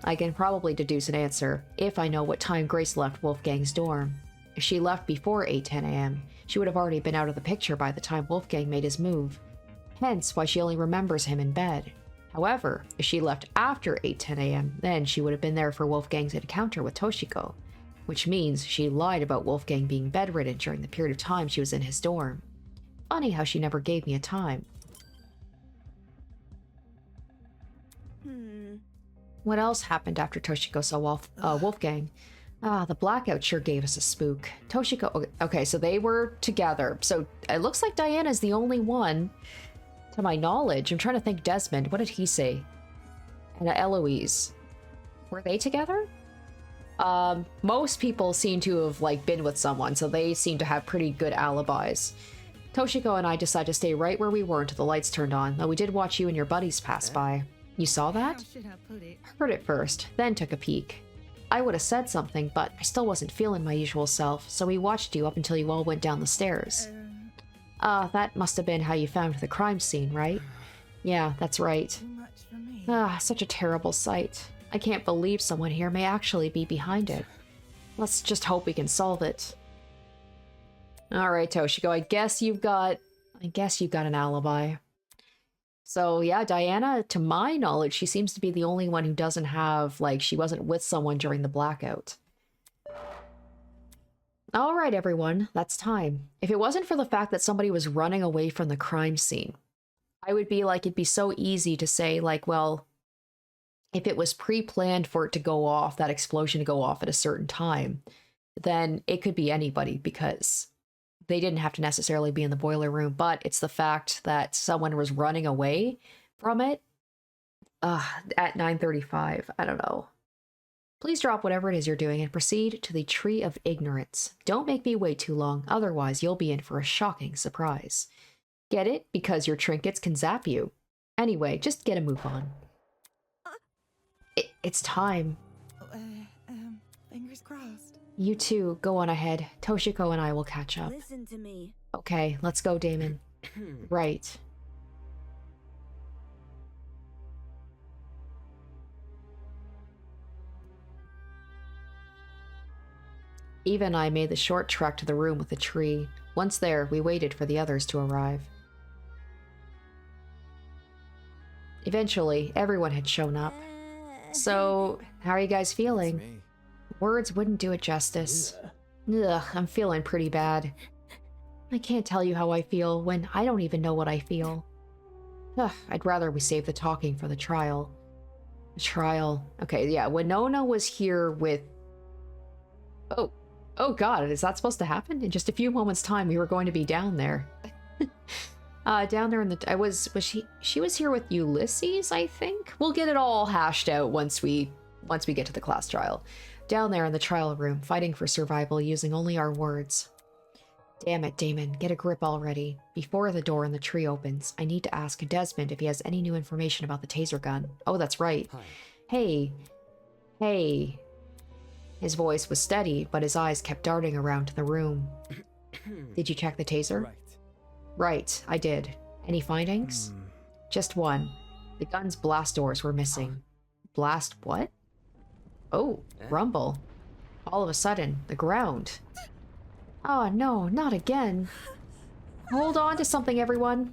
I can probably deduce an answer if I know what time Grace left Wolfgang's dorm. If she left before 8:10 a.m., she would have already been out of the picture by the time Wolfgang made his move. Hence why she only remembers him in bed. However, if she left after 8:10 a.m., then she would have been there for Wolfgang's encounter with Toshiko, which means she lied about Wolfgang being bedridden during the period of time she was in his dorm. Funny how she never gave me a time. What else happened after Toshiko saw Wolfgang? The blackout sure gave us a spook. Toshiko... Okay, so they were together. So it looks like Diana's the only one, to my knowledge. I'm trying to think Desmond. What did he say? And Eloise. Were they together? Most people seem to have, like, been with someone, so they seem to have pretty good alibis. Toshiko and I decided to stay right where we were until the lights turned on, though we did watch you and your buddies pass by. You saw that? How should I put it? Heard it first, then took a peek. I would have said something, but I still wasn't feeling my usual self, so we watched you up until you all went down the stairs. That must have been how you found the crime scene, right? Yeah, that's right. Too much for me. Such a terrible sight. I can't believe someone here may actually be behind it. Let's just hope we can solve it. Alright, Toshiko, I guess you've got an alibi. So yeah, Diana, to my knowledge, she seems to be the only one who doesn't have, like, she wasn't with someone during the blackout. Alright, everyone, that's time. If it wasn't for the fact that somebody was running away from the crime scene, I would be like, it'd be so easy to say, like, well, if it was pre-planned for it to go off, that explosion to go off at a certain time, then it could be anybody, because they didn't have to necessarily be in the boiler room, but it's the fact that someone was running away from it at 9:35. I don't know. Please drop whatever it is you're doing and proceed to the Tree of Ignorance. Don't make me wait too long, otherwise you'll be in for a shocking surprise. Get it? Because your trinkets can zap you. Anyway, just get a move on. It's time. Fingers crossed. You two, go on ahead. Toshiko and I will catch up. Listen to me. Okay, let's go, Damon. Right. Eva and I made the short trek to the room with the tree. Once there, we waited for the others to arrive. Eventually, everyone had shown up. So, how are you guys feeling? Words wouldn't do it justice. Ugh, I'm feeling pretty bad. I can't tell you how I feel when I don't even know what I feel. Ugh, I'd rather we save the talking for the trial. The trial. Okay, yeah, Winona was here with... Oh god, is that supposed to happen? In just a few moments' time, we were going to be down there. Down there in the... She was here with Ulysses, I think? We'll get it all hashed out once we get to the class trial. Down there in the trial room, fighting for survival using only our words. Damn it, Damon, get a grip already. Before the door in the tree opens, I need to ask Desmond if he has any new information about the taser gun. Oh, that's right. Hi. Hey. His voice was steady, but his eyes kept darting around the room. Did you check the taser? Right, I did. Any findings? Just one. The gun's blast doors were missing. Blast what? Oh, rumble. All of a sudden, the ground. Oh no, not again. Hold on to something, everyone.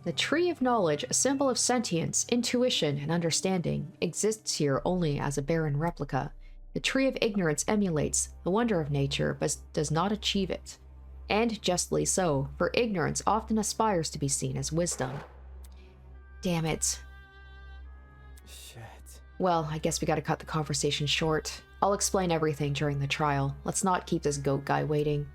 The Tree of Knowledge, a symbol of sentience, intuition, and understanding, exists here only as a barren replica. The Tree of Ignorance emulates the wonder of nature, but does not achieve it. And justly so, for ignorance often aspires to be seen as wisdom. Damn it. Shit. Well, I guess we gotta cut the conversation short. I'll explain everything during the trial. Let's not keep this goat guy waiting.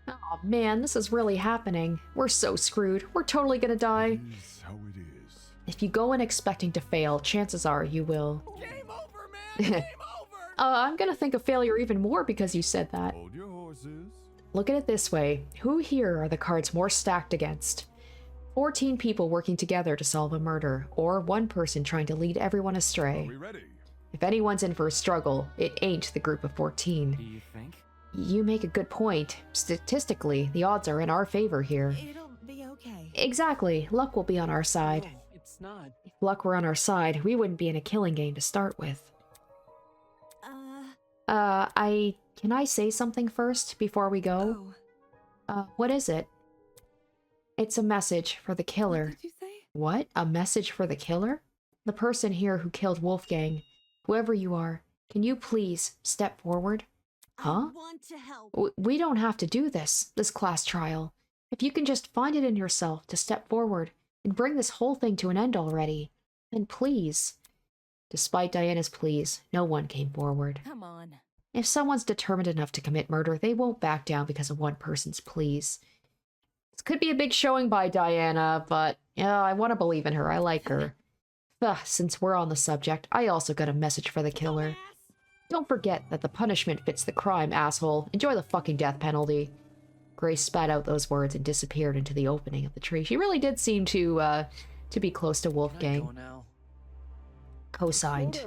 Oh man, this is really happening. We're so screwed. We're totally gonna die. It is how it is. If you go in expecting to fail, chances are you will. Game over, man! Game over! I'm gonna think of failure even more because you said that. Hold your horses. Look at it this way. Who here are the cards more stacked against? 14 people working together to solve a murder, or one person trying to lead everyone Are astray. we ready? If anyone's in for a struggle, it ain't the group of 14. Do you think? You make a good point. Statistically, the odds are in our favor here. It'll be okay. Exactly. Luck will be on our side. No, it's not. If luck were on our side, we wouldn't be in a killing game to start with. Can I say something first before we go? What is it? It's a message for the killer. What did you say? What? A message for the killer? The person here who killed Wolfgang. Whoever you are, can you please step forward? Huh? I want to help. We don't have to do this class trial. If you can just find it in yourself to step forward and bring this whole thing to an end already, then please. Despite Diana's pleas, no one came forward. Come on. If someone's determined enough to commit murder, they won't back down because of one person's pleas. This could be a big showing by Diana, but yeah, I want to believe in her. I like her. Since we're on the subject, I also got a message for the killer. Don't forget that the punishment fits the crime, asshole. Enjoy the fucking death penalty. Grace spat out those words and disappeared into the opening of the tree. She really did seem to be close to Wolfgang. Co-signed.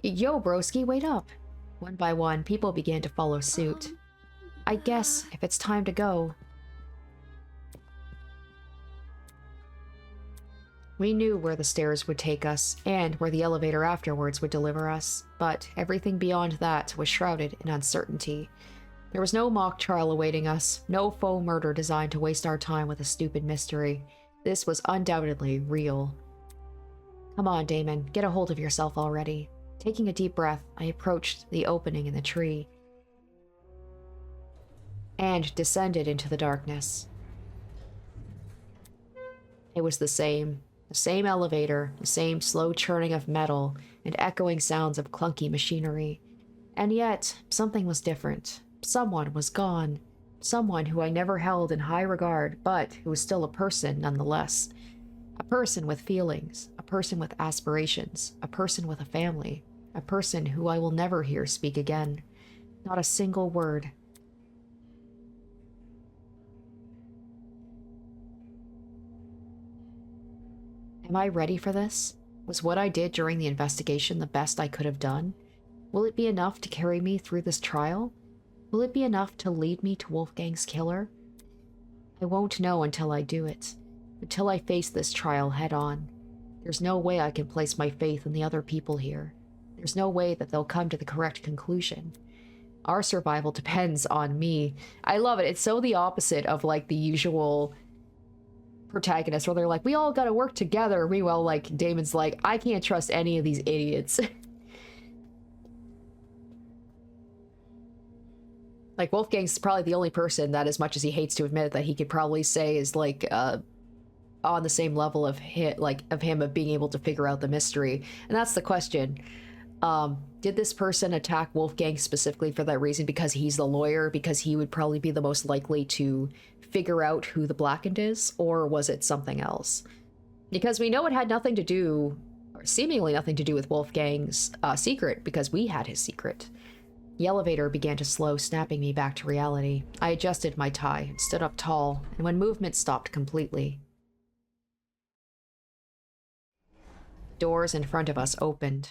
Yo, broski, wait up. One by one, people began to follow suit. I guess, if it's time to go. We knew where the stairs would take us, and where the elevator afterwards would deliver us, but everything beyond that was shrouded in uncertainty. There was no mock trial awaiting us, no faux murder designed to waste our time with a stupid mystery. This was undoubtedly real. Come on, Damon, get a hold of yourself already. Taking a deep breath, I approached the opening in the tree and descended into the darkness. It was the same elevator, the same slow churning of metal and echoing sounds of clunky machinery. And yet, something was different. Someone was gone. Someone who I never held in high regard, but who was still a person nonetheless. A person with feelings, a person with aspirations, a person with a family, a person who I will never hear speak again. Not a single word. Am I ready for this? Was what I did during the investigation the best I could have done? Will it be enough to carry me through this trial? Will it be enough to lead me to Wolfgang's killer? I won't know until I do it. Until I face this trial head on. There's no way I can place my faith in the other people here. There's no way that they'll come to the correct conclusion. Our survival depends on me. I love it. It's so the opposite of, like, the usual protagonist where they're like, we all gotta work together. Meanwhile, like, Damon's like, I can't trust any of these idiots. Like, Wolfgang's probably the only person that, as much as he hates to admit it, that he could probably say is, like, on the same level of him being able to figure out the mystery. And that's the question. Did this person attack Wolfgang specifically for that reason? Because he's the lawyer? Because he would probably be the most likely to figure out who the Blackened is? Or was it something else? Because we know it had nothing to do, or seemingly nothing to do with Wolfgang's secret, because we had his secret. The elevator began to slow, snapping me back to reality. I adjusted my tie and stood up tall, and when movement stopped completely, doors in front of us opened.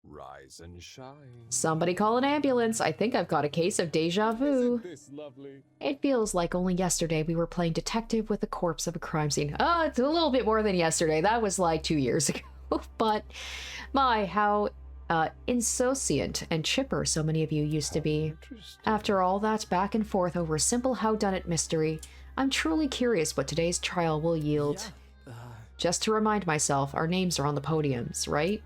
Rise and shine. Somebody call an ambulance. I think I've got a case of deja vu. Isn't this lovely? It feels like only yesterday we were playing detective with the corpse of a crime scene. Oh, it's a little bit more than yesterday. That was like 2 years ago. But my, how insouciant and chipper so many of you used to be. After all that back and forth over a simple howdunit mystery, I'm truly curious what today's trial will yield. Just to remind myself, our names are on the podiums, right?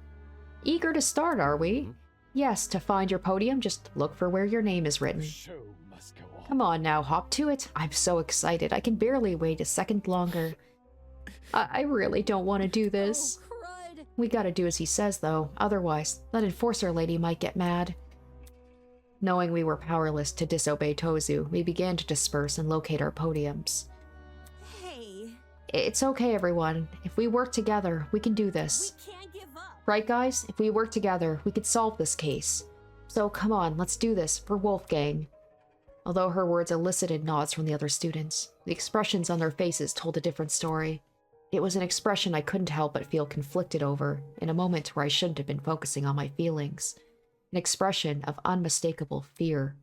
Eager to start, are we? Yes, to find your podium, just look for where your name is written. Show must go on. Come on now, hop to it. I'm so excited. I can barely wait a second longer. I really don't want to do this. We gotta do as he says, though. Otherwise, that enforcer lady might get mad. Knowing we were powerless to disobey Tozu, we began to disperse and locate our podiums. Hey, It's okay, everyone. If we work together, we can do this. we can't give up. Right, guys? If we work together, we could solve this case. So come on, let's do this for Wolfgang. Although her words elicited nods from the other students, the expressions on their faces told a different story. It was an expression I couldn't help but feel conflicted over, in a moment where I shouldn't have been focusing on my feelings. An expression of unmistakable fear.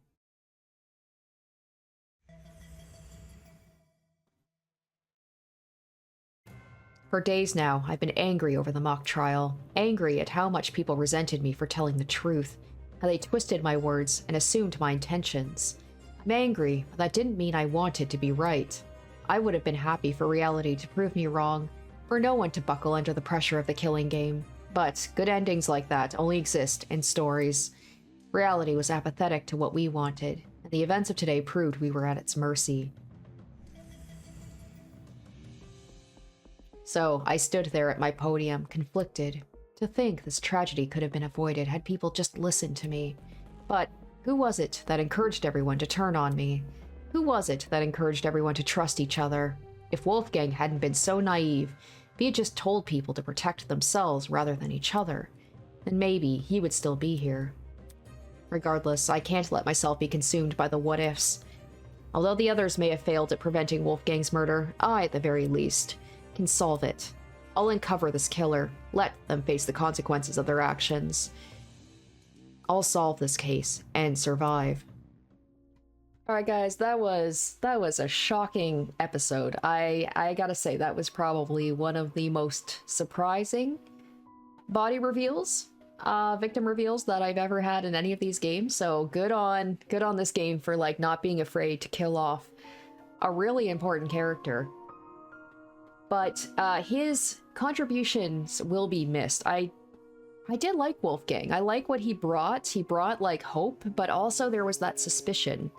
For days now, I've been angry over the mock trial, angry at how much people resented me for telling the truth, how they twisted my words and assumed my intentions. I'm angry, but that didn't mean I wanted to be right. I would have been happy for reality to prove me wrong, for no one to buckle under the pressure of the killing game. But good endings like that only exist in stories. Reality was apathetic to what we wanted, and the events of today proved we were at its mercy. So I stood there at my podium, conflicted. To think this tragedy could have been avoided had people just listened to me. But who was it that encouraged everyone to turn on me? Who was it that encouraged everyone to trust each other? If Wolfgang hadn't been so naive, if he had just told people to protect themselves rather than each other, then maybe he would still be here. Regardless, I can't let myself be consumed by the what-ifs. Although the others may have failed at preventing Wolfgang's murder, I, at the very least, can solve it. I'll uncover this killer, let them face the consequences of their actions. I'll solve this case and survive. Alright guys, that was a shocking episode. I gotta say, that was probably one of the most surprising body reveals, victim reveals that I've ever had in any of these games. So good on this game for like not being afraid to kill off a really important character. But his contributions will be missed. I did like Wolfgang. I like what he brought. He brought like hope, but also there was that suspicion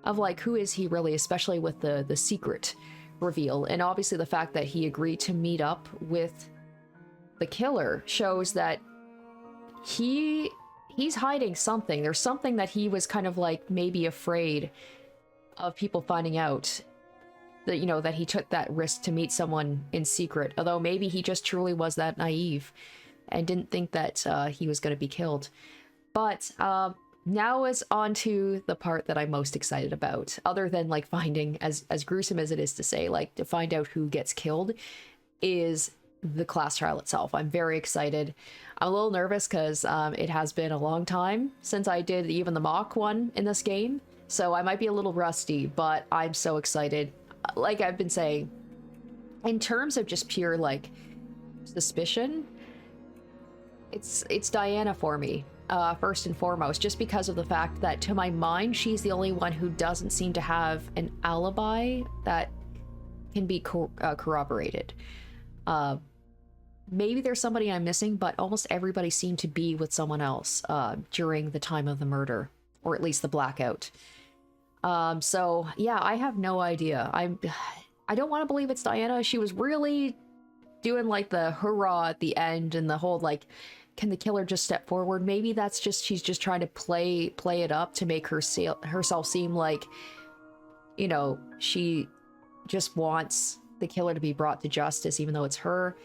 of like, who is he really, especially with the secret reveal. And obviously the fact that he agreed to meet up with the killer shows that he's hiding something. There's something that he was kind of like maybe afraid of people finding out, that, you know, that he took that risk to meet someone in secret. Although maybe he just truly was that naive and didn't think that he was going to be killed. But now is on to the part that I'm most excited about, other than like finding, as gruesome as it is to say, like to find out who gets killed, is the class trial itself. I'm very excited. I'm a little nervous because it has been a long time since I did even the mock one in this game, so I might be a little rusty, but I'm so excited. Like I've been saying, in terms of just pure like suspicion, it's Diana for me. First and foremost, just because of the fact that, to my mind, she's the only one who doesn't seem to have an alibi that can be corroborated. Maybe there's somebody I'm missing, but almost everybody seemed to be with someone else during the time of the murder, or at least the blackout. So yeah, I have no idea. I don't want to believe it's Diana. She was really doing like the hurrah at the end and the whole like, can the killer just step forward? Maybe that's just, she's just trying to play it up to make herself seem like, you know, she just wants the killer to be brought to justice, even though it's her.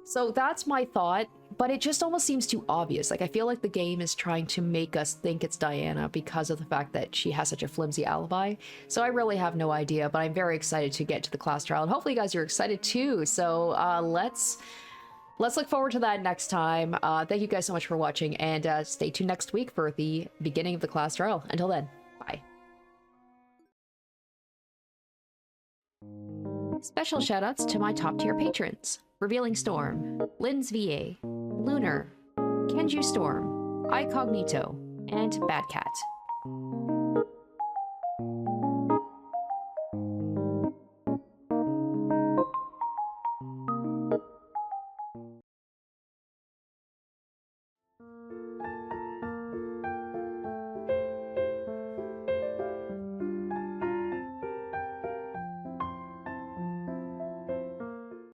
So that's my thought, but it just almost seems too obvious. Like, I feel like the game is trying to make us think it's Diana because of the fact that she has such a flimsy alibi. So I really have no idea, but I'm very excited to get to the class trial, and hopefully you guys are excited too. So let's look forward to that next time. Thank you guys so much for watching, and stay tuned next week for the beginning of the class trial. Until then, bye. Special shoutouts to my top tier patrons: Revealing Storm, Lynn's VA, Lunar, Kenju Storm, iCognito, and Badcat.